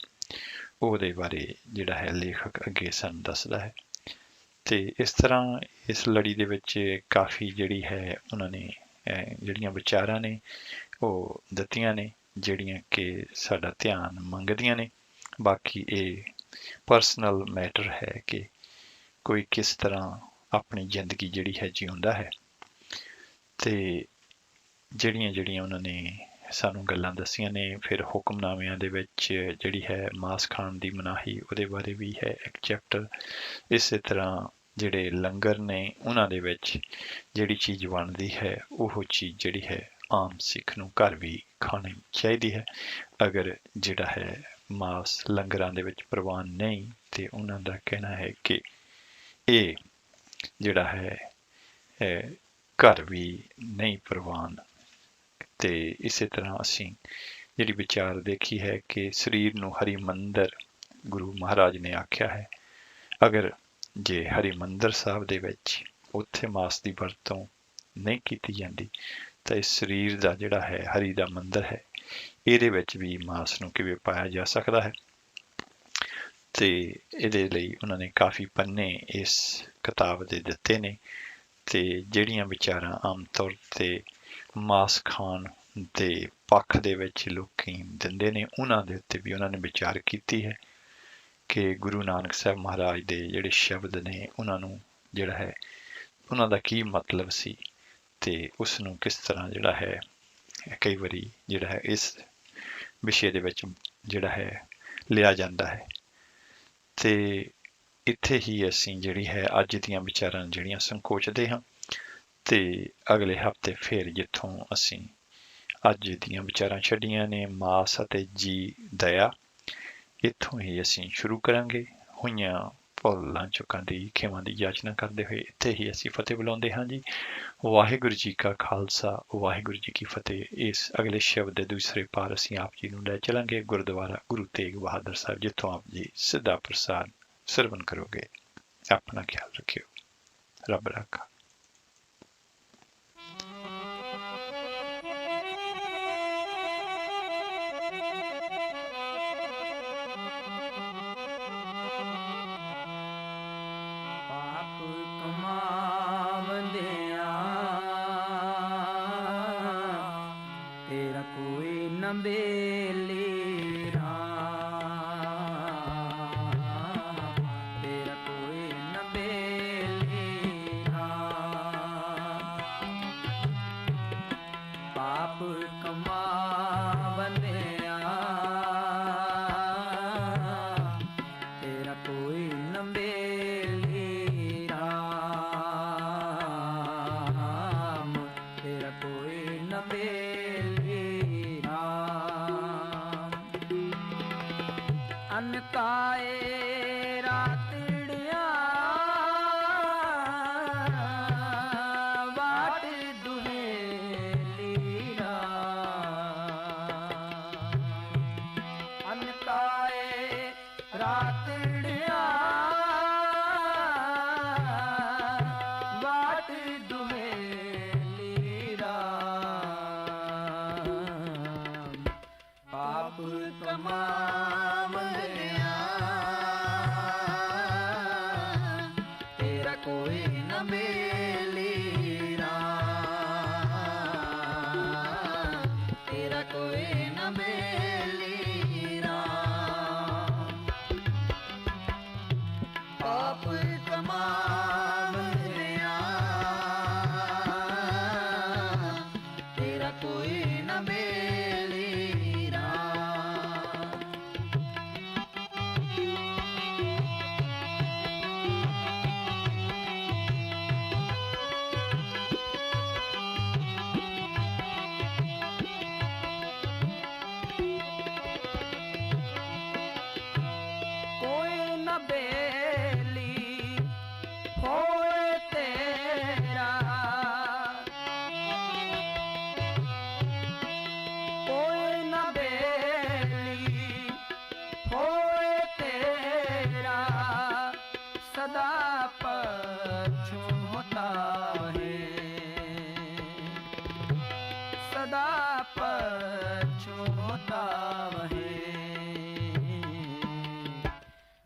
ਉਹਦੇ ਬਾਰੇ ਜਿਹੜਾ ਹੈ ਲੇਖਕ ਅੱਗੇ ਸਾਨੂੰ ਦੱਸਦਾ ਹੈ। ਤੇ ਇਸ ਤਰ੍ਹਾਂ ਇਸ ਲੜੀ ਦੇ ਵਿੱਚ ਕਾਫੀ ਜਿਹੜੀ ਹੈ ਉਹਨਾਂ ਨੇ ਜਿਹੜੀਆਂ ਵਿਚਾਰਾਂ ਨੇ ਉਹ ਦਿੱਤੀਆਂ ਨੇ, ਜਿਹੜੀਆਂ ਕਿ ਸਾਡਾ ਧਿਆਨ ਮੰਗਦੀਆਂ ਨੇ। ਬਾਕੀ ਇਹ ਪਰਸਨਲ ਮੈਟਰ ਹੈ ਕਿ ਕੋਈ ਕਿਸ ਤਰ੍ਹਾਂ ਆਪਣੀ ਜ਼ਿੰਦਗੀ ਜਿਹੜੀ ਹੈ ਜਿਉਂਦਾ ਹੈ। ਤੇ ਜਿਹੜੀਆਂ ਉਹਨਾਂ ਨੇ ਸਾਨੂੰ ਗੱਲਾਂ ਦੱਸੀਆਂ ਨੇ, ਫਿਰ ਹੁਕਮਨਾਮਿਆਂ ਦੇ ਵਿੱਚ ਜਿਹੜੀ ਹੈ ਮਾਸ ਖਾਣ ਦੀ ਮਨਾਹੀ, ਉਹਦੇ ਬਾਰੇ ਵੀ ਹੈ ਇੱਕ ਚੈਪਟਰ। ਇਸੇ ਤਰ੍ਹਾਂ ਜਿਹੜੇ ਲੰਗਰ ਨੇ, ਉਹਨਾਂ ਦੇ ਵਿੱਚ ਜਿਹੜੀ ਚੀਜ਼ ਬਣਦੀ ਹੈ, ਉਹ ਚੀਜ਼ ਜਿਹੜੀ ਹੈ ਆਮ ਸਿੱਖ ਨੂੰ ਘਰ ਵੀ ਖਾਣੀ ਚਾਹੀਦੀ ਹੈ। ਅਗਰ ਜਿਹੜਾ ਹੈ ਮਾਸ ਲੰਗਰਾਂ ਦੇ ਵਿੱਚ ਪ੍ਰਵਾਨ ਨਹੀਂ, ਤੇ ਉਹਨਾਂ ਦਾ ਕਹਿਣਾ ਹੈ ਕਿ ਇਹ ਜਿਹੜਾ ਹੈ ਘਰ ਵੀ ਨਹੀਂ ਪ੍ਰਵਾਨ। ਤੇ ਇਸੇ ਤਰ੍ਹਾਂ ਅਸੀਂ ਜਿਹੜੀ ਵਿਚਾਰ ਦੇਖੀ ਹੈ ਕਿ ਸਰੀਰ ਨੂੰ ਹਰਿਮੰਦਰ ਗੁਰੂ ਮਹਾਰਾਜ ਨੇ ਆਖਿਆ ਹੈ। ਅਗਰ ਜੇ ਹਰਿਮੰਦਰ ਸਾਹਿਬ ਦੇ ਵਿੱਚ ਉੱਥੇ ਮਾਸ ਦੀ ਵਰਤੋਂ ਨਹੀਂ ਕੀਤੀ ਜਾਂਦੀ, ਤਾਂ ਇਸ ਸਰੀਰ ਦਾ ਜਿਹੜਾ ਹੈ ਹਰੀ ਦਾ ਮੰਦਰ ਹੈ, ਇਹਦੇ ਵਿੱਚ ਵੀ ਮਾਸ ਨੂੰ ਕਿਵੇਂ ਪਾਇਆ ਜਾ ਸਕਦਾ ਹੈ। ਤੇ ਇਹਦੇ ਲਈ ਉਹਨਾਂ ਨੇ ਕਾਫੀ ਪੰਨੇ ਇਸ ਕਿਤਾਬ ਦੇ ਦਿੱਤੇ ਨੇ। ਤੇ ਜਿਹੜੀਆਂ ਵਿਚਾਰਾਂ ਆਮ ਤੌਰ ਤੇ ਮਾਸ ਖਾਣ ਦੇ ਪੱਖ ਦੇ ਵਿੱਚ ਲੋਕੀ ਦਿੰਦੇ ਨੇ, ਉਹਨਾਂ ਦੇ ਉੱਤੇ ਵੀ ਉਹਨਾਂ ਨੇ ਵਿਚਾਰ ਕੀਤੀ ਹੈ ਕਿ ਗੁਰੂ ਨਾਨਕ ਸਾਹਿਬ ਮਹਾਰਾਜ ਦੇ ਜਿਹੜੇ ਸ਼ਬਦ ਨੇ, ਉਹਨਾਂ ਨੂੰ ਜਿਹੜਾ ਹੈ ਉਹਨਾਂ ਦਾ ਕੀ ਮਤਲਬ ਸੀ, ਤੇ ਉਸ ਨੂੰ ਕਿਸ ਤਰ੍ਹਾਂ ਜਿਹੜਾ ਹੈ ਕਈ ਵਾਰੀ ਜਿਹੜਾ ਹੈ ਇਸ ਵਿਸ਼ੇ ਦੇ ਵਿੱਚ ਜਿਹੜਾ ਹੈ ਲਿਆ ਜਾਂਦਾ ਹੈ। ਤੇ ਇੱਥੇ ਹੀ ਅਸੀਂ ਜਿਹੜੀ ਹੈ ਅੱਜ ਦੀਆਂ ਵਿਚਾਰਾਂ ਜਿਹੜੀਆਂ ਸੰਕੋਚਦੇ ਹਾਂ, ਤੇ ਅਗਲੇ ਹਫ਼ਤੇ ਫਿਰ ਜਿੱਥੋਂ ਅਸੀਂ ਅੱਜ ਦੀਆਂ ਵਿਚਾਰਾਂ ਛੱਡੀਆਂ ਨੇ, ਮਾਸ ਅਤੇ ਜੀ ਦਇਆ, ਇੱਥੋਂ ਹੀ ਅਸੀਂ ਸ਼ੁਰੂ ਕਰਾਂਗੇ। ਹੋਈਆਂ ਭੁੱਲਾਂ ਚੁੱਕਾਂ ਦੀ ਖਿਮਾ ਦੀ ਯਾਚਨਾ ਕਰਦੇ ਹੋਏ ਇੱਥੇ ਹੀ ਅਸੀਂ ਫਤਿਹ ਬੁਲਾਉਂਦੇ ਹਾਂ ਜੀ। ਵਾਹਿਗੁਰੂ ਜੀ ਕਾ ਖਾਲਸਾ, ਵਾਹਿਗੁਰੂ ਜੀ ਕੀ ਫਤਿਹ। ਇਸ ਅਗਲੇ ਸ਼ਬਦ ਦੇ ਦੂਸਰੇ ਪਾਰ ਅਸੀਂ ਆਪ ਜੀ ਨੂੰ ਲੈ ਚਲਾਂਗੇ ਗੁਰਦੁਆਰਾ ਗੁਰੂ ਤੇਗ ਬਹਾਦਰ ਸਾਹਿਬ, ਜਿੱਥੋਂ ਆਪ ਜੀ ਸਿੱਧਾ ਪ੍ਰਸਾਦ ਸਰਵਨ ਕਰੋਗੇ। ਆਪਣਾ ਖਿਆਲ ਰੱਖਿਓ। ਰੱਬ ਰਾਖਾ। ਪਾਪ ਕਮਾਵੰਦਿਆਂ ਤੇਰਾ ਕੋਈ ਨਾ ਬੇਲੀ ਰਾਮ, ਤੇਰਾ ਕੋਈ ਨਾ ਬੇਲੀ ਰਾਮ। ਅਨਕਾਏ ਰਾਤੜਿਆ ਵਾਟ ਦੁਹੇਲੀ ਅਨਕਾਏ ਰਾਤੜਿਆ ਵਾਟ ਦੁਹੇਲੀ ਪਾਪ ਕਮਾਵੰਦਿਆ ਤੇਰਾ ਕੋਈ ਨ ਮੇਲੀ ਰਾਮ ਤੇਰਾ ਕੋਈ ਨ ਮੇਲੀ ਰਾਮ ਪਾਪ ਕਮਾਵੰਦਿਆ ਤੇਰਾ ਕੋਈ ਨ ਮੇਲੀ ਰਾਮ ਕੋਈ ਨ ਬੇਲੀ ਹੋਏ ਤੇਰਾ ਕੋਈ ਨ ਬੇਲੀ ਹੋਏ ਤੇਰਾ ਸਦਾ ਪਛੋਤਾ ਹੈ ਸਦਾ ਪਛੋਤਾ ਹੈ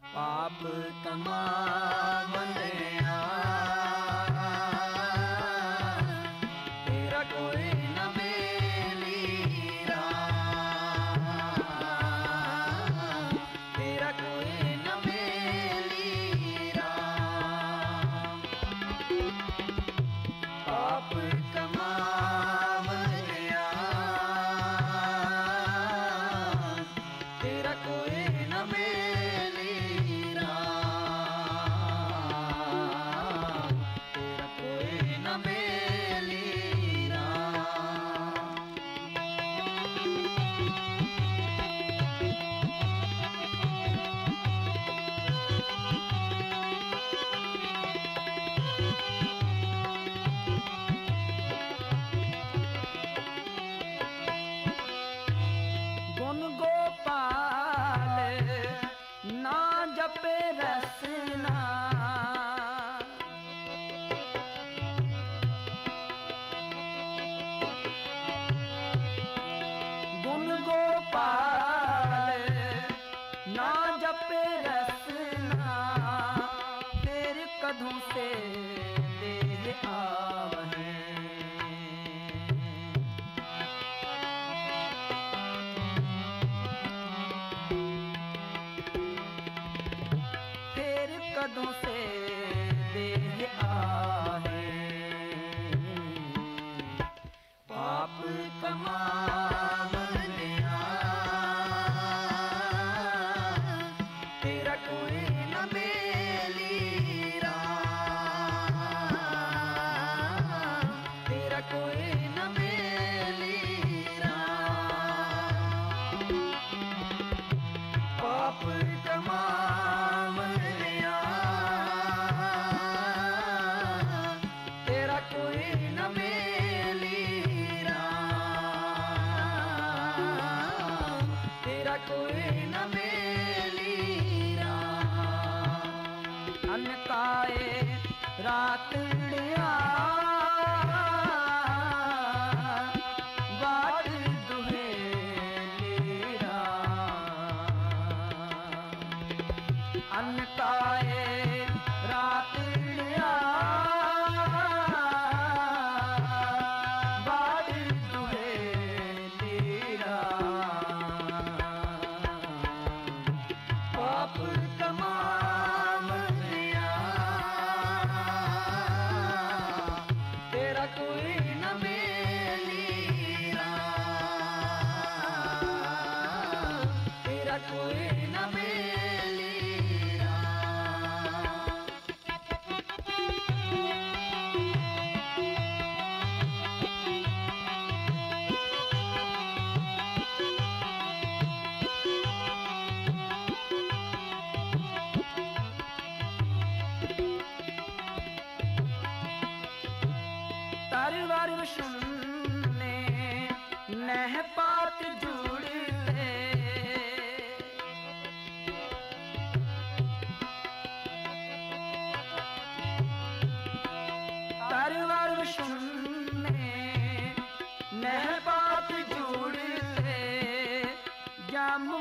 ਪਾਪ ਕਮਾਵੰਦਿਆ ਤੇਰਾ ਕੋਈ ਨ ਮੇਲੀ ਰਾਮ ਤੇਰਾ ਕੋਈ ਨ ਮੇਲੀ ਰਾਮ ਪਾਪ ਕਮਾਵੰਦਿਆ ਤੇਰਾ ਕੋਈ ਨ ਮੇਲੀ ਰਾਮ ਤੇਰਾ ਕੋਈ ਨ ਮੇਲੀ ਰਾਮ ਗੁਣ ਗੋਪਾਲ ਨਾ ਜਪੇ ਰਸਨਾ ਗੁਣ ਗੋਪਾਲ ਨਾ ਜਪੇ ਰਸਨਾ ਫਿਰ ਕਦੋਂ ਸੇ ਦੇਹ ਆਵਹਿ ਫਿਰ ਕਦੋਂ ਸੇ ਦੇਹ ਆਹੇ ਪਾਪ ਕਮਾਵੰਦਿਆ ਤੇਰਾ ਕੋਈ ਨ ਮੇਲੀ ਰਾਮ ਤੇਰਾ ਕੋਈ ਨ ਮੇਲੀ ਰਾਮ ਪਾਪ ਕਮਾਵੰਦਿਆ ਤੇਰਾ ਕੋਈ ਨ ਮੇਲੀ ਰਾਮ ਤੇਰਾ ਕੋਈ ਨ ਮੇਲੀ ਰਾਮ ਅਨਕਾਏ ਰਾਤੜਿਆ ਵਾਟ ਦੁਹੇਲੀ ਰਾਮ ਅਨਕਾਏ ਰਾਤੜਿਆ ਵਾਟ ਦੁਹੇਲੀ ਰਾਮ ਪਾਪ ਕਮਾਵੰਦਿਆ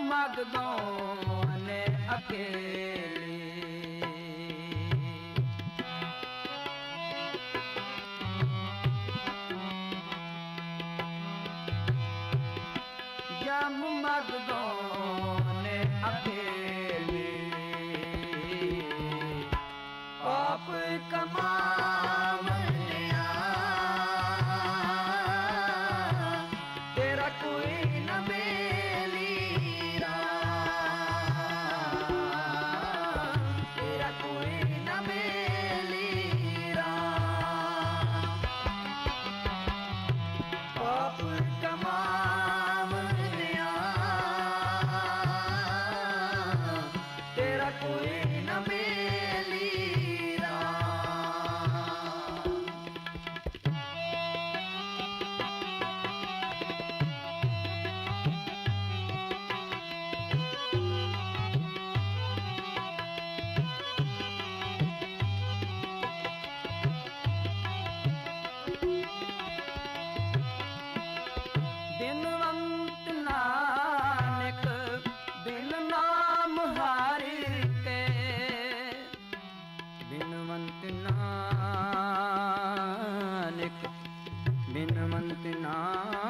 मगदों ने अकेली जम मगदों ने अकेली पाप कमाम लिया तेरा कोई न मेली राम तेरा कोई न मेली राम पाप कमाम लिया तेरा कोई न मेली राम बिनवंत नानक बिन नाम हारि के बिनवंत नानक बिनवंत नानक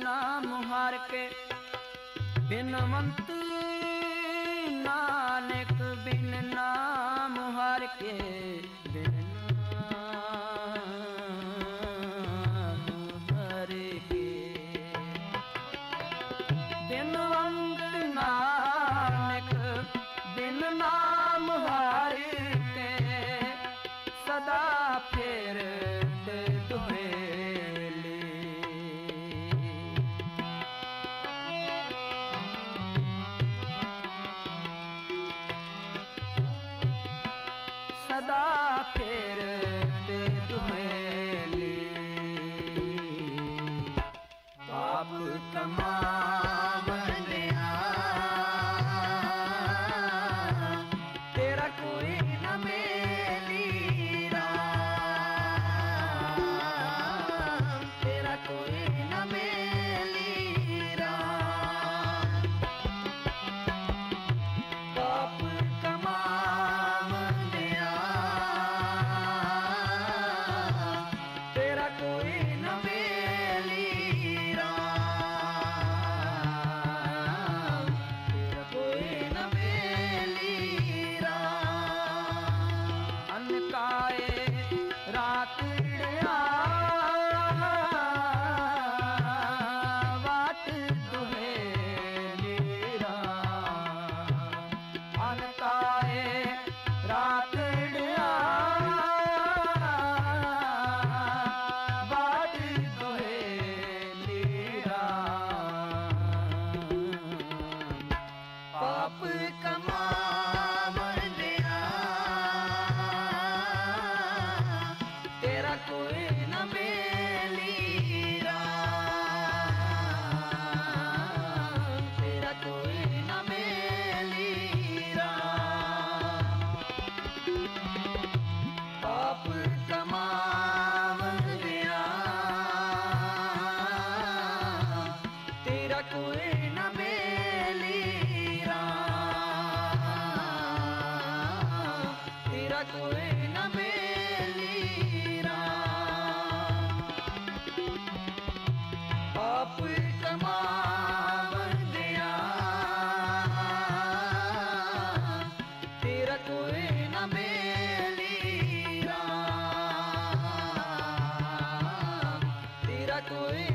नाम हार के बिनवंत नानक बिन नाम हार के बिन नाम हार के बिनवंत नानक बिन नाम हार के सदा फेरते दुहेली सदा फेरते दुहेली पाप कमाम लिया तेरा कोई न मेली राम तेरा कोई न मेली राम पाप कमाम लिया तेरा कोई न मेली राम तेरा कोई न मेली राम अन्न काए रात वाट दुहेली राम अन्न काए रात वाट दुहेली राम पाप कमाम लिया तेरा कोई न मेली राम तेरा कोई न मेली राम पाप कमाम लिया तेरा कोई न मेली राम तेरा कोई न मेली राम पाप कमाम लिया तेरा कोई न मेली राम तेरा कोई